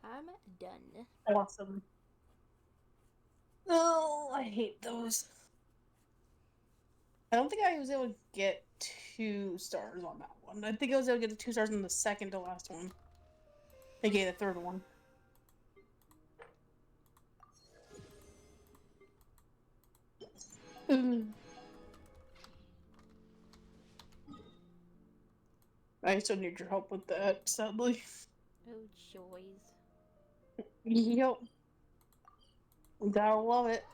I'm done. Awesome. Oh, I hate those. I don't think I was able to get 2 stars on that one. I think I was able to get the 2 stars on the second to last one. Okay, the third one. I still need your help with that, sadly. Oh, joys. Yep. Gotta love it.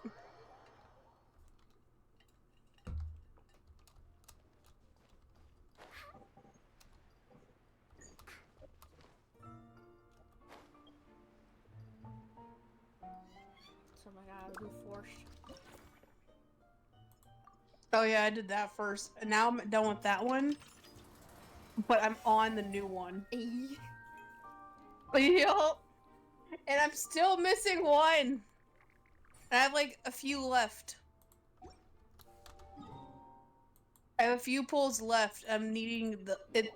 So my god, who forced? Oh yeah, I did that first. And now I'm done with that one. But I'm on the new one. Yup. And I'm still missing one. I have like a few left. I have a few pulls left. I'm needing you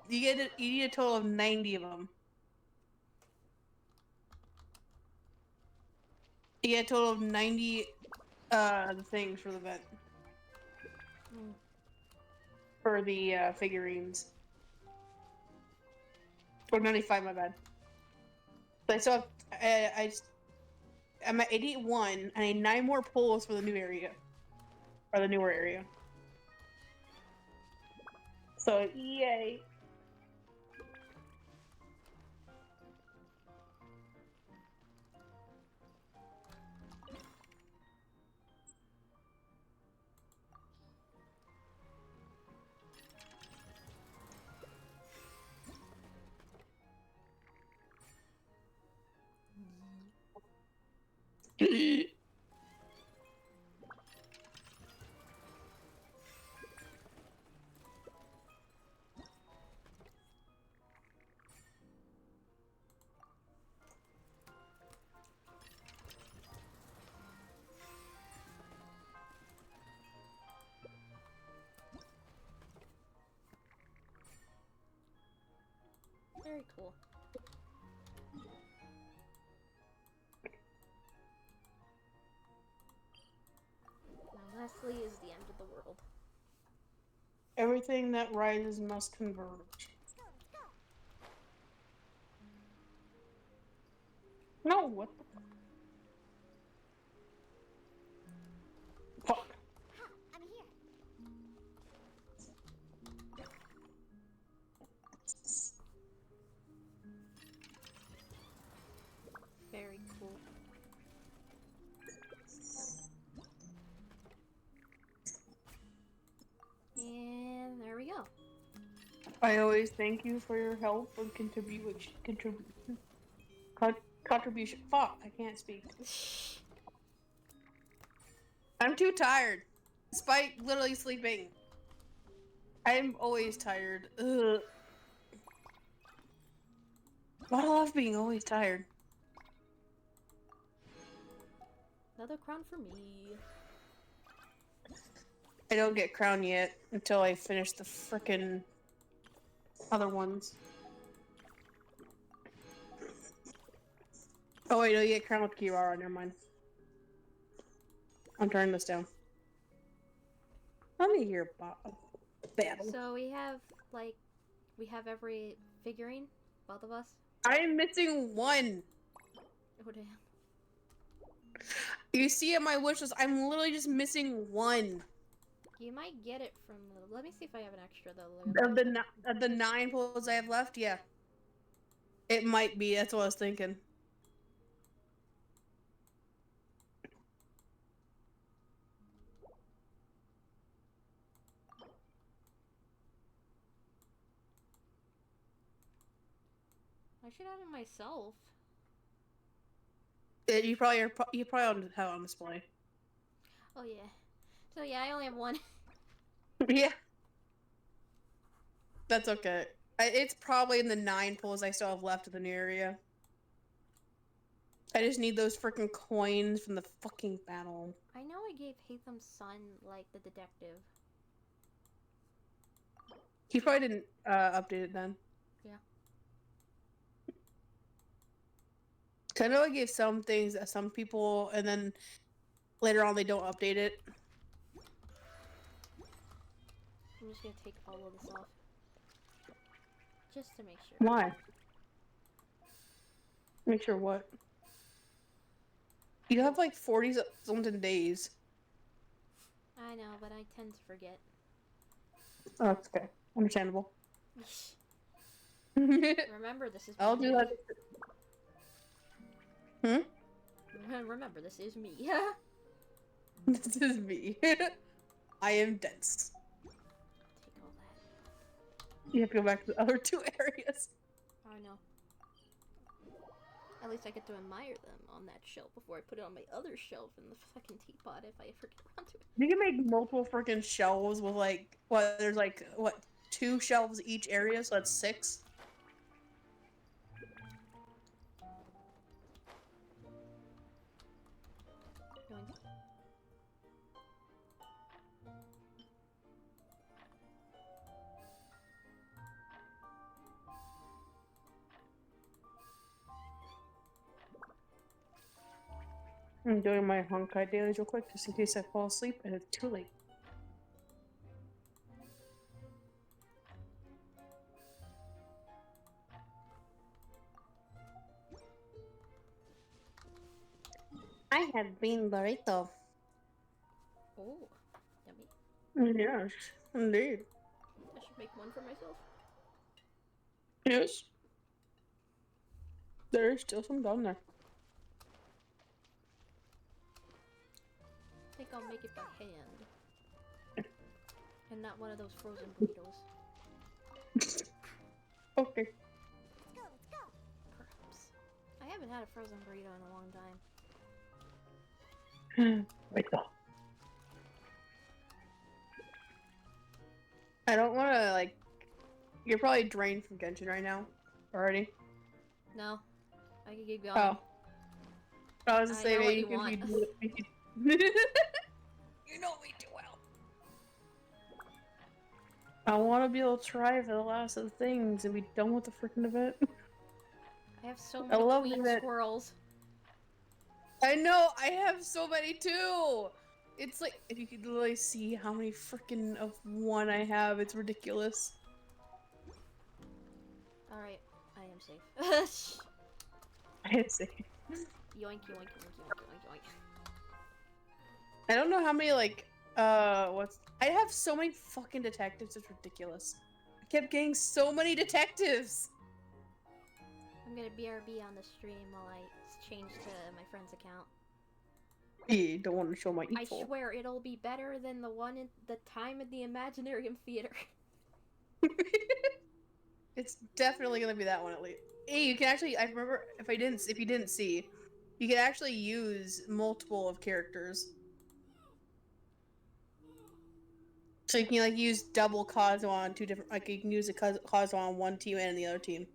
need a total of 90 of them. You get a total of 90 things for the event. For the figurines. Or 95, my bad. But I still have, I'm at 81. I need 9 more pulls for the new area. Or the newer area. So, yay. Very cool. Now Leslie is the end of the world. Everything that rises must converge. No, what the fuck? I'm here. Very cool. And there we go. I always thank you for your help and contribution. Fuck, I can't speak. I'm too tired. Despite literally sleeping. I'm always tired. Ugh. Why do I love being always tired? Another crown for me. I don't get crown yet until I finish the frickin' other ones. Oh wait, no, you get crown with Kirara, never mind. I'm turning this down. Let me hear battle. So we have every figurine, both of us. I am missing one. Oh damn. You see at my wish list, I'm literally just missing one. You might get it from. Let me see if I have an extra though. Of the 9 pulls I have left, yeah. It might be. That's what I was thinking. I should have it myself. You probably have it on display. Oh yeah. So yeah, I only have one. Yeah. That's okay. It's probably in the 9 pulls I still have left in the new area. I just need those freaking coins from the fucking battle. I know I gave Hatham's son, like, the detective. He probably didn't update it then. Yeah. I know I gave some things to some people, and then later on they don't update it. I'm just gonna take all of this off. Just to make sure. Why? Make sure what? You have like 40-something days. I know, but I tend to forget. Oh, that's okay. Understandable. Remember, this is I'll me. do that. Remember, this is me. This is me. I am dense. Take all that. You have to go back to the other two areas. I know. At least I get to admire them on that shelf before I put it on my other shelf in the fucking teapot if I ever get around to it. You can make multiple freaking shelves with like what? There's like what? 2 shelves each area, so that's 6. I'm doing my Honkai dailies real quick just in case I fall asleep and it's too late. I had bean burrito. Oh, yummy. Yes, indeed. I should make one for myself. Yes. There is still some down there. I think I'll make it by hand. And not one of those frozen burritos. Okay. Perhaps. I haven't had a frozen burrito in a long time. Wait though. I don't want to like. You're probably drained from Genshin right now, already. No, I can keep going. Oh. I was just saying know maybe what you want. You know me too well. I want to be able to try for the last of the things and be done with the freaking event. I have so I many love queen that. squirrels. I know, I have so many too! It's like, if you could literally see how many freaking of one I have, it's ridiculous. Alright, I am safe. I am safe. Yoink, yoink, yoink, yoink, yoink, yoink. I don't know how many, like, I have so many fucking detectives, it's ridiculous. I kept getting so many detectives! I'm gonna BRB on the stream while I change to my friend's account. You don't want to show my I evil. swear it'll be better than the one in the time at the Imaginarium Theater. It's definitely gonna be that one at least. Hey, you can actually, I remember, if you didn't see, you can actually use multiple of characters. So you can like use double Kazuha on 2 different, like you can use a Kazuha on one team and the other team.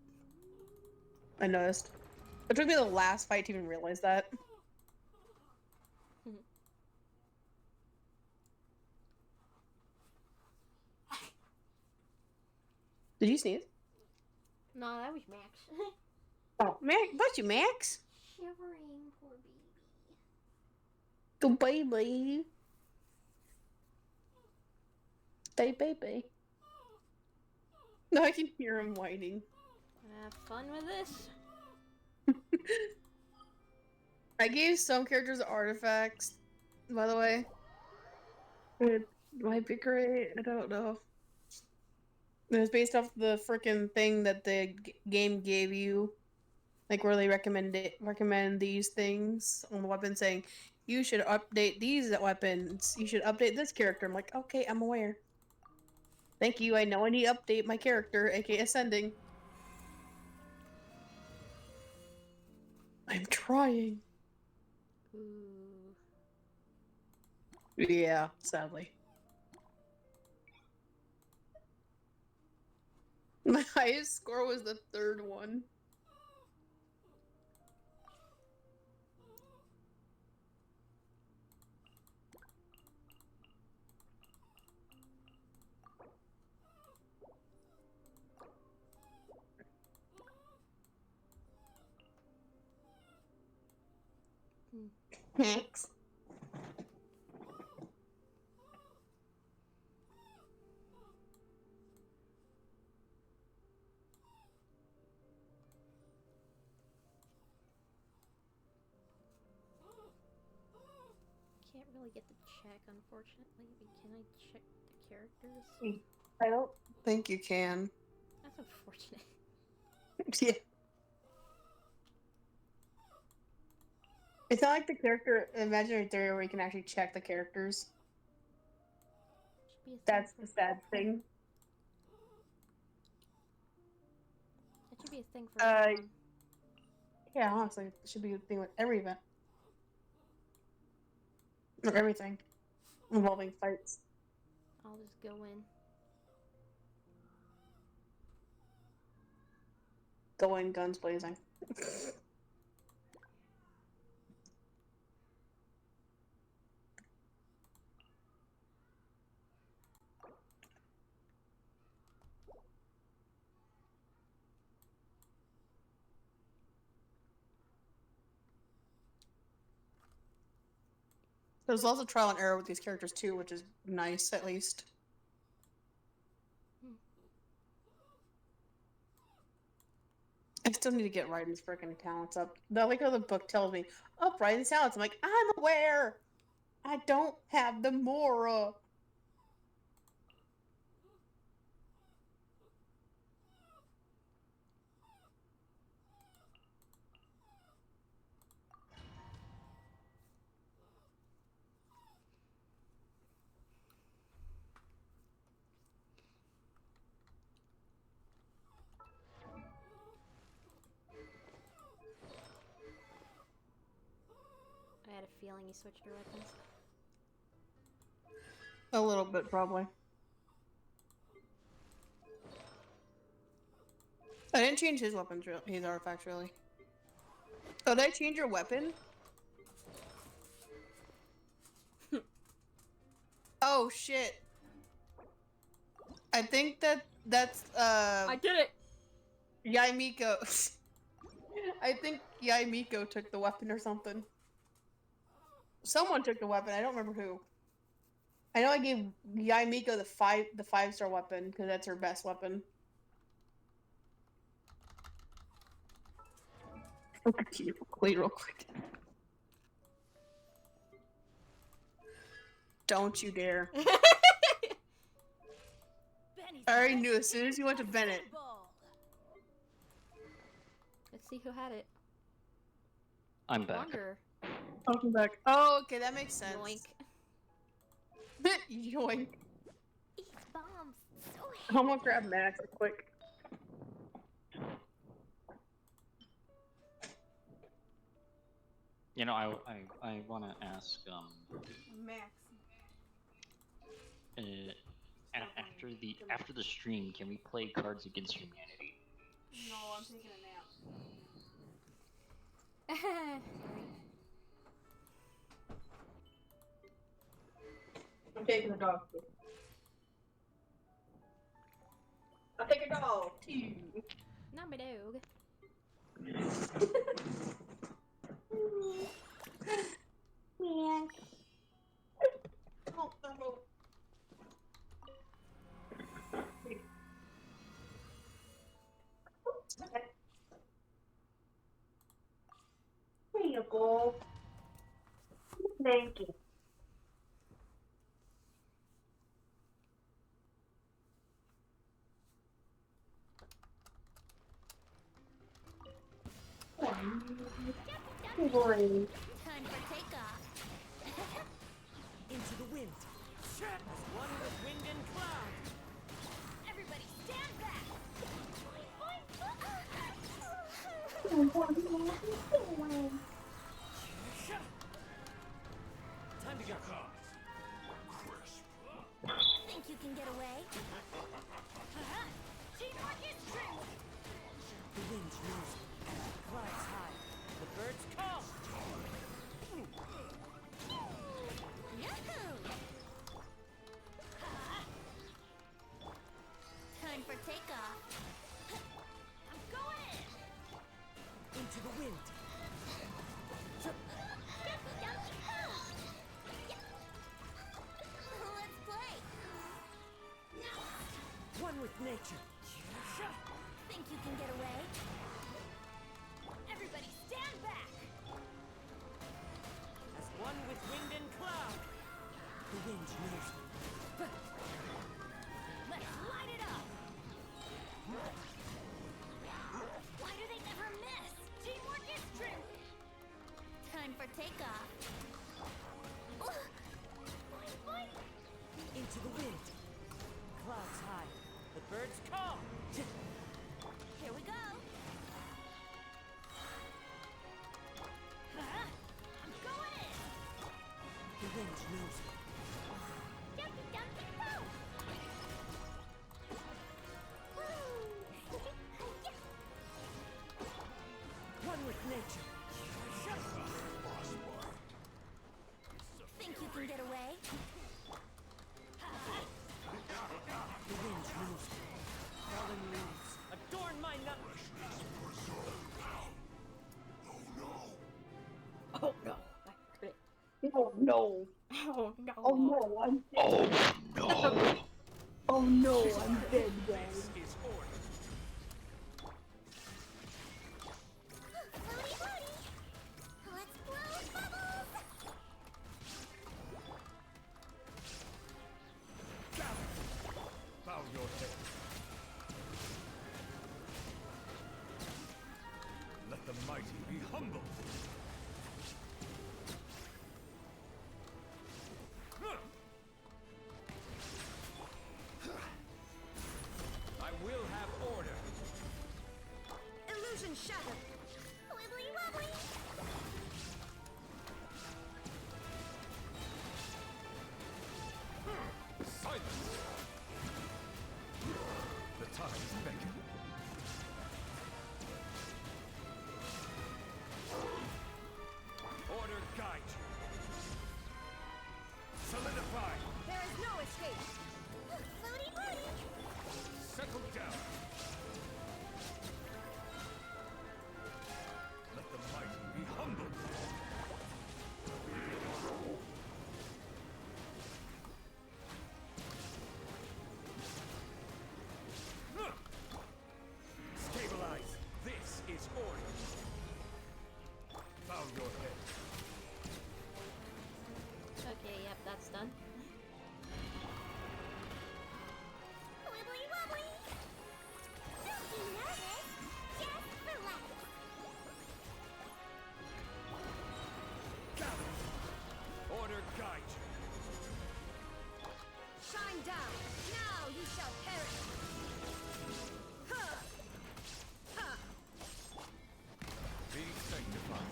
I noticed. It took me the last fight to even realize that. Did you sneeze? No, that was Max. Oh, Max, bless you, Max. Shivering, poor baby. Go baby. Stay baby. No, I can hear him whining. Have fun with this. I gave some characters artifacts, by the way. It might be great. I don't know. It was based off the freaking thing that the game gave you, like where they recommend these things on the weapon, saying you should update these weapons. You should update this character. I'm like, okay, I'm aware. Thank you. I know I need to update my character, aka Ascending. I'm trying. Ooh. Yeah, sadly. My highest score was the 3rd one. Thanks. Can't really get the check, unfortunately, but can I check the characters? I don't think you can. That's unfortunate. Yeah. It's not like the character imaginary theory where you can actually check the characters. That's the sad thing. That should be a thing for everyone. Yeah, honestly, it should be a thing with every event. Or everything involving fights. I'll just go in. Go in, guns blazing. There's lots of trial and error with these characters too, which is nice, at least. I still need to get Raiden's freaking talents up. I like how the book tells me, up Raiden's talents. I'm like, I'm aware! I don't have the Mora. I had a feeling you switched your weapons. A little bit, probably. I didn't change his weapons, his artifacts, really. Oh, did I change your weapon? Oh, shit. I think that's, I did it! Yaimiko. I think Yaimiko took the weapon or something. Someone took the weapon, I don't remember who. I know I gave Yaimiko the 5-star weapon, because that's her best weapon. Wait real quick. Don't you dare. I already knew as soon as you went to Bennett. Let's see who had it. I'm back. Wonder. Welcome back. Oh, okay, that makes sense. Yoink. Yoink. Eat bombs. So I'm gonna grab Max real quick. You know, I want to ask Max. After the stream, can we play Cards Against Humanity? No, I'm taking a nap. I'm taking the dog. I'll take a dog too. Not my dog. Yeah. Oh, no. There you go. Thank you. Boy. Time for takeoff. Into the wind. As one with wind and cloud. Everybody stand back. Time to go. Think you can get away? Teamwork is strength. The wind knows me. Clouds high. The birds call. Yahoo! Time for takeoff. I'm going in. Into the wind. Let's play. One with nature. Think you can get away? Everybody stand back. As one with wind and cloud. The wind knows me. Let's light it up. Light nature. Think you can get away? The wind moves me. Fallen leaves adorn my night. Oh no. Oh no. Oh no. Oh no, I'm dead. Oh no. Oh no, I'm dead, guys. This is order. Floaty, floaty. Let's blow bubbles. Bow your head. Let the mighty be humble. I will have order. Illusion shattered. Wibbly wobbly. Silence. The tides beckon. Order guide you. Solidify. There is no escape. Floaty, floaty. Settle down. Let the mighty be humble. Stabilize. This is order. Bow your head. Okay, yep, that's done. Wibbly wobbly. Don't be nervous. Just relax. Order guide you. Shine down. Now you shall perish. Huh. Huh. Be sanctified.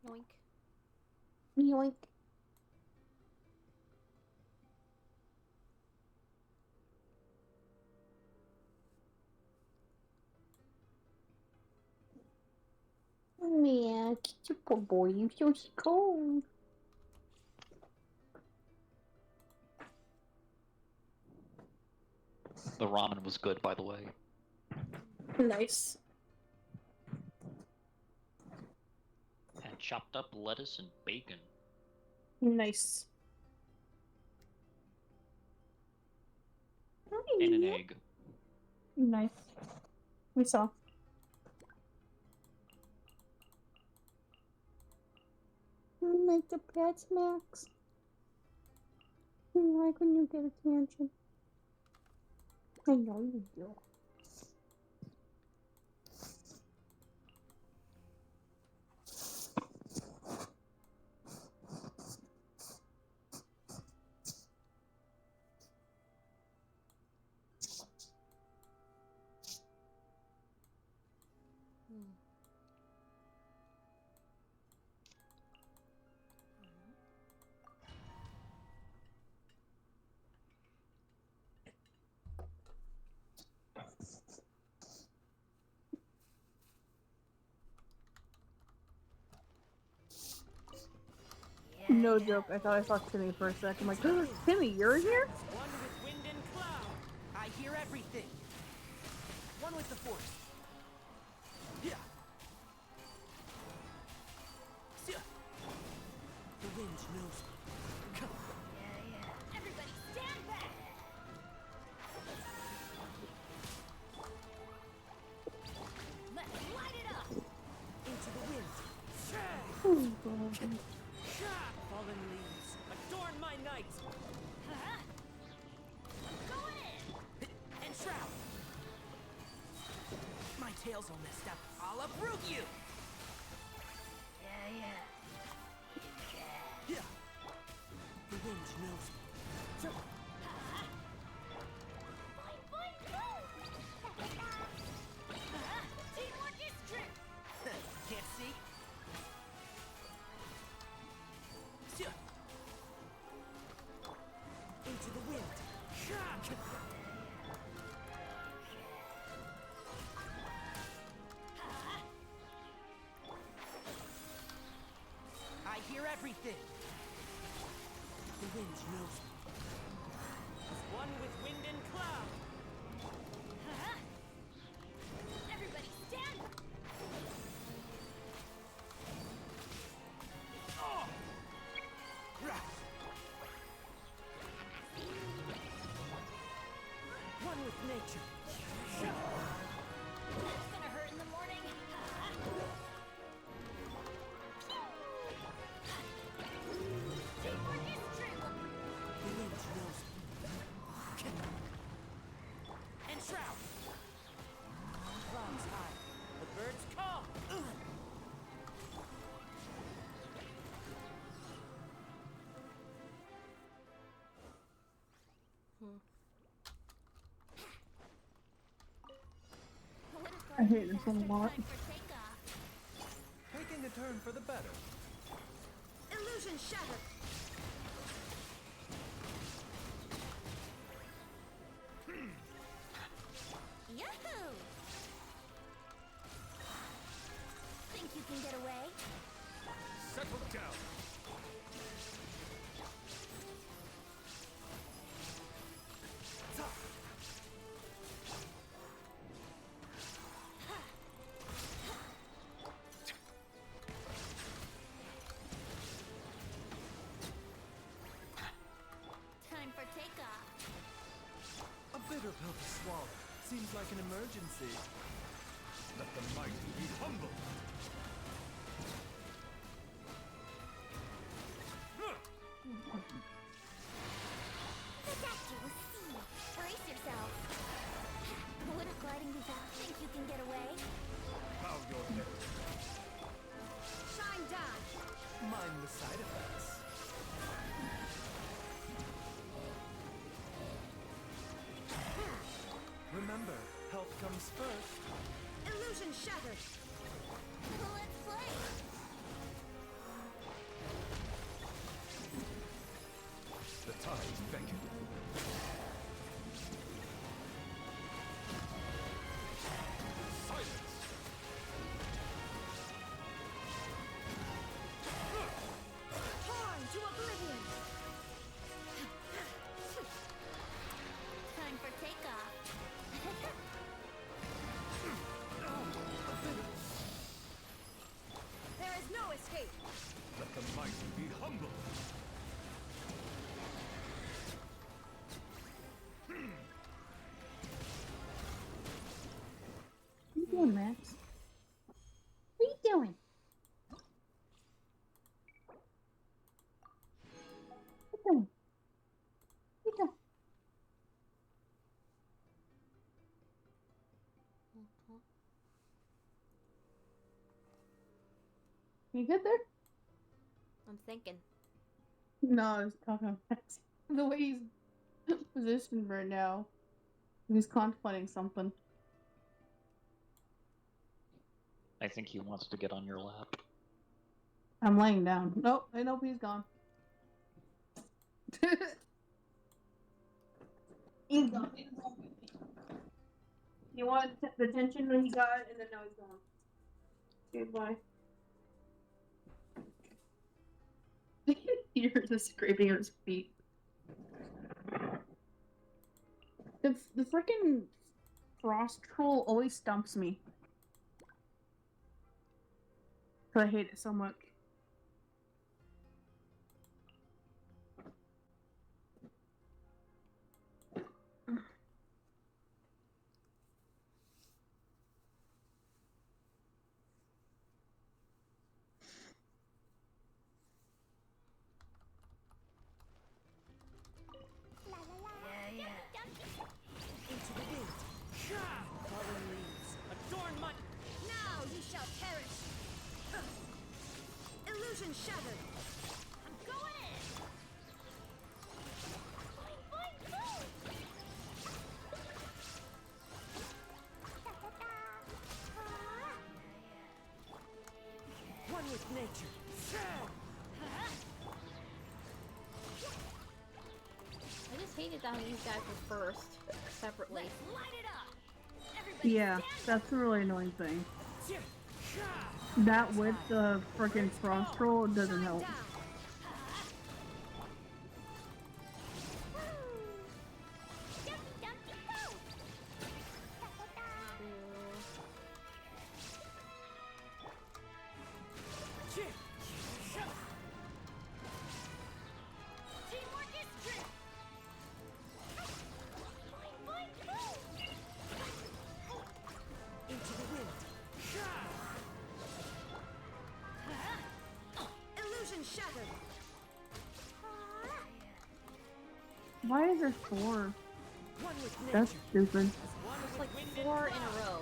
Yoink. Yoink. Man, you poor boy, you so cold. The ramen was good, by the way. Nice. And chopped up lettuce and bacon. Nice. And an egg. Nice. We saw. You like the pets, Max? You like when you get attention? I know you do. No joke, I thought I saw Timmy for a second. I'm like, Timmy, you're here? One with wind and cloud. I hear everything. One with the force. Yeah. The wind knows me. Come. Everybody stand back. Let's light it up. Into the wind. Fallen leaves adorn my night. Go in. And shroud. My tail's all messed up. I'll uproot you. Yeah. The wind knows me. Boing, boing, boom. Teamwork is strength. everything. The wind knows me. One with wind and cloud. Everybody stand! Oh! One with nature. That's gonna hurt in the morning. Two more history! The wind knows me. And shroud. Clouds high. The birds call. I hate this one a lot. Taking a turn for the better. Illusion shattered. Yahoo! Think you can get away? Settle down. Time for takeoff. A bitter pill to swallow. Seems like an emergency. Let the mighty be humble. The doctor will see. Brace yourself. What if gliding these out? Think you can get away? Bow your head. Shine down. Mind the side effects. Remember, health comes first. Illusion shattered. Let's play. The tides beckon. Silence! Torn to oblivion. Time for takeoff. There is no escape. Let the mighty be humble. What are you doing, Max? What are you doing? What are you doing? What are you doing? You good there? I'm thinking. No, I was talking about Max. The way he's positioned right now. He's contemplating something. I think he wants to get on your lap. I'm laying down. Nope, he's gone. He's gone. He wanted the attention that he got, and then now he's gone. Goodbye. You're just scraping at his feet. The freaking frost troll always stumps me. I hate it so much. Into the wind. Fallen leaves. Adorn my... Now you shall perish. Illusion shattered. I'm going in. Boing, boing, boing. One with nature. I just hated how these guys were first, separately. Light it up. Everybody Yeah, that's a really annoying thing. That with the freaking frost troll doesn't help. Why is there 4? One with That's nature. stupid. It's like 4 in a row.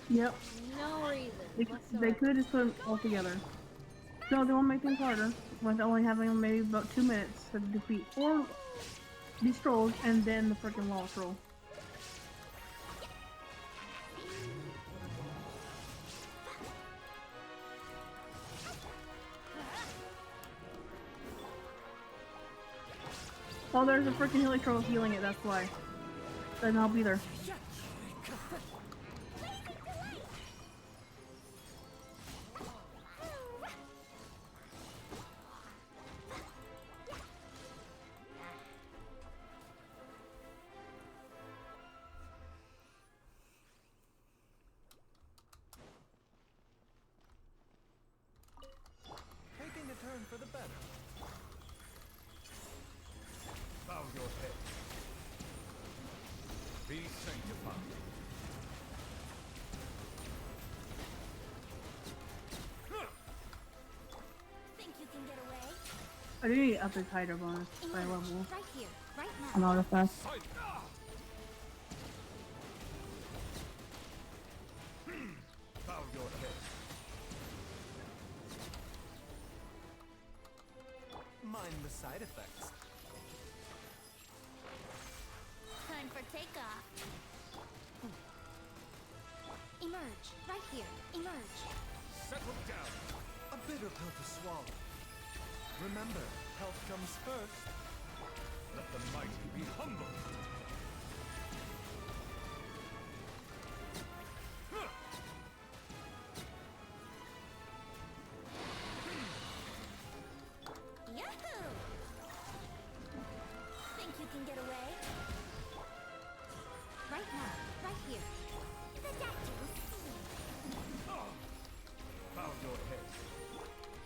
Yep. No reason They whatsoever. could just put them all together. No, they won't make things harder. With only having maybe about 2 minutes to defeat 4 these trolls and then the freaking wall troll. Oh, there's a freaking healing troll healing it, that's why. Then I'll be there. Taking a turn for the better. Bow your head. Be sanctified. Think you can get away? I do need to up his Hydra bonus by level. Right here, right now. An artifact. Bow your head. Mind the side effects. Time for takeoff. Emerge, right here. Emerge. Settle down. A bitter pill to swallow. Remember, health comes first. Let the mighty be humble. Yahoo! Think you can get away? Right now, right here. The dactyls. Bow your head.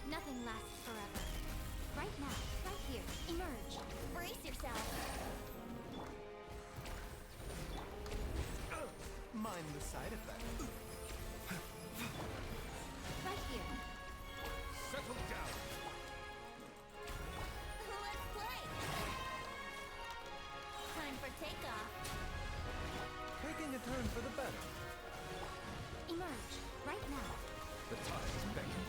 Nothing lasts forever. Right now, right here. Emerge. Brace yourself. Mind the side effects. Right here. Settle down. Let's play. Time for takeoff. Taking a turn for the better. Emerge. Right now. The time is beckoning.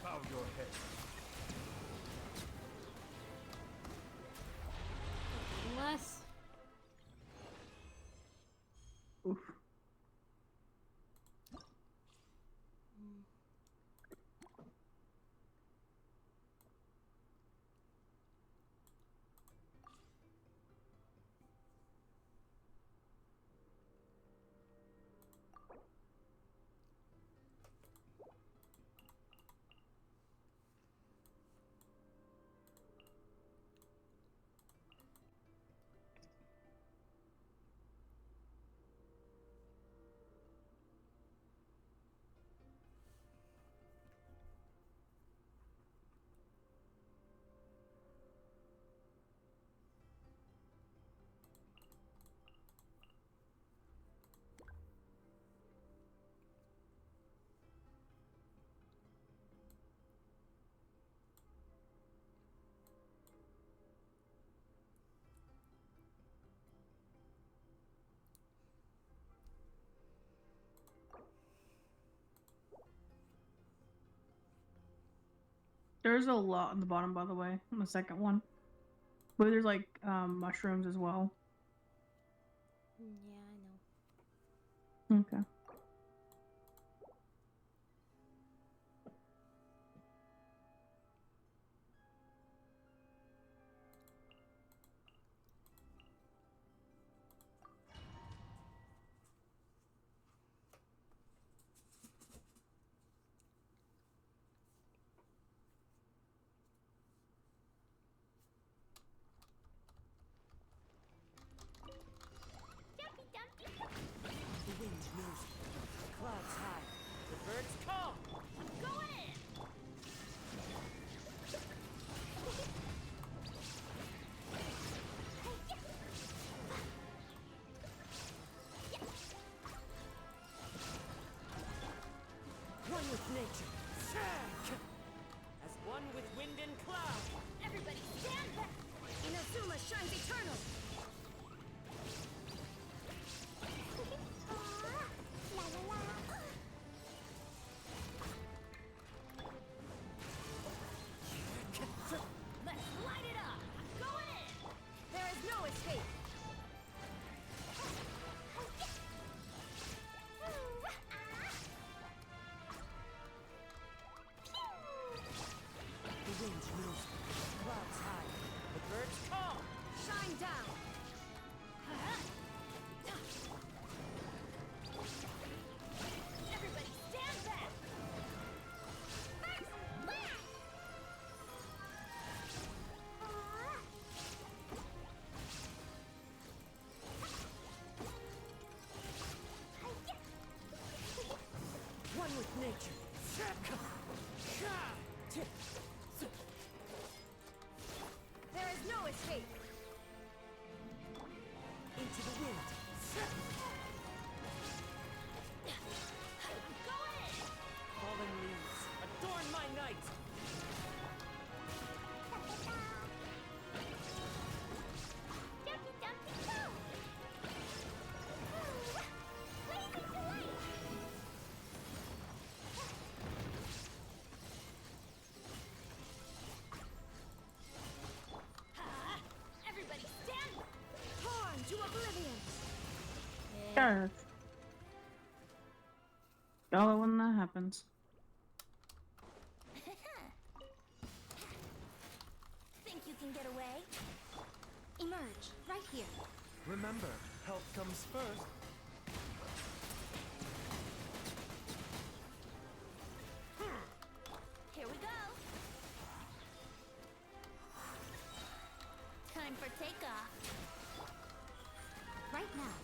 Bow your head. Unless. Oof. There's a lot on the bottom, by the way, on the second one. But there's like mushrooms as well. Yeah, I know. Okay. The wind knows it. nature. As one with wind and cloud. Everybody stand back! Inazuma shines eternal! La la la. Let's light it up! I'm going in! There is no escape! The winds moves, clouds high, the birds call. Shine down! Everybody stand back! First blood. One with nature. There is no escape! Into the wind. I'm going in! Fallen leaves, adorn my night. Jumpy, jumpy, go. Blazing delight. Everybody stand back! Torn to oblivion! Yes. Y'all know when that happens. Think you can get away? Emerge, right here. Remember, health comes first. Here we go. Time for takeoff. Right now.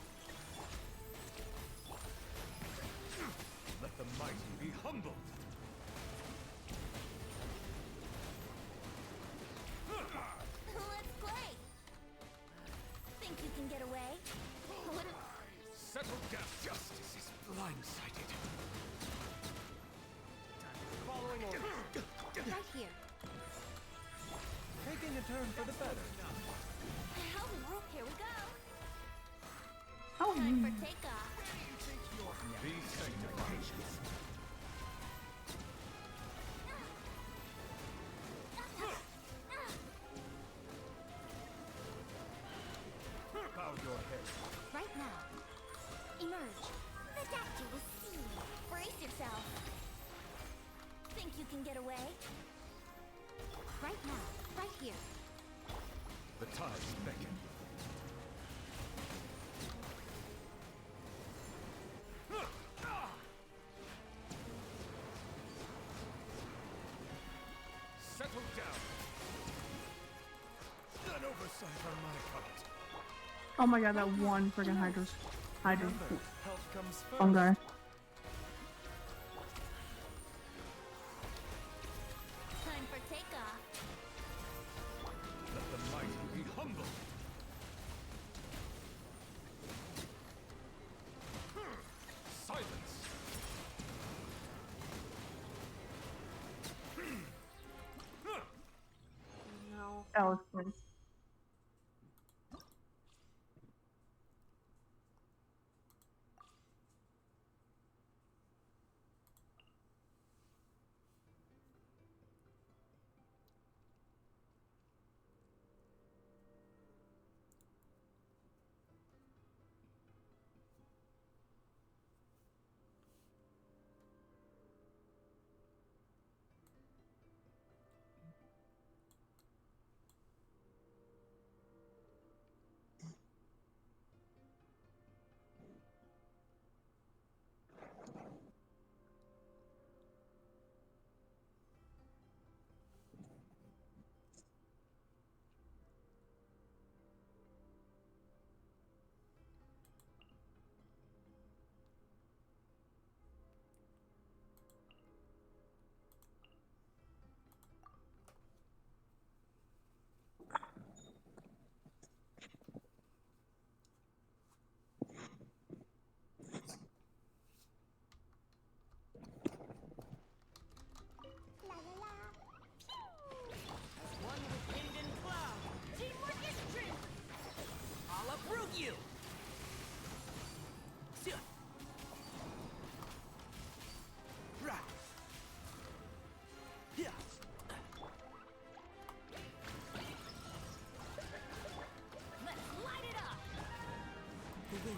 Let the mighty be humbled. Let's play. Think you can get away? What Settle down. Justice is blindsided. Following orders. right here. Taking a turn for the better. Here we go. Oh, Time for takeoff. Be sanctified. Bow your head. Right now. Emerge. The doctor will see you. Brace yourself. Think you can get away? Right now. Right here. The tides beckon. Settle down. An oversight on my part. oh my god, that one freaking Hydra Remember, health comes first. fungi. Time for takeoff. Let the mighty be humbled. Silence. No. That was good.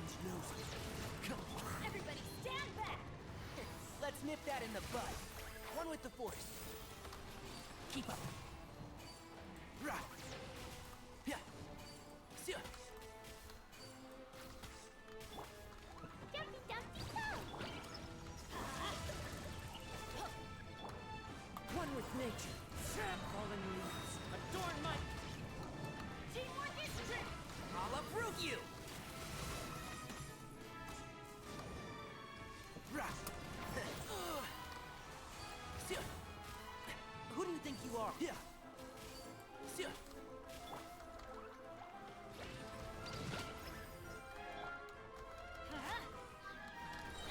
wind knows it. Come on. Everybody stand back! Let's nip that in the bud. One with the force. Keep up. Rah. Yeah. See ya. Dumpty dumpty go! One with nature. Fallen leaves. Adorn my... Teamwork is strength! I'll uproot you! Rah. See ya. Who do you think you are? Yeah. See ya.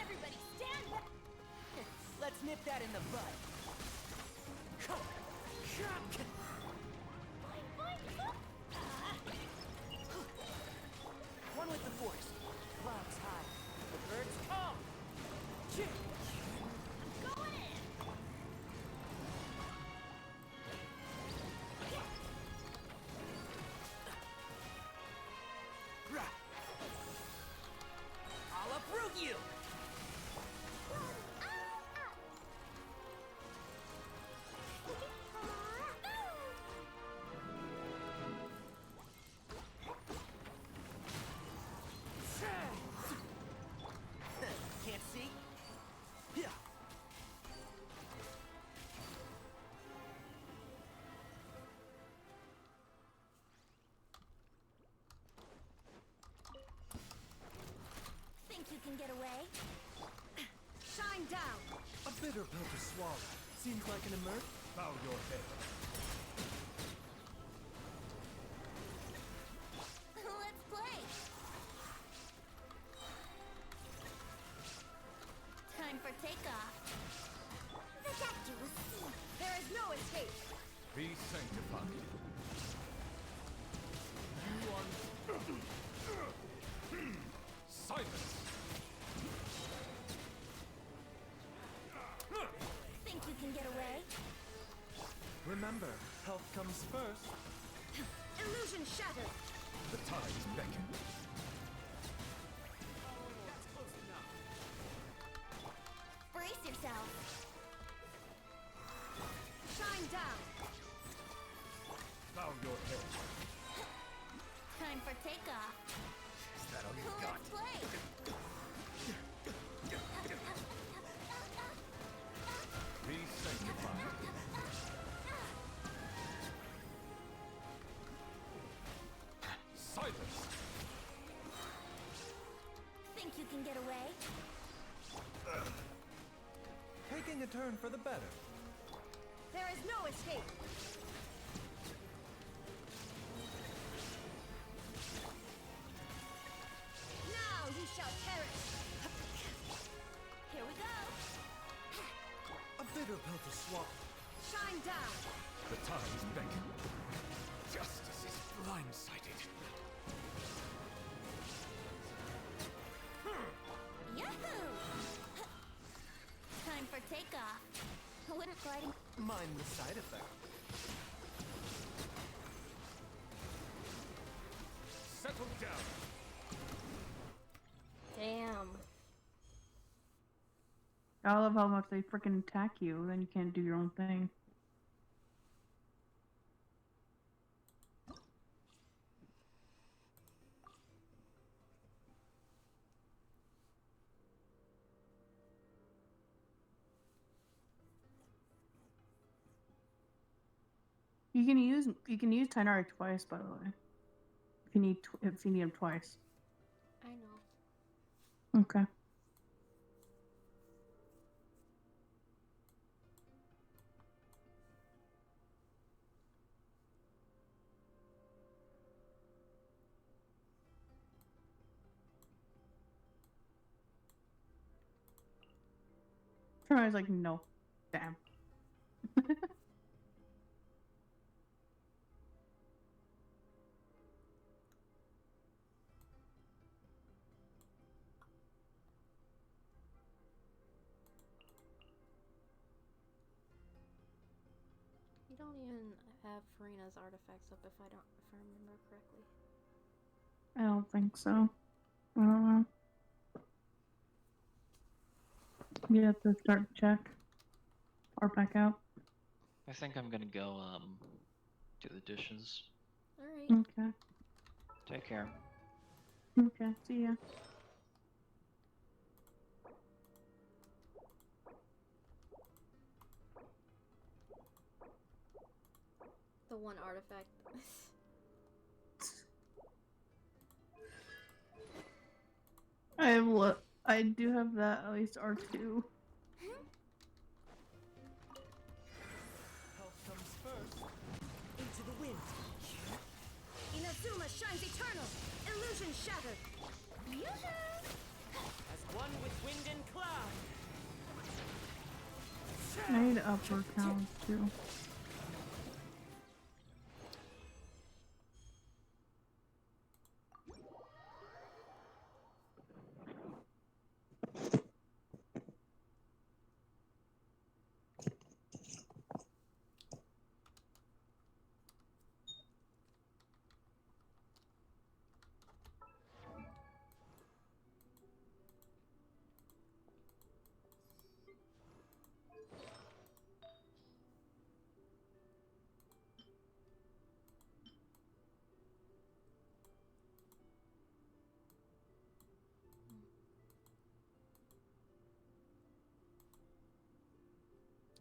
Everybody stand back! Let's nip that in the bud. Come. One with the force. Clouds high. The birds come. Going in! Rah. I'll uproot you. Can't see? Yeah. Think you can get away? Shine down! A bitter pill to swallow. Seems like an emerge. Bow your head. Let's play! Time for takeoff. The doctor will see. There is no escape. Be sanctified. You are... Silence! Think you can get away? Remember, health comes first. Illusion shattered. The tides beckon. Brace yourself. Shine down. Bow your head. Time for takeoff. Is that all you've got? Let's play. Be sanctified. Silence! Think you can get away? Taking a turn for the better. There is no escape. Now you shall perish. Here we go. A bitter pill to swallow. Shine down. The tides beckon. Justice is blindsided. Yahoo! Time for takeoff. Wouldn't gliding. Mind the side effect. Settle down. Damn. I love how much they freaking attack you, then you can't do your own thing. You can use Tainari twice, by the way. If you need him twice. I know. Okay. Tainari's like, no. Damn. You don't even have Farina's artifacts up if I remember correctly. I don't think so. You have to start check or back out. I think I'm gonna go do the dishes. Alright. Okay. Take care. Okay. See ya. The one artifact. I do have that, at least R2. Help comes first. Into the wind. Inazuma shines eternal. Illusion shattered. As one with wind and cloud. I need upper counts too.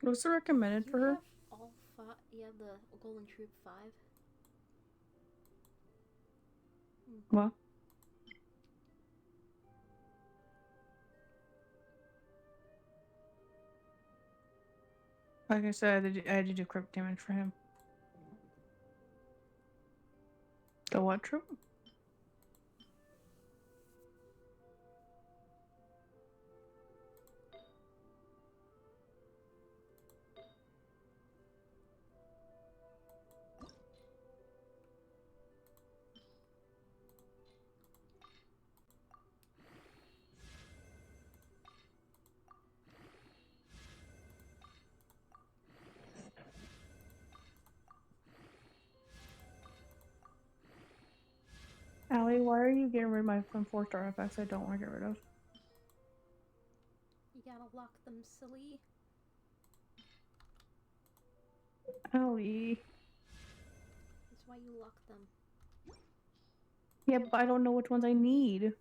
What's the recommended You for her? have all five. You have the Golden Troop 5. What? Like I said, I had to do crit damage for him. The what troop? Allie, why are you getting rid of my 4-star artifacts I don't want to get rid of? You gotta lock them, silly. Allie. That's why you lock them. Yeah, but I don't know which ones I need.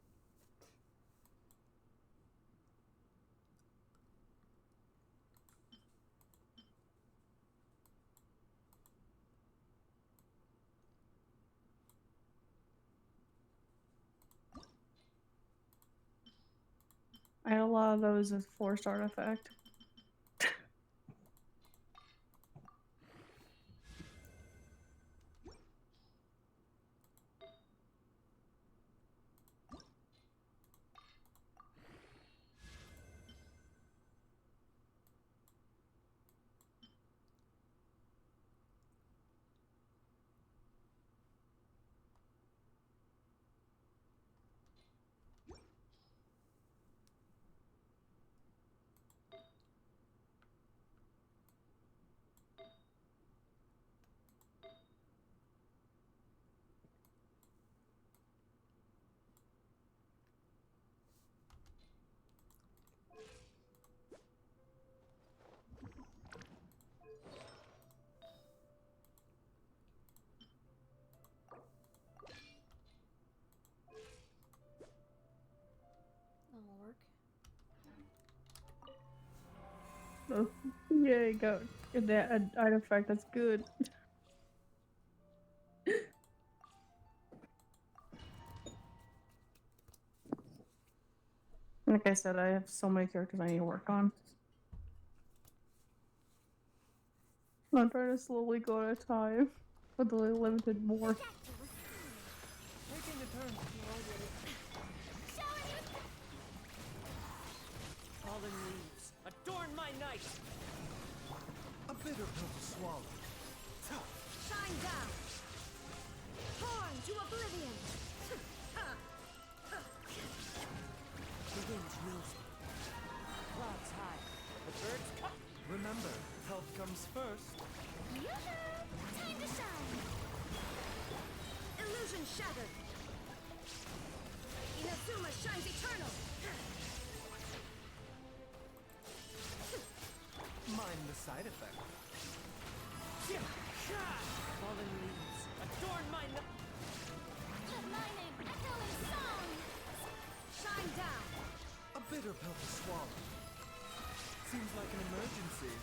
I had a lot of those as 4-star artifact. That'll work. Oh, yeah, got that artifact. That's good. Like I said, I have so many characters I need to work on. I'm trying to slowly go at a time with the limited more. Taking the turn. Fallen leaves, adorn my night. A bitter pill to swallow. Shine down. Torn to oblivion. The wind knows me. Clouds high, the birds come. Remember, health comes first. Time to shine. Illusion shattered. Inazuma side effect. Fallen leaves, adorn my night. Let my name echo in song. Shine down. A bitter pill to swallow. Seems like an emergency.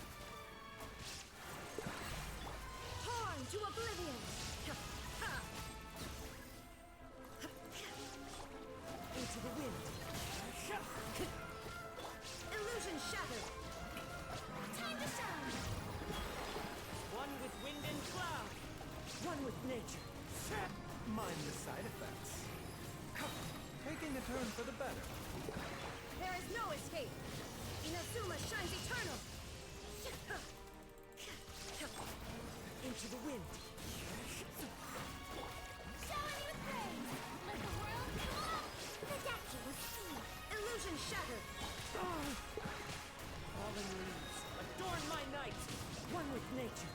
Torn to oblivion. Into the wind. Illusion shattered. Time to shine. One with wind and cloud. One with nature. Mind the side effects. Taking a turn for the better. There is no escape. Inazuma shines eternal. Into the wind. Shower me with praise. Let the world go up. The statue was seen. Illusion shattered. Fallen leaves, adorn my night. One with nature.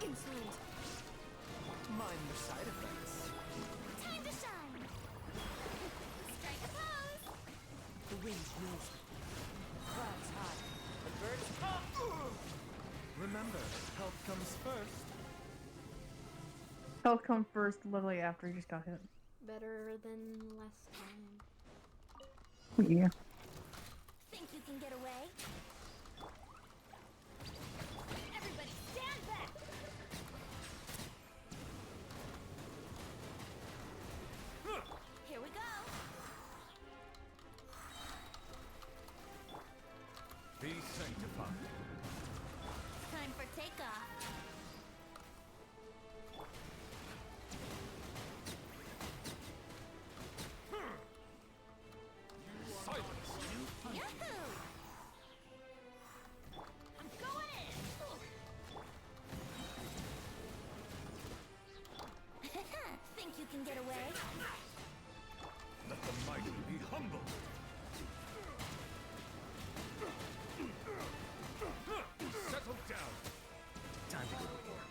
Insolent. Mind the side effects. Time to shine. Strike a pose. The wind knows me. Clouds high. The birds come. Remember, health comes first. Health come first, literally after you just got hit. Better than last time. Yeah. Think you can get away? Everybody stand back. Here we go. Be sanctified. Time for takeoff. Silence. Yahoo! I'm going in. Think you can get away? Let the mighty be humble. Settle down. Time to go to work.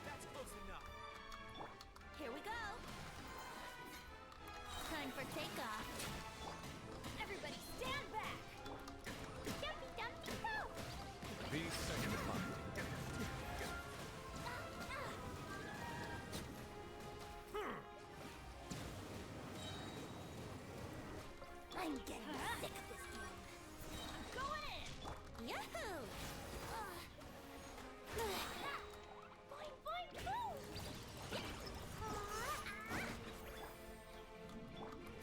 That's close enough. Here we go. Time for takeoff. Everybody stand back. Dumpy dumpy go. Be sanctified. I'm getting sick of this game. I'm going in. Yahoo! Boing, boing, boom!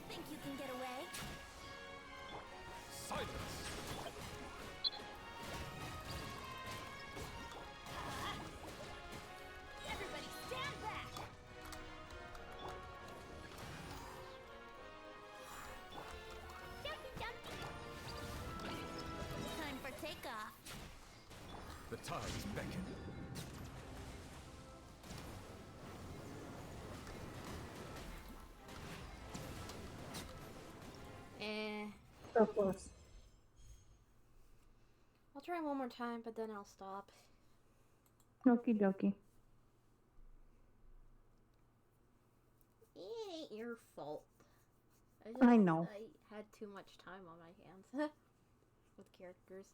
Think you can get away? Silence. Everybody stand back! Dumpy dumpy! Time for takeoff. The tides beckon. So close. I'll try one more time, but then I'll stop. Okie dokie. It ain't your fault. I know. I had too much time on my hands with characters.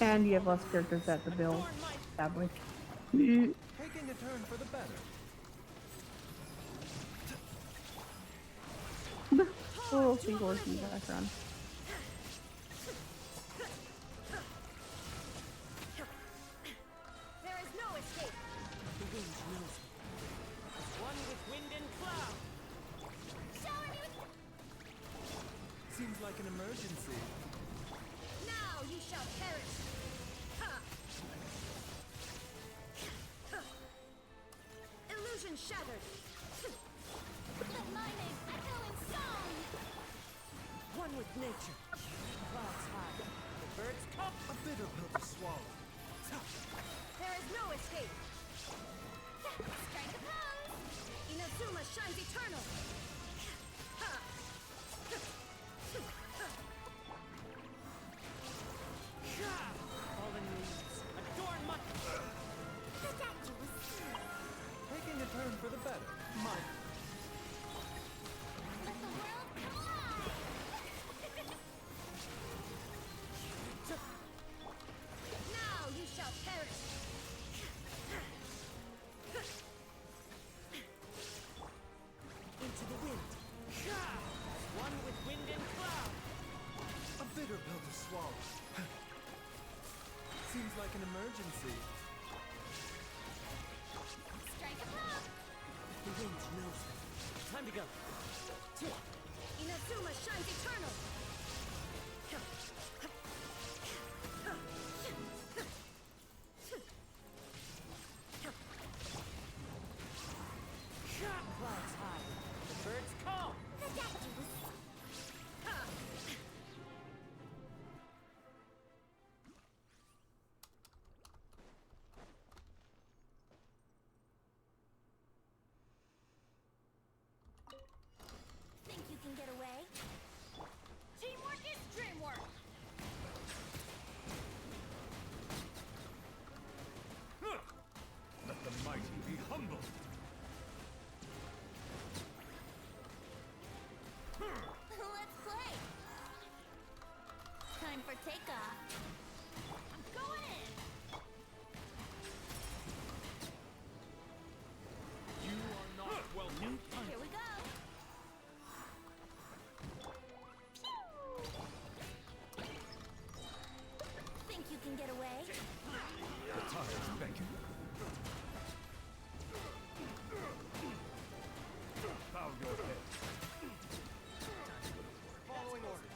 And you have less characters at the build, sadly. Taking a turn for the better. Little seahorse in the background. There is no escape. The wind knows me. One with wind and cloud. Shower me with... Seems like an emergency. Now you shall perish. Illusion shattered. Let my name echo in song. One with nature. Clouds high. The birds come. A bitter pill to swallow. There is no escape. Strike a pose. Inazuma shines eternal. Fallen leaves, adorn my... The statue was seen. Taking a turn for the better. Seems like an emergency. Strike a pop! The wind knows it. Time to go. Inazuma shines eternal! Clouds high. The birds call. Think you can get away? Teamwork is dreamwork! Let the mighty be humble. Let's play! Time for takeoff. I'm going in! You are not welcome. Here we go! Think you can get away? The tides beckon. Bow your head. Following orders.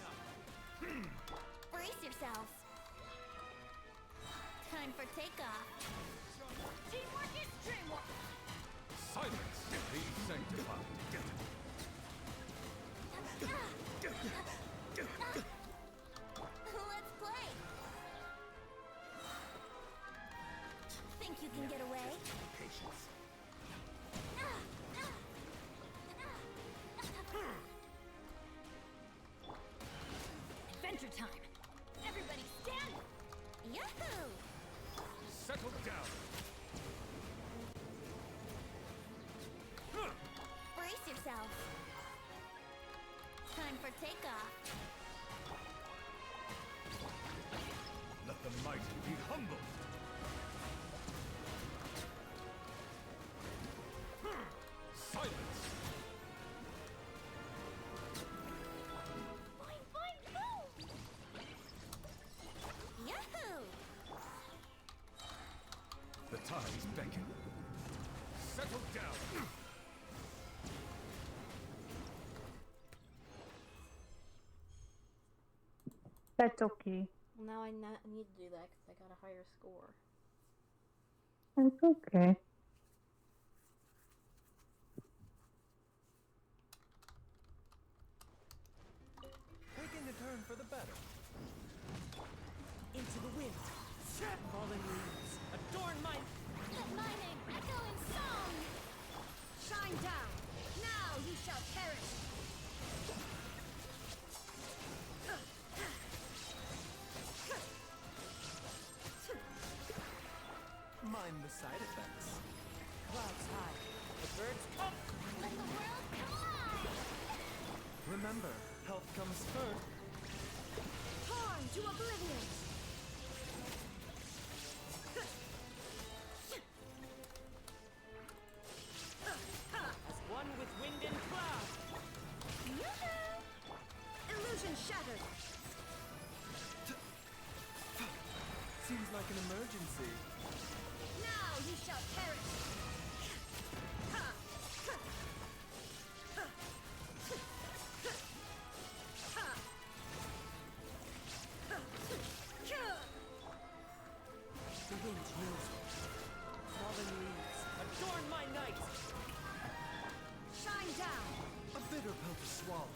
Brace yourselves. Time for takeoff. Teamwork is dreamwork! Silence, be sanctified. Let's play! Think you can get away? Patience. Adventure time! Everybody stand! Yahoo! Settle down. Brace yourself. Time for takeoff. Let the mighty be humble. Silence. Boing, boing, boom! Yahoo! The tides beckon. Settle down. That's okay. Well, now I need to do that because I got a higher score. That's okay. Taking a turn for the better. Into the wind. Fallen leaves. Adorn my... Let my name echo in song! Shine down! Now you shall perish! Mind the side effects. Clouds high. The birds come. Let the world come alive! Remember, health comes first. Torn to oblivion! As one with wind and cloud. Yoo-hoo! Illusion shattered! Seems like an emergency. Now you shall perish! The wind knows it. Fallen leaves. Adorn my night. Shine down! A bitter pill to swallow.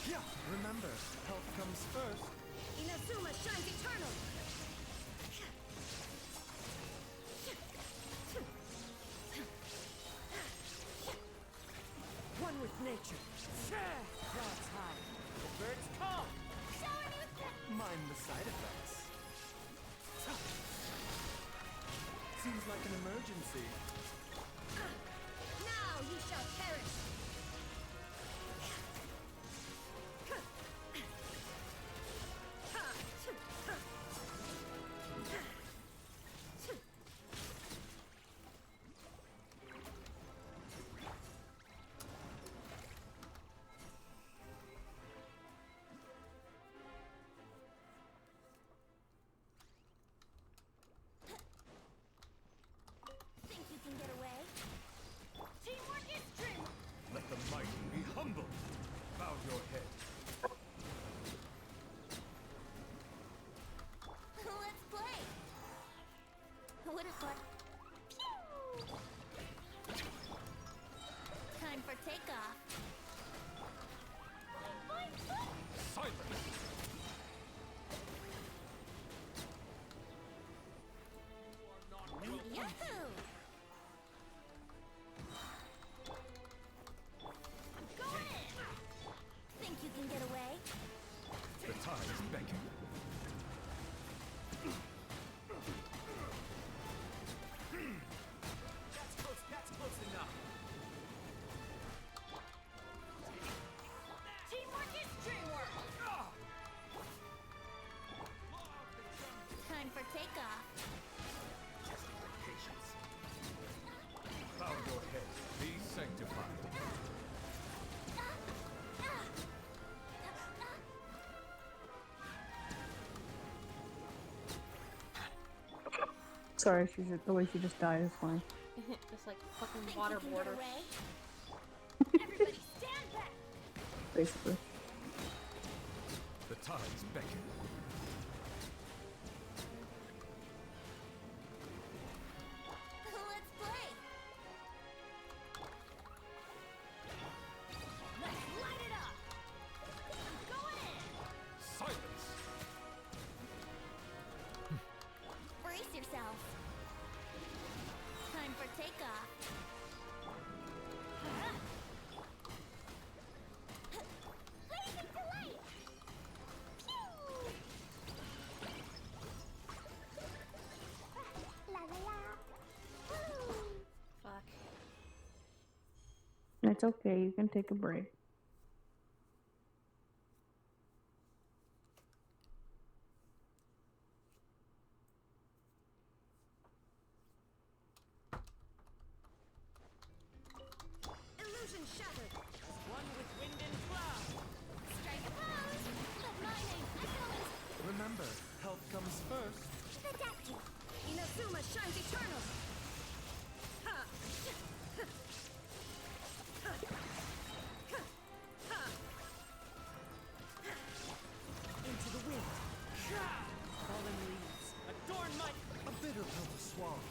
Yeah. Remember, health comes first. Inazuma shines eternal! One with nature. Clouds high. The birds call. Showing you Mind the side effects. Seems like an emergency. Now you shall perish! beckon. That's close enough. Teamwork is dreamwork. Time for takeoff. Patience. Bow your head. Be sanctified. Sorry, the way she just died is funny. Just like fucking waterboarder. Everybody stand back. Basically. The tides beckon. Let's play. Let's light it up. I'm going in. Silence. Brace yourselves. Time for takeoff. Blazing to light. Pew! La la la. Woo! Fuck. It's okay, you can take a break. Illusion shattered. One with wind and cloud. Strike a pose. Let my name echo in. Remember, health comes first. Adaptive. Inazuma shines eternal. Ha! Into the wind. Fallen leaves. Adorn my. A bitter pill to swallow.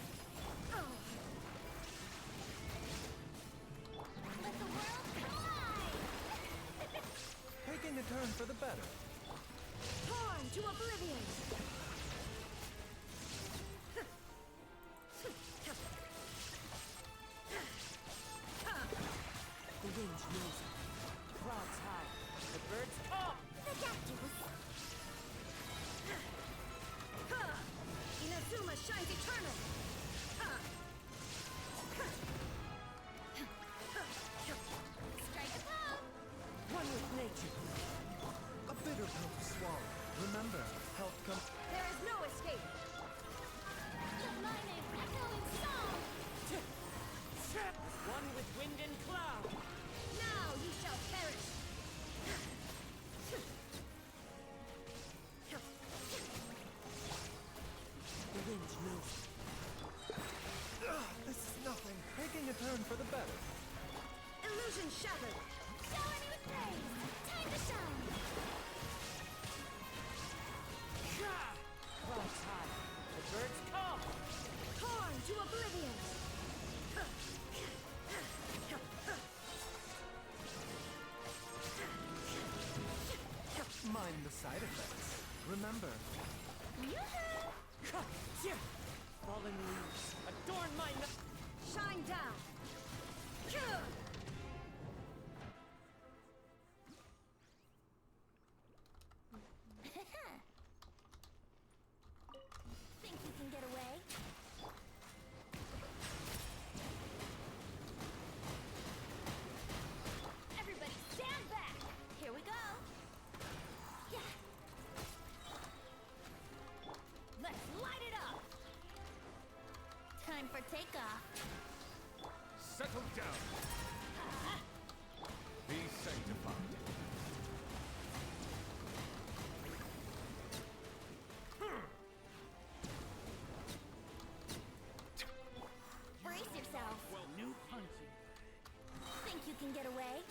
Let the world collide. Taking a turn for the better. Torn to oblivion. The wind knows it. Clouds high. The birds come. Adaptive. Inazuma shines eternal. Strike a pose. One with nature. A bitter pill to swallow. Remember, health comes. There is no escape. Let my name echo in song. One with wind and cloud. Now you shall perish. The wind knows it. This is nothing. Taking a turn for the better. Illusion shattered. Shower me with praise. Time to shine. Clouds high. The birds come. Torn to oblivion. Mind the side effects. Remember, Fallen leaves. Adorn my. Shine down. Think you can get away? Everybody stand back. Here we go. Yeah. Let's light it up. Time for takeoff. Settle down. Be sanctified. Brace yourself. Well, new hunting. Think you can get away?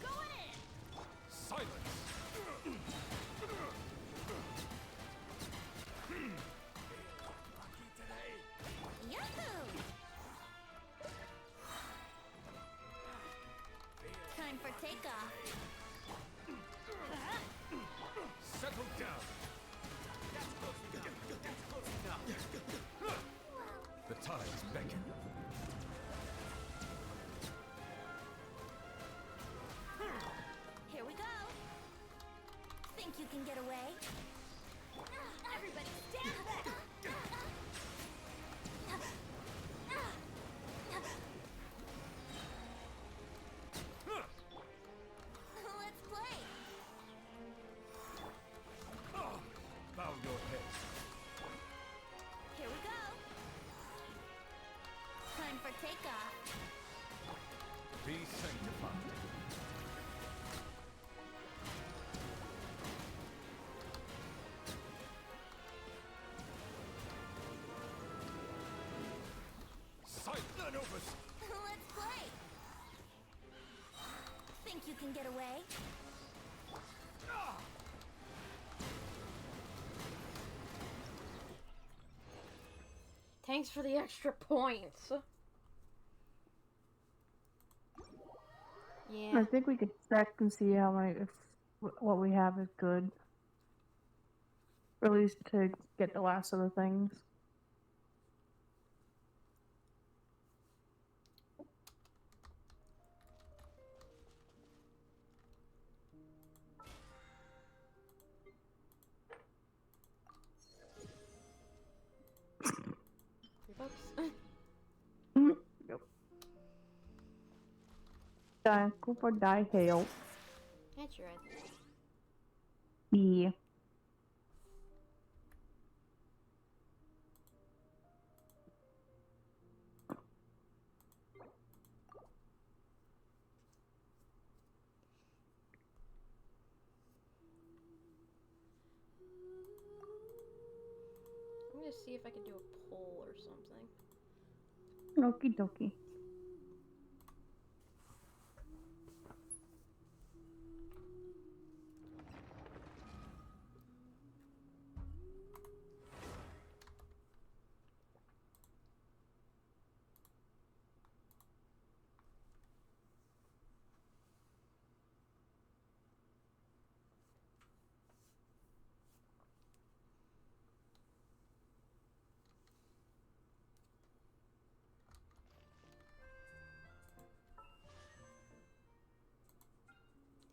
Going in. Silence. Yahoo! Time for takeoff. Settle down. That's close enough. The tides beckon. Here we go. Think Think you can get away? Everybody stand back! Let's play! Bow your head. Here we go! Time for takeoff. Be sanctified. Sight Hoyoverse. Let's play! Think you can get away? Thanks for the extra points. Yeah. I think we could check and see how many, if what we have is good. Or at least to get the last of the things. Yep. Die Cooper die hail. That's right. Yeah. I'm gonna see if I can do a poll or something. Okie dokie.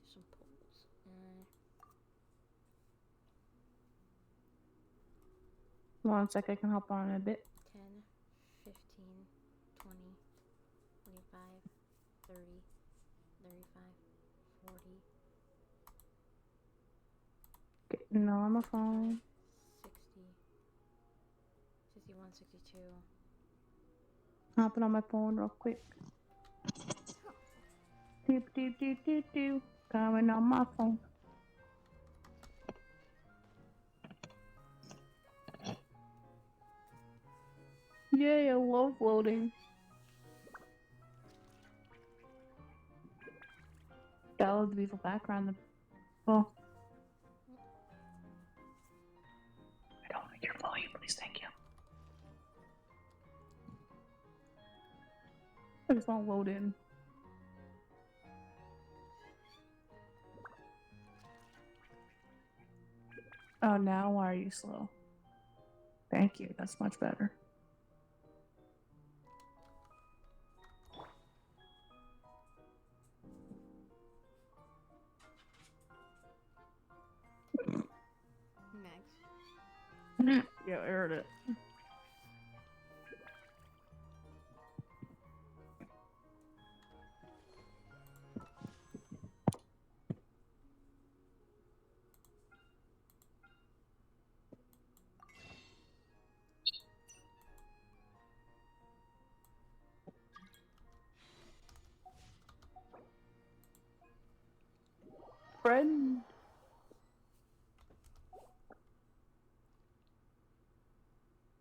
Do some polls. 1 sec, I can hop on in a bit. 10, 15, 20, 25, 30, 35, 40, Getting on my phone. 60, 61, 62. Hopping on my phone real quick. Doop doop doop doop doop. Coming on my phone. Yay, I love loading. That was the beautiful background. Oh. I don't like your volume, please, thank you. I just want to load in. Oh, now why are you slow? Thank you, that's much better. Max. Yeah, I heard it. Friend.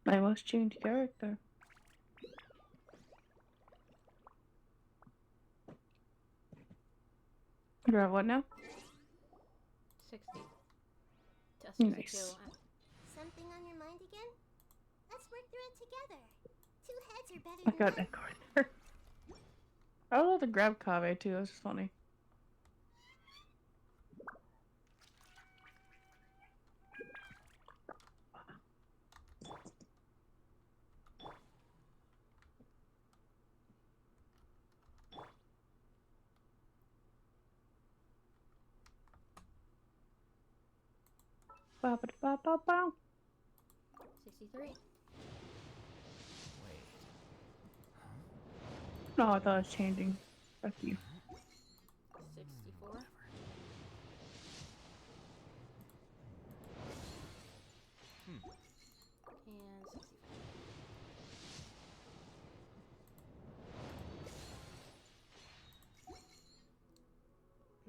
I must change character. You're at what now? 60. 62. Nice. Something on your mind again? Let's work through it together. Two heads are better I than got one. Echo there. I would love to grab Kave too, that's funny. Ba-ba-da-ba-ba-ba. 63. No, I thought it was changing. Fuck you. 64. And 65.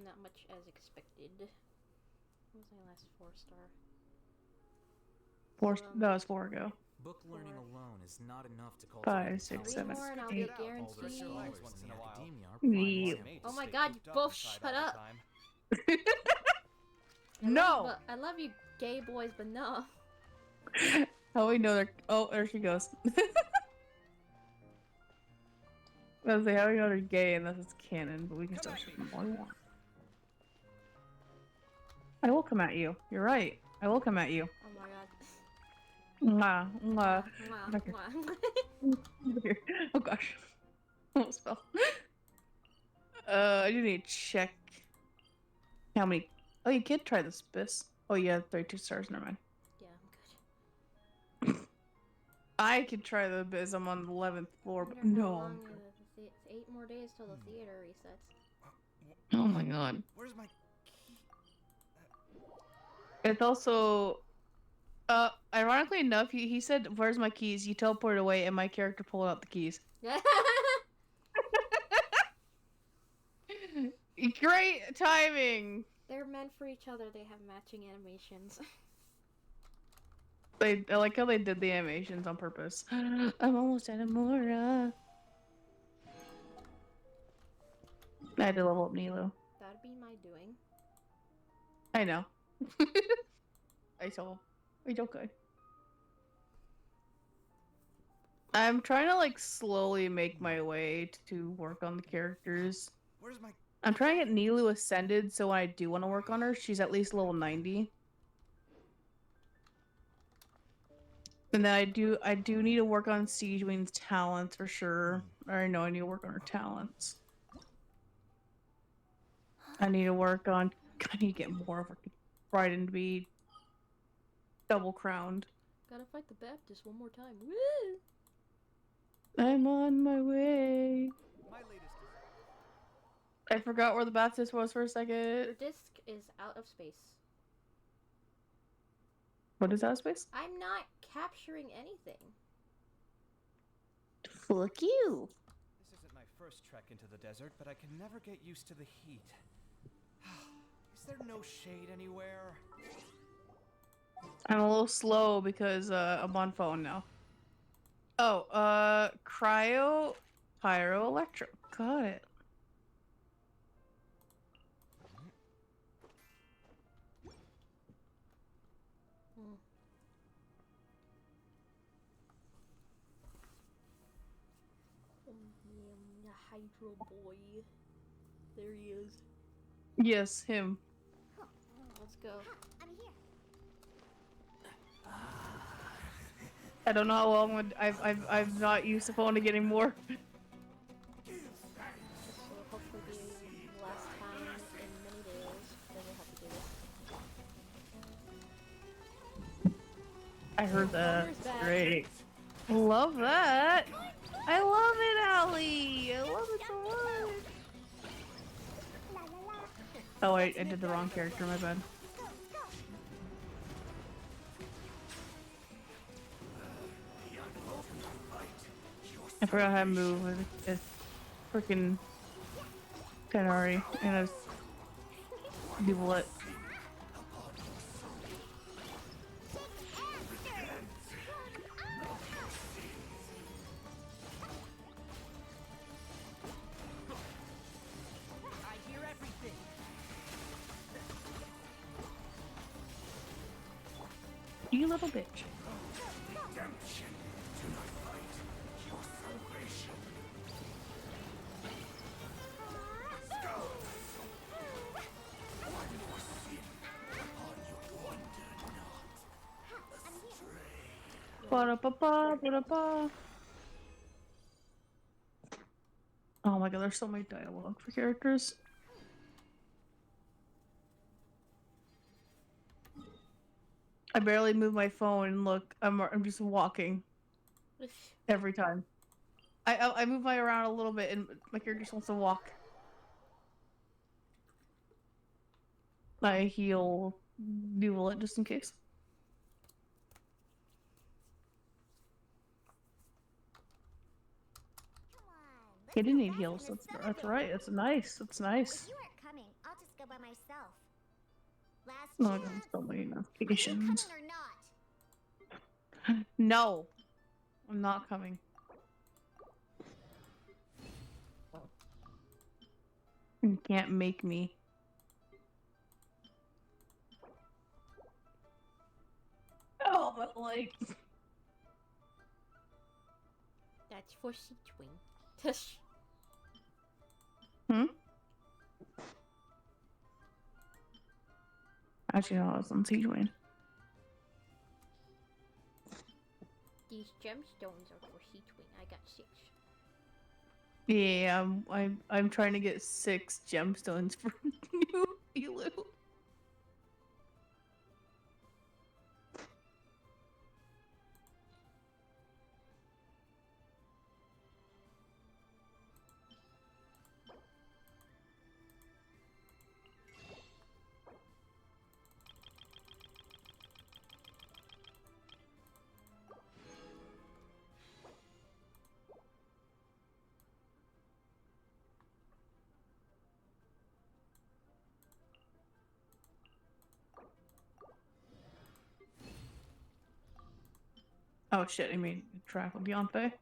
Not much as expected. What was my last 4-star? That was 4 ago. Book learning alone is not enough to cultivate 5, 6, 7, 3 more and I'll 8. be guaranteed. Oh my god, you both shut up! No! I love you gay boys, but no. How we know they're... Oh, there she goes. I was like, how we know they're gay unless it's canon, but we can still shoot them all we want. I will come at you. You're right. I will come at you. Oh my god. Mwah, mwah. Mwah, mwah. Oh gosh. Almost fell. I do need to check how many... Oh, you could try this bis. Oh, you have 32 stars. Never mind. Yeah, I'm good. I could try the biz. I'm on the 11th floor, but How no. long it's 8 more days till the theater resets. Oh my god. Where's my... It's also... ironically enough, he said, "Where's my keys?" You teleported away, and my character pulled out the keys. Great timing! They're meant for each other. They have matching animations. I like how they did the animations on purpose. I'm almost at Amora. I had to level up Nilo. That'd be my doing. I know. I saw. It's okay. I'm trying to like slowly make my way to work on the characters. Where's my... I'm trying to get Nilu ascended so when I do want to work on her, she's at least level 90. And then I do need to work on Siege Wing's talents for sure. I already know I need to work on her talents. I need to work on... I need to get more of her Bryden to be double crowned. Gotta fight the Baptist one more time. Woo! I'm on my way. My latest... I forgot where the Baptist was for a second. Your disc is out of space. What is out of space? I'm not capturing anything. Fuck you. This isn't my first trek into the desert, but I can never get used to the heat. Is there no shade anywhere? I'm a little slow because I'm on phone now. Oh, cryo, pyro, electro. Got it. The Hydro Boy. There he is. Yes, him. Let's go. I'm here. I don't know how long I've not used the phone to get any more. This will hopefully be the last time in many days that we'll have to do this. I heard that. Homer's back. Great. Love that. I love it, Allie. I love it so much. Oh, I did the wrong character. My bad. I forgot how to move. It's freaking Tenari, and I was double it. I hear everything. You little bitch. Redemption. Do not fight. Your salvation. One more sin upon you wander not astray. Ba-da-ba-ba, ba-da-ba. Oh my god, there's so many dialogue for characters. I barely move my phone and look. I'm just walking every time. I move my around a little bit and my character just wants to walk. I heal, duel it just in case. He didn't need heals. That's right. It's nice. It's nice. If you aren't coming, I'll just go by myself. Last No, I chance. got so many Are you notifications. coming or not? No, I'm not coming. You can't make me. Oh, but like. That's for Seatwing. Hmm? Actually, no, it's on Siegewing. These gemstones are for Seatwing. I got 6. Yeah, I'm trying to get 6 gemstones for new Elu. Oh shit, I mean, track with Beyonce.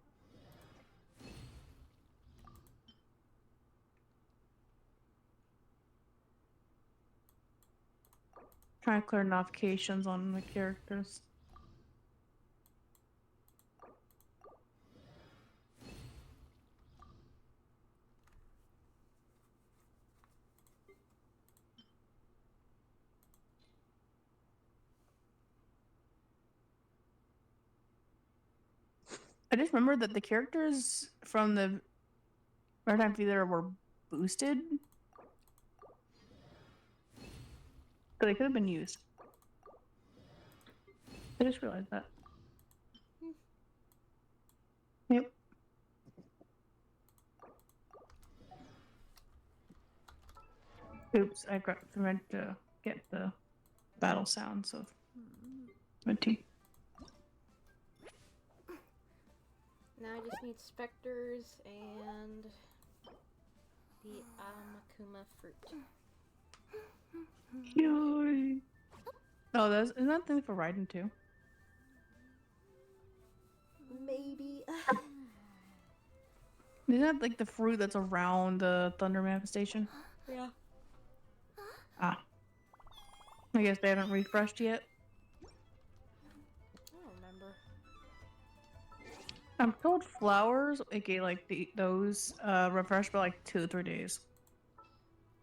Trying to clear notifications on the characters. I just remembered that the characters from the Maritime Theater were boosted. So they could have been used. I just realized that. Yep. Oops, I meant to get the battle sounds of Minty. Now I just need specters and the Amakuma fruit. Yay. Oh, isn't that thing for riding too? Maybe. Isn't that like the fruit that's around the Thunder Manifestation? Yeah. Ah. I guess they haven't refreshed yet. I don't remember. I'm told flowers, aka like those, refresh by like 2 to 3 days.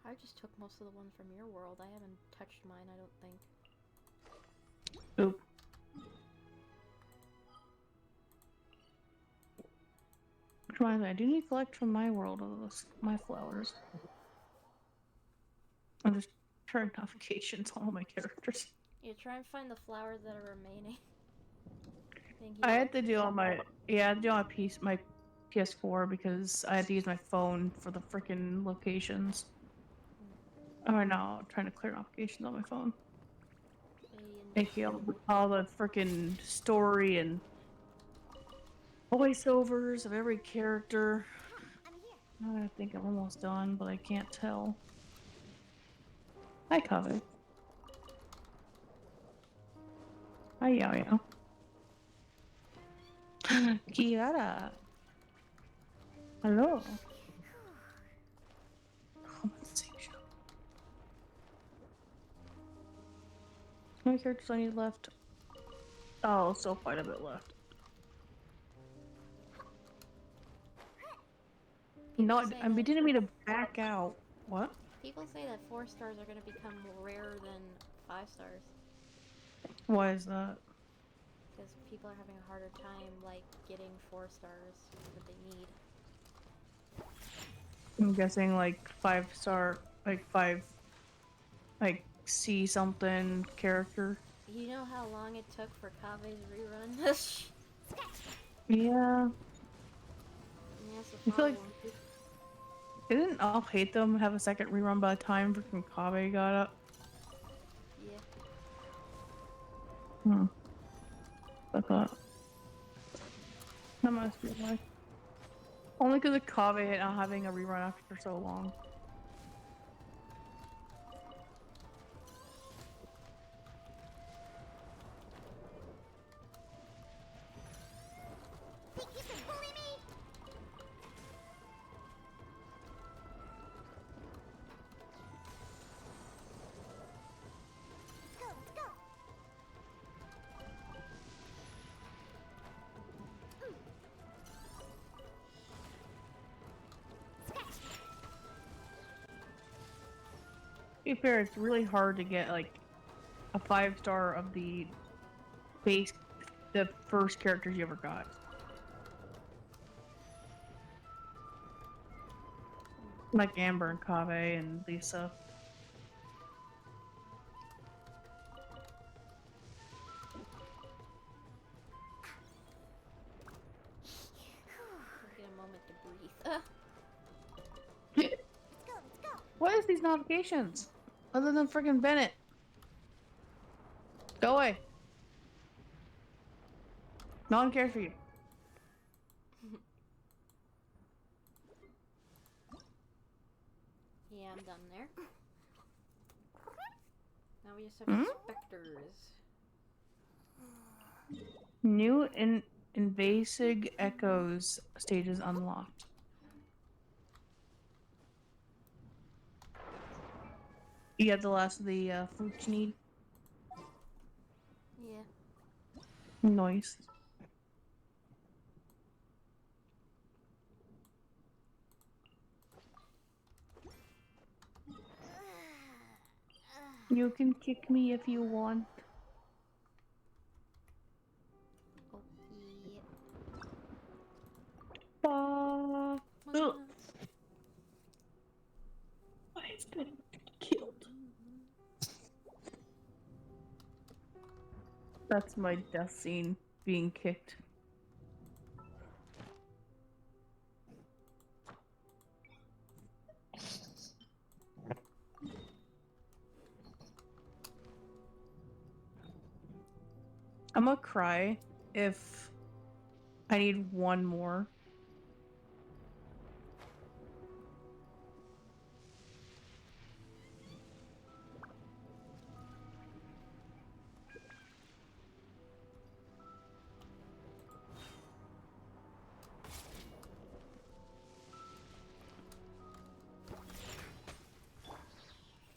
I just took most of the ones from your world. I haven't touched mine, I don't think. Oop. Which reminds me, I do need to collect from my world of my flowers. I'm just turning notifications on all my characters. Yeah, try and find the flowers that are remaining. I had to do on my I had to do on my PS4 because I had to use my phone for the freaking locations. I'm right now trying to clear notifications on my phone. Making all the freaking story and voiceovers of every character. I think I'm almost done, but I can't tell. Hi, Kaveh. Hi, Yao. Kiara. Hello. Compensation. How many characters I need left? Oh, still quite a bit left. No, I'm beginning me to back out. What? People say that 4 stars are going to become more rarer than 5 stars. Why is that? Because people are having a harder time, like, getting 4 stars that they need. I'm guessing like 5-star, like 5, like C something character. You know how long it took for Kave's rerun? Yeah. That's the I feel like problem. didn't I'll hate them have a second rerun by the time freaking Kave got up? Yeah. Hmm. I thought that must be why. Only because of Kave not having a rerun after so long. Think you can bully me? Let's go. To be fair, it's really hard to get like a 5-star of the first characters you ever got. Like Amber and Kave and Lisa. Get a moment to breathe. Let's go. What is these notifications? Other than freaking Bennett. Go away. No one cares for you. Yeah, I'm done there. Now we just have specters. New invasive echoes stages unlocked. You got the last of the fruits you need? Yeah. Nice. You can kick me if you want. Okay. I've been killed. That's my death scene, being kicked. I'm gonna cry if I need one more.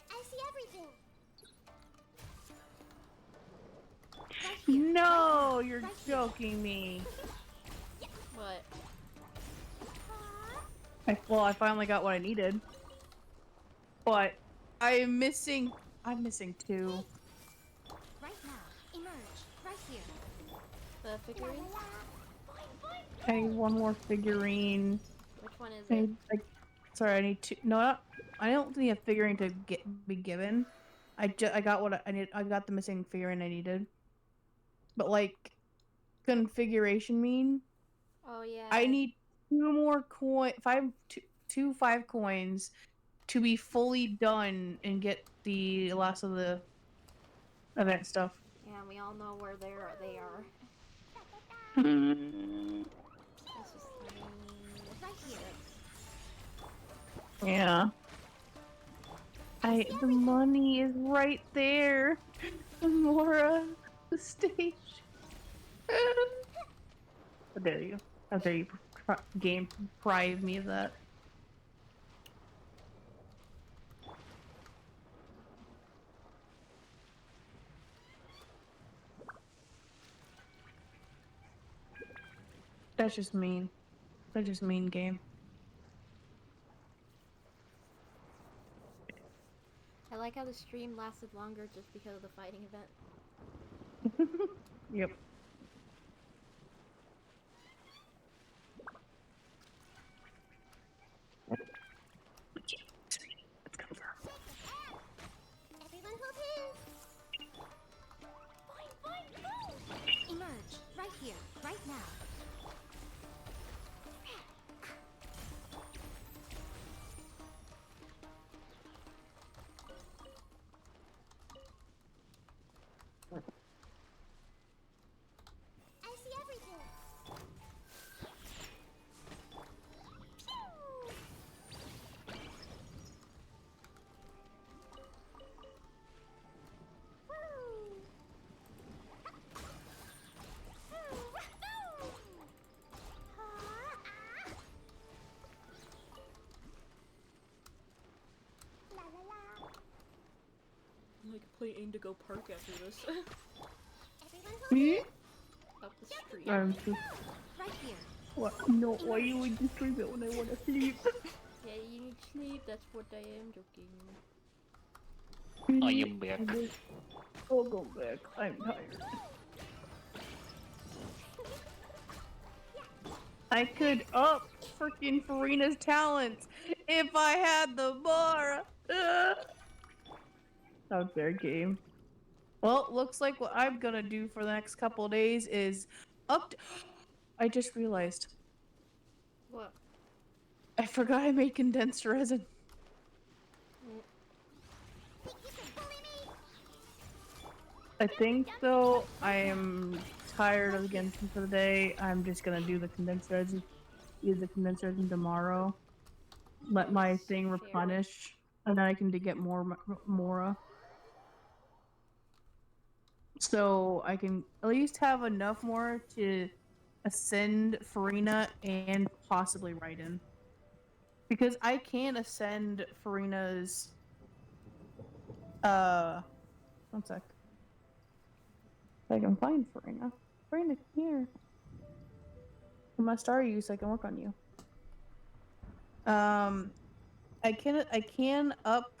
I see everything. No, you're joking me. What? Well, I finally got what I needed. But I'm missing two. Right now, emerge. Right here. The figurine? I need one more figurine. Which one is I it? need, sorry, I need two. No, I don't need a figurine to be given. I got what I need. I got the missing figurine I needed. But like, configuration mean? Oh yeah. I need two more two 5 coins to be fully done and get the last of the event stuff. Yeah, we all know where they are. This is right here. Yeah. The money is right there. Mora, the stage. How dare you? How dare you game deprive me of that? That's just mean. That's just mean game. I like how the stream lasted longer just because of the fighting event. Yep. Everyone hold hands. I could play Indigo Park after this. Me? Up the street. Right here. What? No, why you would just sleep it when I want to sleep? Yeah, you need sleep, that's what I am joking. I am back. I'll go back. I'm tired. I could up freaking Farina's talents if I had the bar. How fair game. Well, looks like what I'm gonna do for the next couple of days is up. I just realized. What? I forgot I made condensed resin. I think though I am tired of Genshin for the day. I'm just gonna do the condensed resin. Use the condensed resin tomorrow. Let my thing replenish, and then I can get more Mora. So I can at least have enough more to ascend Farina and possibly Raiden. Because I can ascend Farina's one sec. I can find Farina. Farina, come here. I must star you so I can work on you. I can up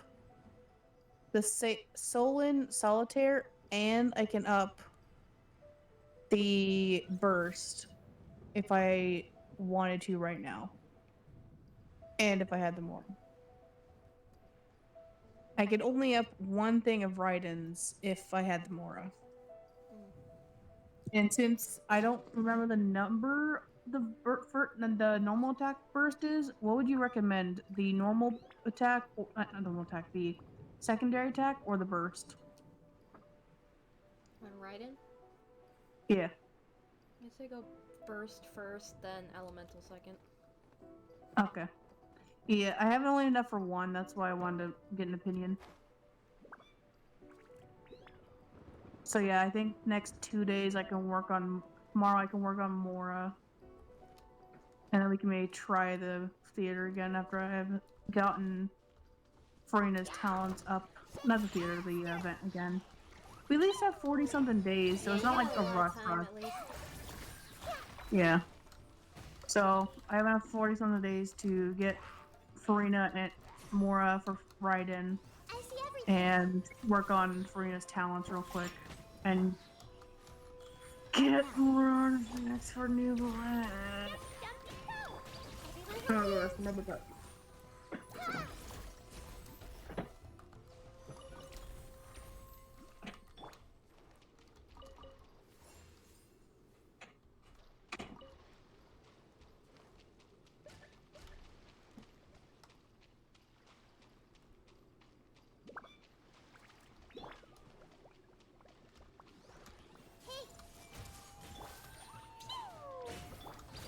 the Solin Solitaire, and I can up the burst if I wanted to right now. And if I had the more. I could only up one thing of Raiden's if I had the Mora. And since I don't remember the number the normal attack burst is, what would you recommend? The normal attack, not normal attack, the secondary attack, or the burst? On Raiden? Yeah. I say go burst first, then elemental second. Okay. Yeah, I have only enough for one, that's why I wanted to get an opinion. So yeah, I think next 2 days I can work on, tomorrow I can work on Mora. And then we can maybe try the theater again after I have gotten Farina's talents up. Not the theater, the event again. We at least have 40 something days, so it's not like a rush. Yeah. So I have enough 40 something days to get Farina and Mora for Raiden and work on Farina's talents real quick and get more artifacts for new blood. Oh, yes, remember that.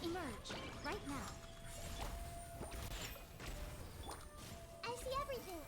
Emerge right now. I see everything.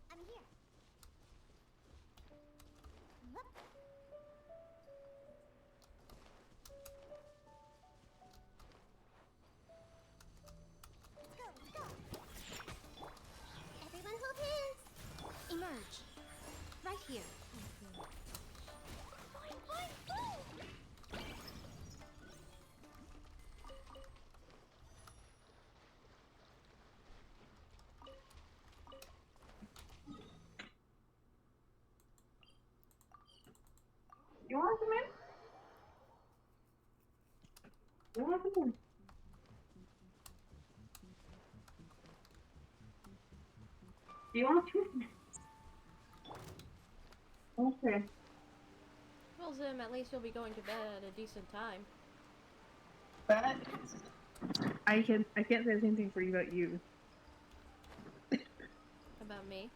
I'm here. Whoop. Let's go, let's go. Everyone hold hands. Emerge right here. Boing, boing, boing. You want to come in? You want to come in? Do you want to come in? Okay. Well, Zim, at least you'll be going to bed at a decent time. But I can't say the same thing for you about you. About me?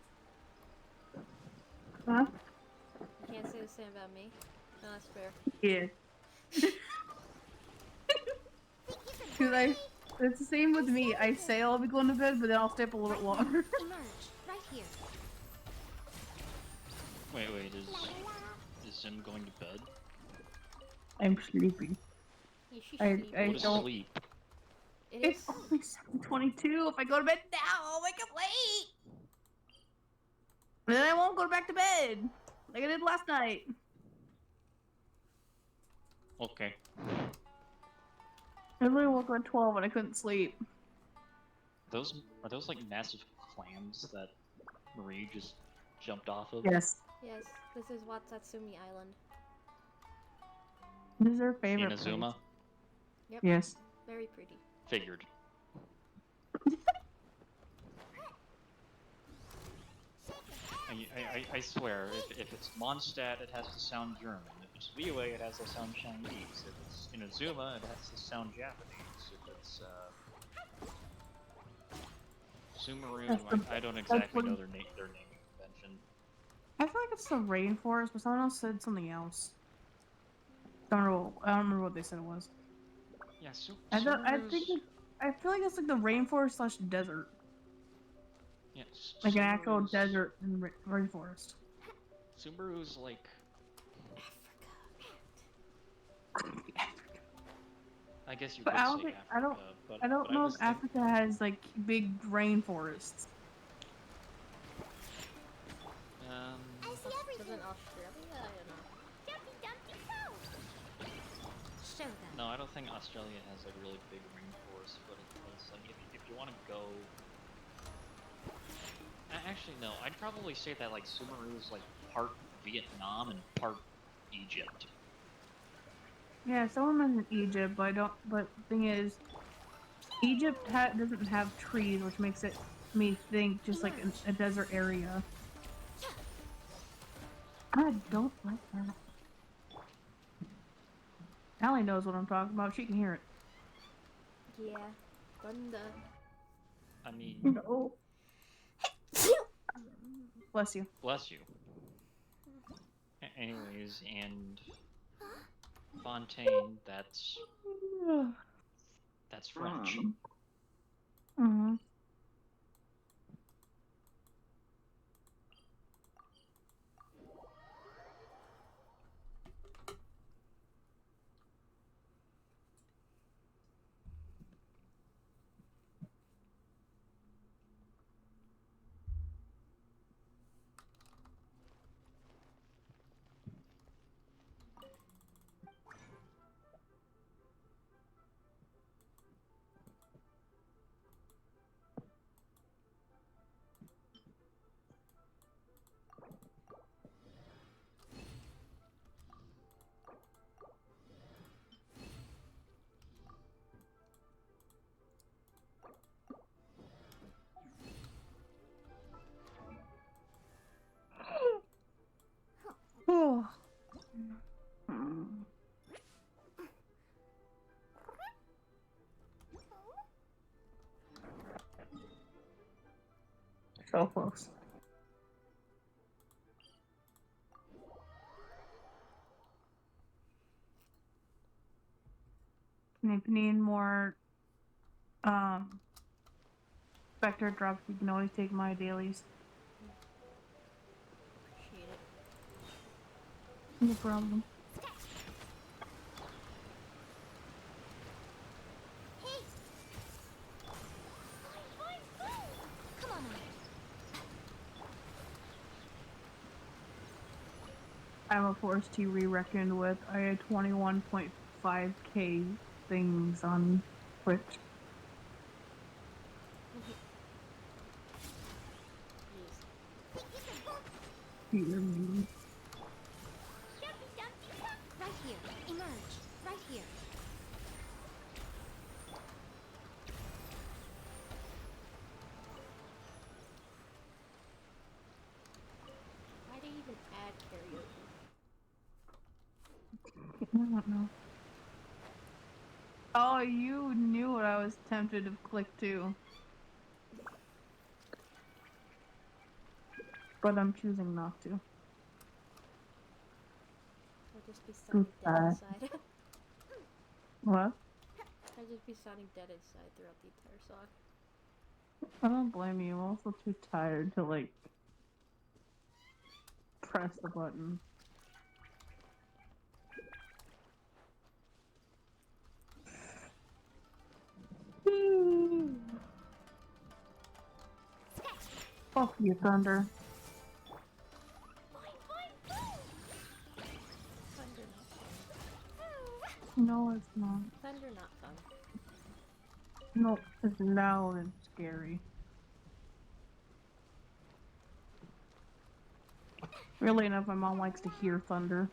Huh? You can't say the same about me? No, that's fair. Yeah. Cause it's the same with me. I say I'll be going to bed, but then I'll stay up a little bit longer. Emerge, right here. Wait, is Zim going to bed? I'm sleepy. Yeah, she's I sleeping. What is don't. sleep? It's only 7:22. If I go to bed now, I'll wake up late. And then I won't go back to bed like I did last night. Okay. I literally woke up at 12 and I couldn't sleep. Are those like massive clams that Marie just jumped off of? Yes. Yes, this is Watatsumi Island. This is her favorite Inazuma? place. Yep. Yes. Very pretty. Figured. I swear, if it's Mondstadt, it has to sound German. If it's Liyue, it has to sound Chinese. If it's Inazuma, it has to sound Japanese. If it's Sumeru, I don't exactly know their naming convention. I feel like it's the rainforest, but someone else said something else. I don't remember what they said it was. Yeah, I feel like it's like the rainforest / desert. Yes. Like an actual desert and rainforest. Sumeru's like I guess you could say Africa, I don't know if Africa has like big rainforests. I see everything. Doesn't Australia? I don't know. Dumpty Dumpty Go! Show them. No, I don't think Australia has like really big rainforests, but it's like if you want to go. Actually, no. I'd probably say that like Sumeru is like part Vietnam and part Egypt. Yeah, someone mentioned Egypt, but I don't. But the thing is, Egypt doesn't have trees, which makes me think just like a desert area. I don't like that. Allie knows what I'm talking about. She can hear it. Yeah. Thunder. I mean. No. Bless you. Bless you. Anyways, and Fontaine, that's French. Mm-hmm. Oh. So close. If you need more Spectre drops, you can always take my dailies. Appreciate it. No problem. Come on. I'm a force to be reckoned with. I had 21.5k things on Twitch. Dear me. Right here. Emerge. Right here. Why do you even add karaoke? I don't know. Oh, you knew what I was tempted to click to. But I'm choosing not to. Or just be so dead inside. What? I I'd just be sounding dead inside throughout the entire song. I don't blame you. I'm also too tired to like press the button. Fuck you, Thunder. Thunder not fun. No, it's not. Thunder not fun. No, it's loud and scary. Really enough, my mom likes to hear thunder.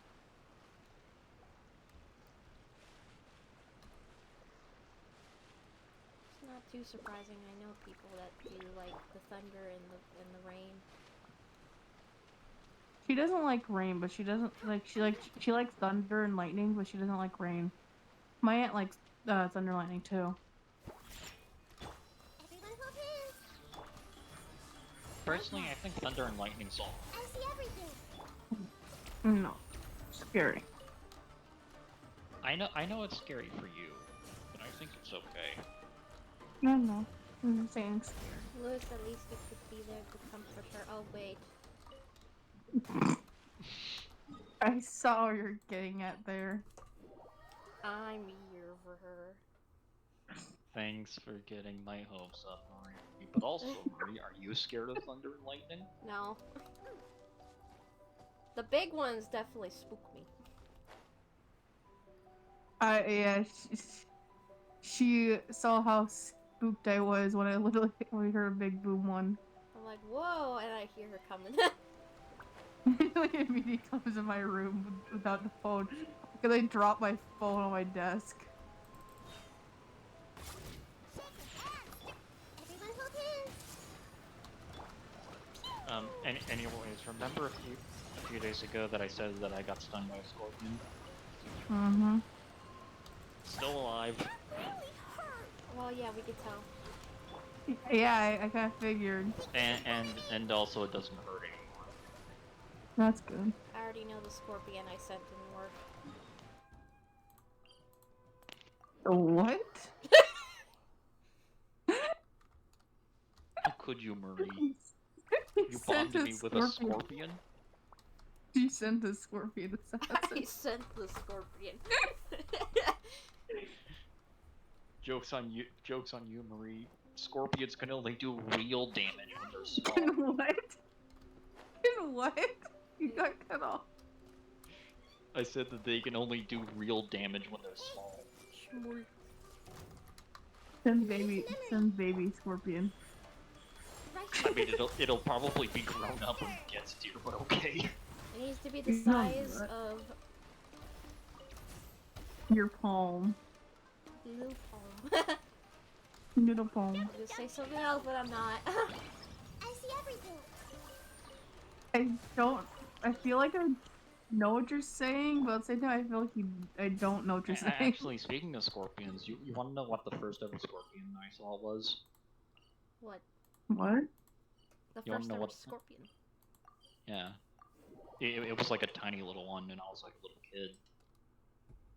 It's not too surprising. I know people that do like the thunder and the rain. She doesn't like rain, but she doesn't like she likes thunder and lightning, but she doesn't like rain. My aunt likes thunder and lightning too. Everyone hold hands. Personally, I think thunder and lightning's all. I see everything. No, scary. I know it's scary for you, but I think it's okay. No, I'm saying scary. Louis at least gets to be there to comfort her. Oh wait. I saw what you're getting at there. I'm here for her. Thanks for getting my hopes up, Marie. But also, Marie, are you scared of thunder and lightning? No. The big ones definitely spook me. Yeah, she saw how spooked I was when I literally heard a big boom one. I'm like, whoa, and I hear her coming. Like immediately comes in my room without the phone because I dropped my phone on my desk. Everyone hold hands. Anyways, remember a few days ago that I said that I got stung by a scorpion? Mm-hmm. Still alive. Well, yeah, we could tell. Yeah, I kind of figured. And also it doesn't hurt anymore. That's good. I already know the scorpion I sent didn't work. What? How could you, Marie? You bonded me with a scorpion? You sent the scorpion assassin. I sent the scorpion. Joke's on you, Marie. Scorpions can only do real damage when they're small. In what? In what? You got cut off. I said that they can only do real damage when they're small. Send baby scorpion. I mean, it'll probably be grown up when it gets to you, but okay. It needs to be the size of your palm. little palm. Little palm. I'm gonna say something else, but I'm not. I see everything. I feel like I know what you're saying, but at the same time I feel like I don't know what you're saying. Actually, speaking of scorpions, you want to know what the first ever scorpion I saw was? What? What? The You wanna first know ever what- scorpion. Yeah. It was like a tiny little one, and I was like a little kid.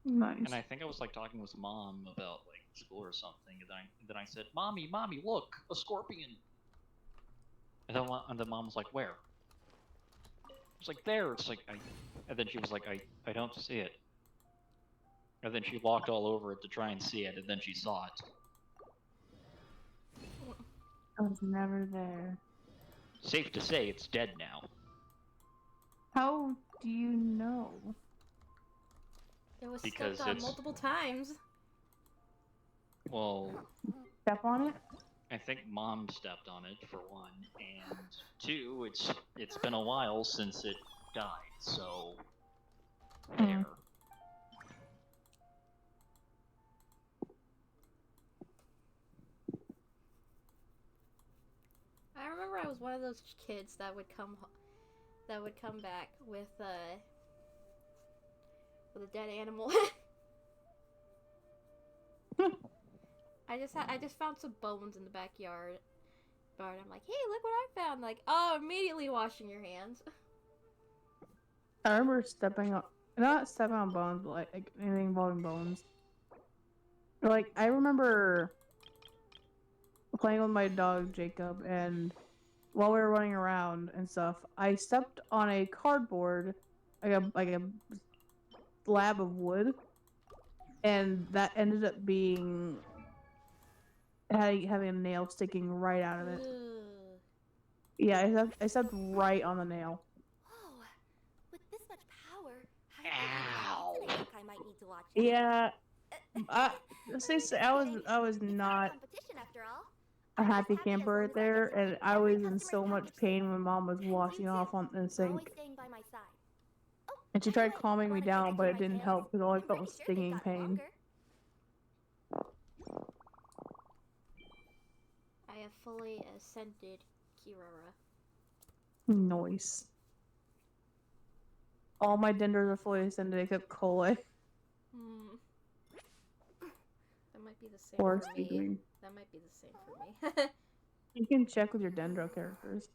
Nice. And I think I was like talking with mom about like school or something, and then I said, "Mommy, look, a scorpion." And then mom was like, "Where?" It's like there. It's like and then she was like, "I don't see it." And then she walked all over it to try and see it, and then she saw it. I was never there. Safe to say, it's dead now. How do you know? It was Because stepped on it's- multiple times. Well, Step on it? I think mom stepped on it for one, and two, it's been a while since it died, so there. I remember I was one of those kids that would come back with a dead animal. I just found some bones in the backyard. But I'm like, hey, look what I found! Like, oh, immediately washing your hands. I remember not stepping on bones, but like anything involving bones. Like, I remember playing with my dog Jacob, and while we were running around and stuff, I stepped on a cardboard, like a slab of wood, and that ended up being having a nail sticking right out of it. Ugh. Yeah, I stepped right on the nail. Whoa, with this much power, I think I might need to watch out. Yeah, I was not Competition after all. a happy camper right there, and I was in so much pain when Mom was washing off on the Always sink. staying by my side. And she tried calming me down, but it didn't help because all I felt was stinging pain. I have fully ascended Kirara. Noise. All my denders are fully ascended except Cole. Hmm. That might be the same Or for me. Speedwing. That might be the same for me. You can check with your dendro characters.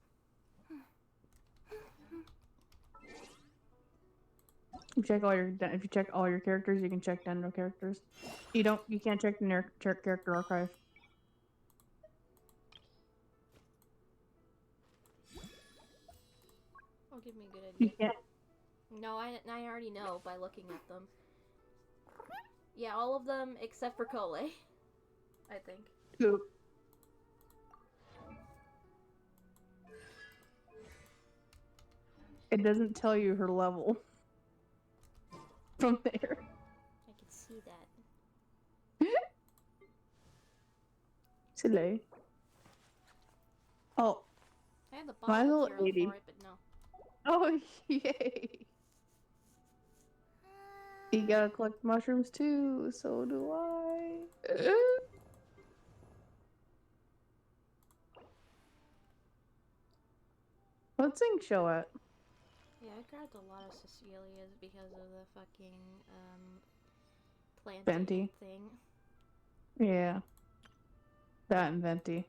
If you check all your characters, you can check dendro characters. You can't check the character archive. Oh, give me a good You idea. can't. No, I already know by looking at them. Yeah, all of them except for Cole, I think. Poop. It doesn't tell you her level from there. I can see that. Silly. Oh. I have the My bottle little material lady. for it, but no. Oh, yay. You gotta collect mushrooms too, so do I. What's Sing Show at? Yeah, I grabbed a lot of Cecilias because of the fucking, planting Venti. thing. Yeah. That and Venti.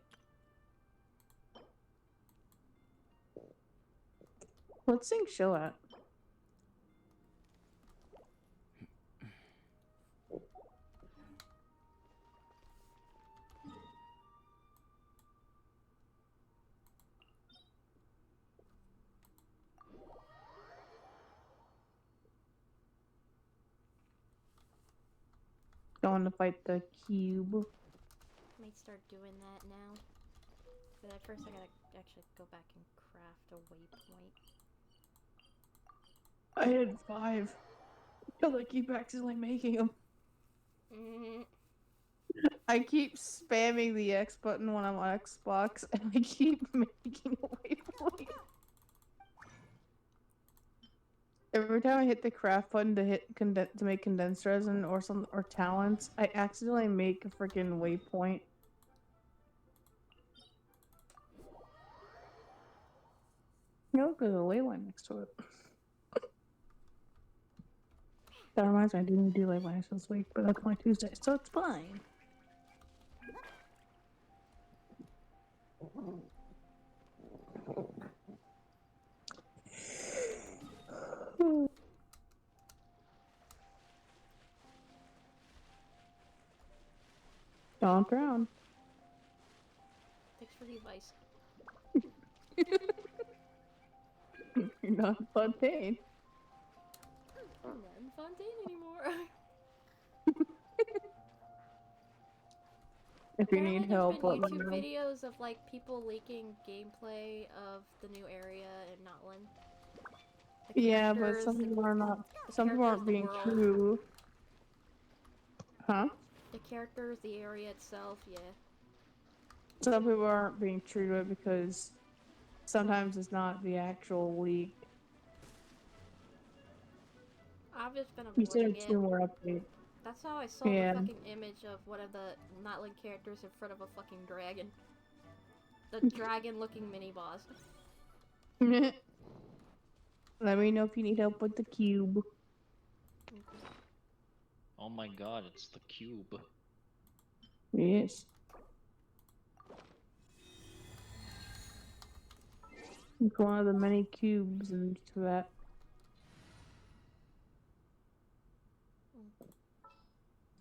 What's Sing Show at? Going to fight the cube. Might start doing that now. But at first I gotta actually go back and craft a waypoint. I had 5. Because I keep accidentally making them. I keep spamming the X button when I'm on Xbox, and I keep making a waypoint. Every time I hit the craft button to make condensed resin or talents, I accidentally make a freaking waypoint. No, there's a ley line next to it. That reminds me, I didn't do ley lines this week, but that's my Tuesday, so it's fine. Don't drown. Thanks for the advice. You're not Fontaine. I'm not in Fontaine anymore. If you need help, there's let been me YouTube know. videos of like people leaking gameplay of the new area in Notland. The Yeah, but characters, some people are not. the Some people characters, aren't the being world. true. Huh? The characters, the area itself, yeah. Some people aren't being true to it because sometimes it's not the actual leak. I've just been You said avoiding a it. 2 more update. That's how I saw Yeah. the fucking image of one of the Notland characters in front of a fucking dragon. The dragon-looking mini-boss. Let me know if you need help with the cube. Oh my god, it's the cube. Yes. It's one of the many cubes and that.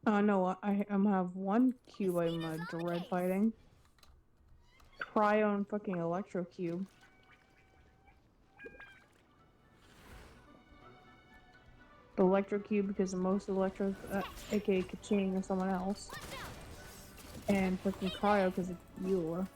Oh no, I'm gonna have one cube I'm gonna dread fighting. Cryo and fucking Electro Cube. The Electro Cube because the most Electro, aka Kaching, is someone else. And fucking Cryo because it's you.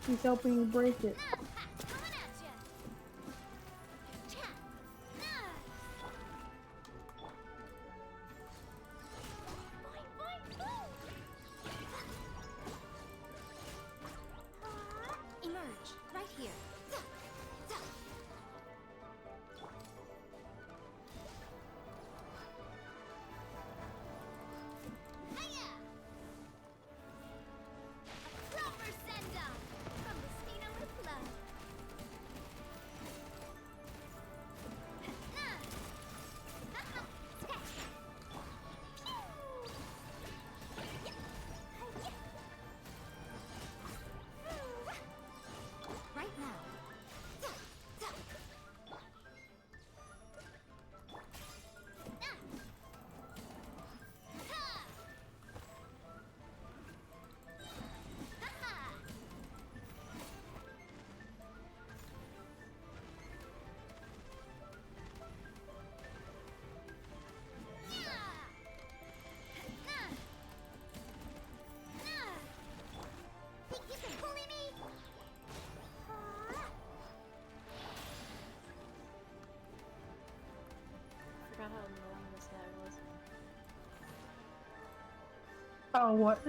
He's helping you break it. Emerge, right here. Proper send-off from Mosquito with love. Right now. Think you can bully me? Forgot how annoying this guy was. Oh, what?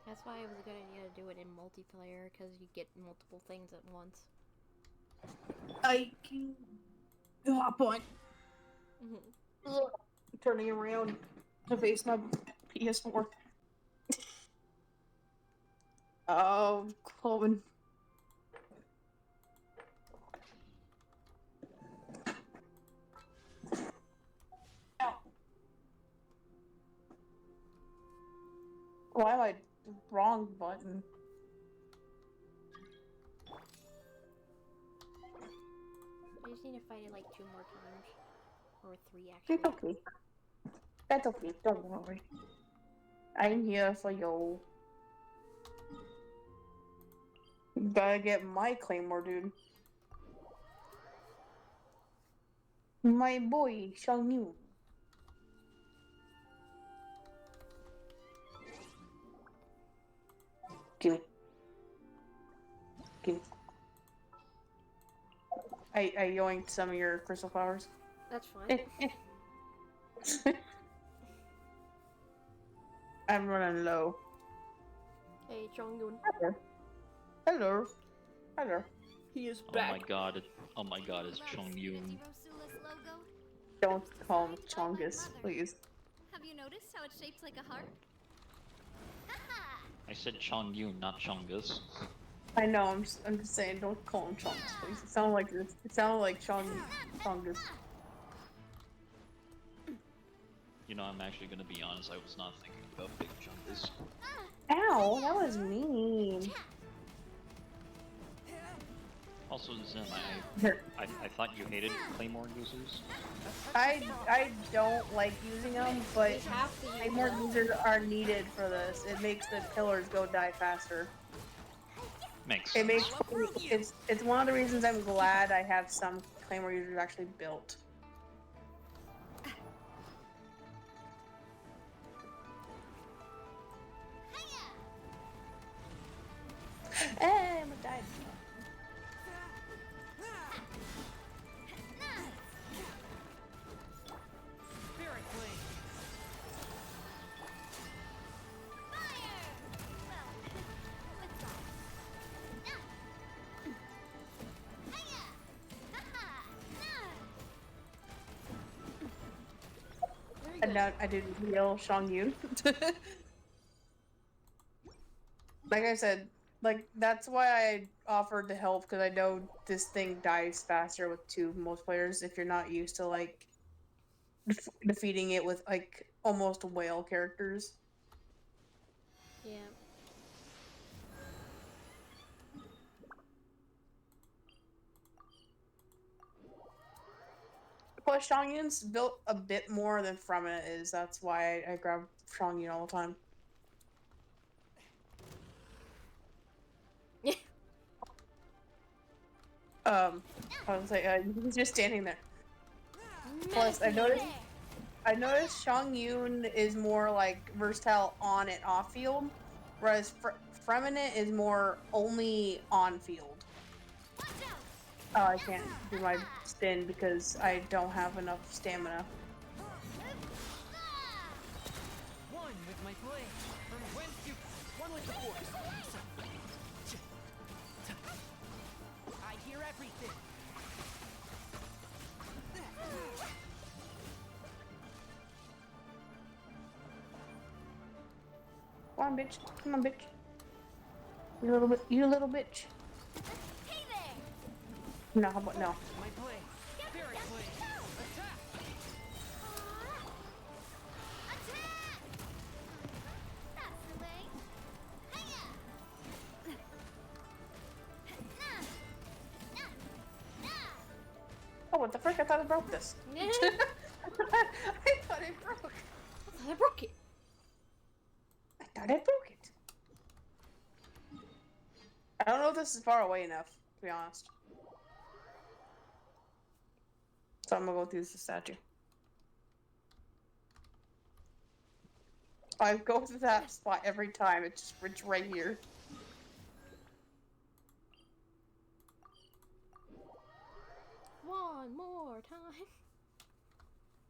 That's why it was a good idea to do it in multiplayer, because you get multiple things at once. I can hop on. Turning around to face my PS4. Oh, Cloven. Why am I the wrong button? I just need to fight it like 2 more times. Or 3 actually. It's okay. That's okay, don't worry. I'm here for you. Gotta get my Claymore, dude. My boy, Shang Yu. Gimme. Gimme. I yoinked some of your crystal flowers. That's fine. I'm running low. Hey, Chongyun. Hello. Hello. Hello. He is Oh my god, oh my god, it's Chong Yoon. Don't call him Chongus, please. Have you noticed how it's shaped like a heart? I said Chong Yoon, not Chongus. I know, I'm just saying, don't call him Chongus, please. It sounded like this. It sounded like Chongus. You know, I'm actually gonna be honest, I was not thinking about Big Chungus. Ow, that was mean. Also, Zim, I thought you hated Claymore users. I don't like using them, but Claymore users are needed for this. It makes the pillars go die faster. Makes It sense. makes it's one of the reasons I'm glad I have some Claymore users actually built. And now I didn't heal Yun. Like I said, like that's why I offered to help, because I know this thing dies faster with two most players if you're not used to like defeating it with like almost whale characters. Yeah. Plus, Yun's built a bit more than Fremina is. That's why I grab Yun all the time. I was like, he's just standing there. Plus, I noticed Yun is more like versatile on and off field, whereas Fremina is more only on field. Oh, I can't do my spin because I don't have enough stamina. One with my blade. From whence you... One with the force. I hear everything. Come on, bitch. Come on, bitch. You little bitch. Hey there! No, how about no? My blade. Spirit blade. Attack! Attack! That's the way. Hiya! Oh, what the frick? I thought I broke this. Yeah. I thought it broke. I broke it. I thought I broke it. I don't know if this is far away enough, to be honest. So I'm gonna go through the statue. I go to that spot every time. It's right here. One more time.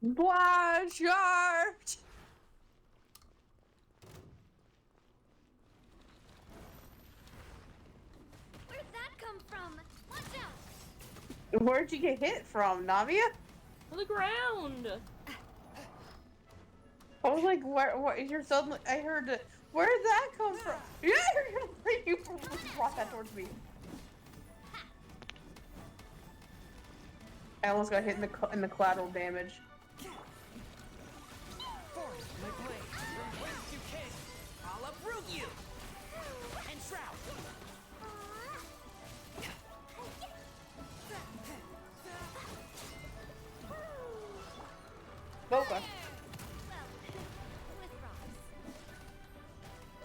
Watch out! Where'd that come from? Watch out! Where'd you get hit from, Navia? On the ground. I was like, what? You're suddenly. I heard it. Where'd that come from? Yeah, you brought that towards me. I almost got hit in the collateral damage. Force my blade. From whence you came. I'll uproot you. And shroud. Okay.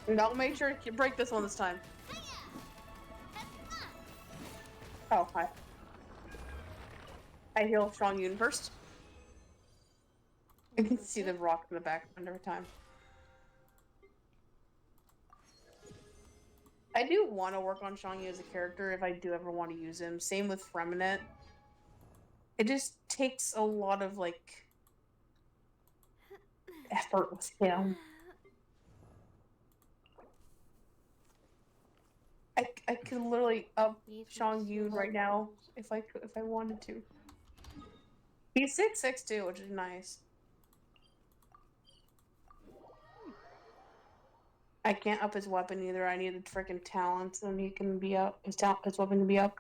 And I'll make sure to break this one this time. Oh, hi. I heal Yun first. I can see the rock in the background every time. I do want to work on Yun as a character if I do ever want to use him. Same with Fremina. It just takes a lot of, like, effort with him. I could literally up Yun right now if I wanted to. He's 6'6" too, which is nice. I can't up his weapon either. I need the freaking talents, and he can be up. His weapon can be up.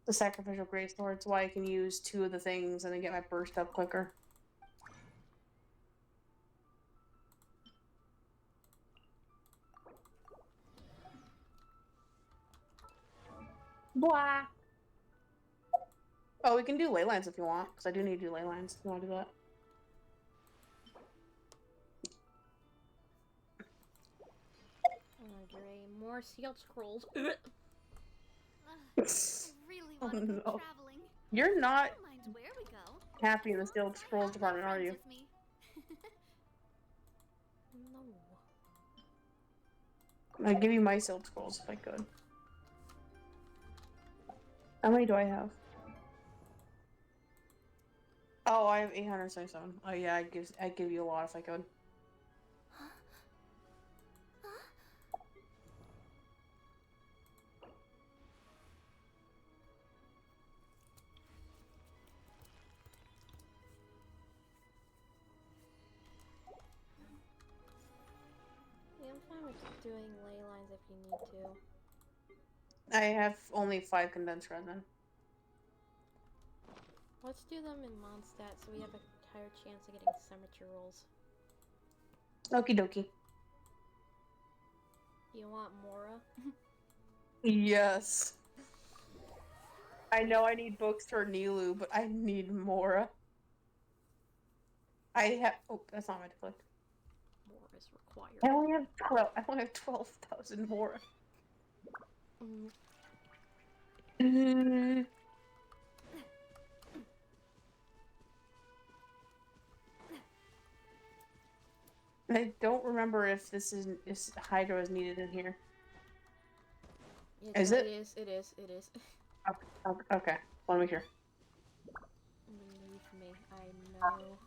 The sacrificial greatsword. That's why I can use 2 of the things and then get my burst up quicker. Blah. Oh, we can do Leylands if you want, because I do need to do Leylands if you want to do that. Andre, more sealed scrolls. I really want to go traveling. You're not Never mind where we go. happy in the Sealed Scrolls department, are you? With me. No. I'd give you my Sealed Scrolls if I could. How many do I have? Oh, I have 877. Oh yeah, I'd give you a lot if I could. doing ley lines if you need to. I have only 5 condensed resin. Let's do them in Mondstadt so we have a higher chance of getting cemetery rolls. Okie dokie. You want Mora? Yes. I know I need books for Nilu, but I need Mora. I have. Oh, that's not my deflect. Mora is required. I only have 12. I only have 12,000 Mora. I don't remember if this is Hydro is needed in here. Is it? It is. It is. It is. Okay. Want to make sure. Believe me, I know.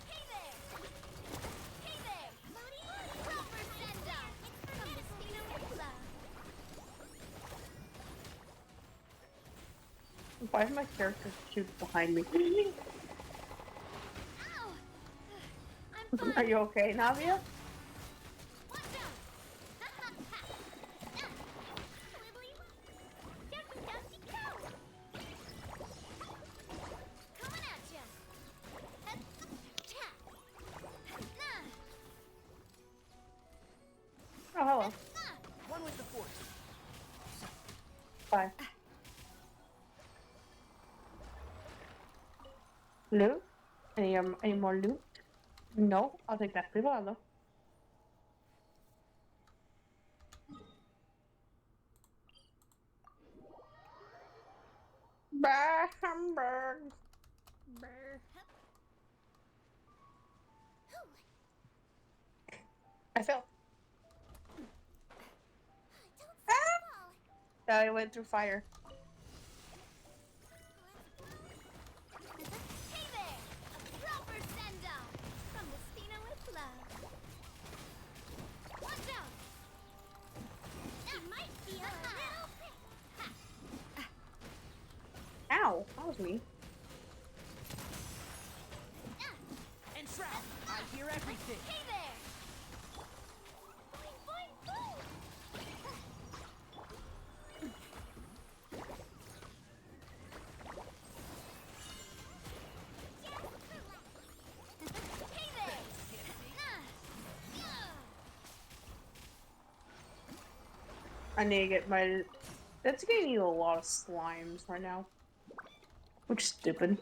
Hey there! Hey there! Proper send up! It's from the Spino Club. Why did my character shoot behind me? Are you okay, Navia? Oh, hello. One with the force. Bye. Loot? Any more loot? No, I'll take that. Privado. Hamburg. I fell. I went through fire. Hey there! A proper send up! From the Spino Club. Watch out! That might be a little bit. Ow, that was me. And Shroud, I hear everything. Hey there! Boing, boing, boom! Hey there! I need to get my. That's getting you a lot of slimes right now. Which is stupid.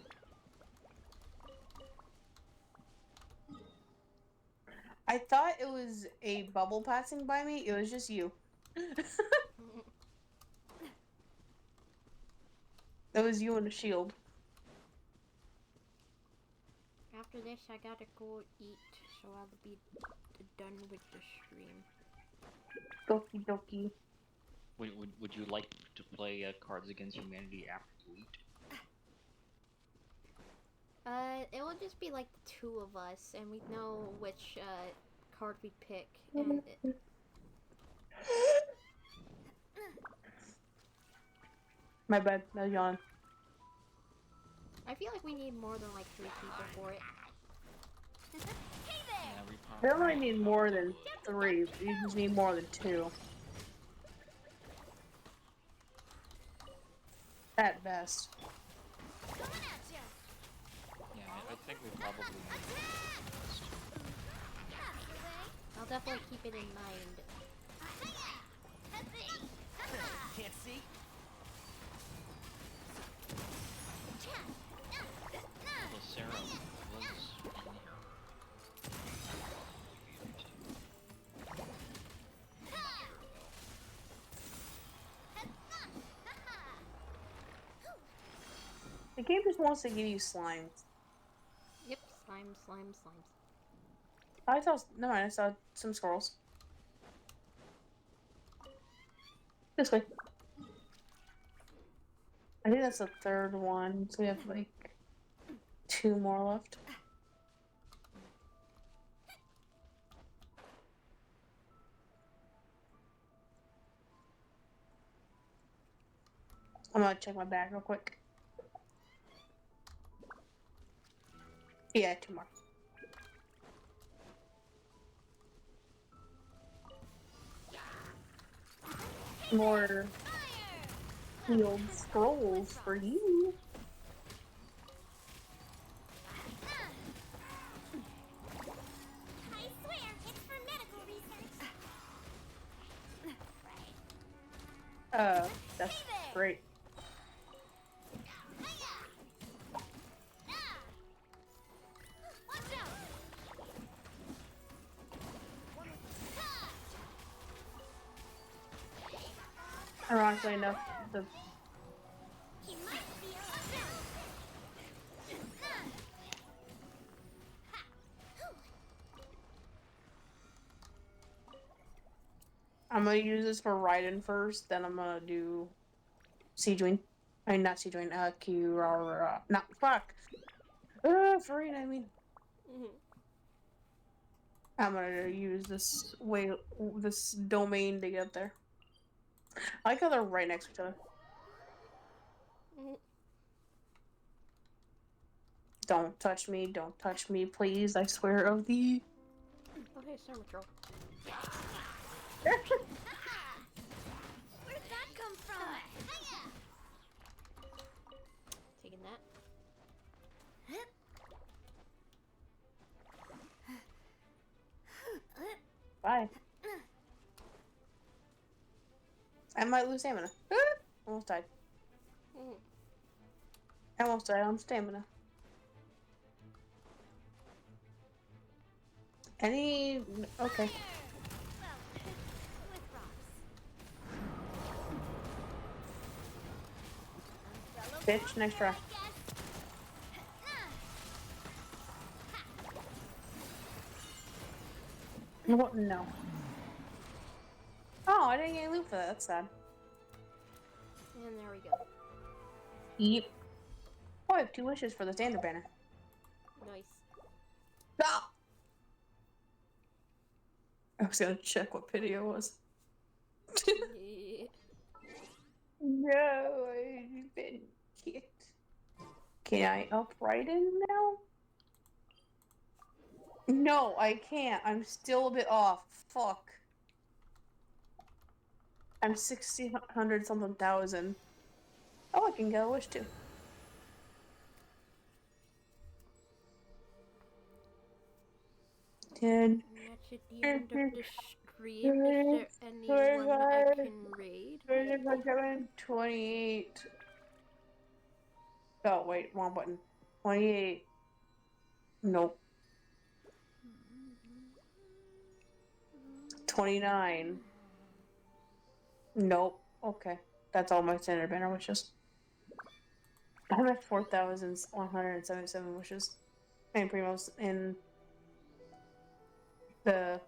I thought it was a bubble passing by me. It was just you. That was you and a shield. After this, I gotta go eat, so I'll be done with the stream. Doki doki. Would you like to play Cards Against Humanity after you eat? It will just be like the 2 of us, and we know which card we pick. And My bad. No yawn. I feel like we need more than like 3 people for it. Hey there! I don't really need more than 3. You just need more than 2. At best. Coming at ya! Yeah, I think we probably need this. I'll definitely keep it in mind. Can't see? Well, Sarah was in The game just wants to give you slimes. Yep, slimes. I saw. No, I saw some squirrels. This way. I think that's the 3rd one, so we have like 2 more left. I'm gonna check my bag real quick. Yeah, 2 more. More healed scrolls for you. I swear, it's for medical research. That's great. Ironically enough, the I'm gonna use this for Raiden first, then I'm gonna do Siegewing. I mean, not Siegewing, Kira, not fuck. Farina, I mean. I'm gonna use this this domain to get there. I like how they're right next to each other. Don't touch me, please. I swear of thee. Okay, Star Patrol. Where'd that come from? Taking that. Bye. I might lose stamina. Almost died. I almost died on stamina. Any... Okay. Bitch, next try. What? No. Oh, I didn't get loot for that. That's sad. And there we go. Yep. Oh, I have 2 wishes for the standard banner. Nice. Ah! I was gonna check what video it was. No, I've been kicked. Can I up Raiden now? No, I can't. I'm still a bit off. Fuck. I'm 600 something thousand. Oh, I can get a wish too. Ten. That's at the end of the stream. Is there anyone I can raid? 28. Oh, wait, wrong button. 28. Nope. 29. Nope. Okay. That's all my standard banner wishes. I'm at 4,177 wishes. And Primos in the...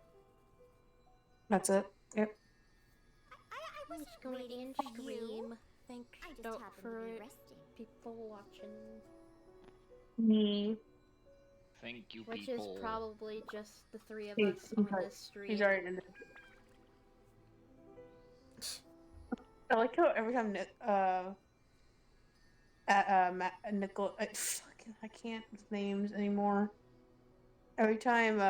That's it. Yep. I was going waiting in for you. stream. Thank I just you happened for to be resting. people watching. Me. Thank you, Which people. is probably just the 3 of He- us on this stream. He's already ended. I like how every time Nickel, I can't with names anymore. Every time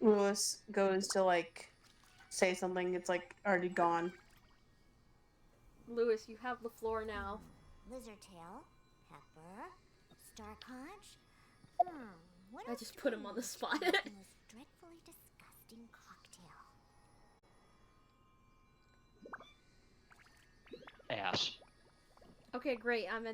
Lewis goes to like say something, it's like already gone. Lewis, you have the floor now. Lizard tail, pepper, star conch. What I else just could put I him on the use spot. to make the most dreadfully disgusting cocktail? Ass. Okay, great. I'm in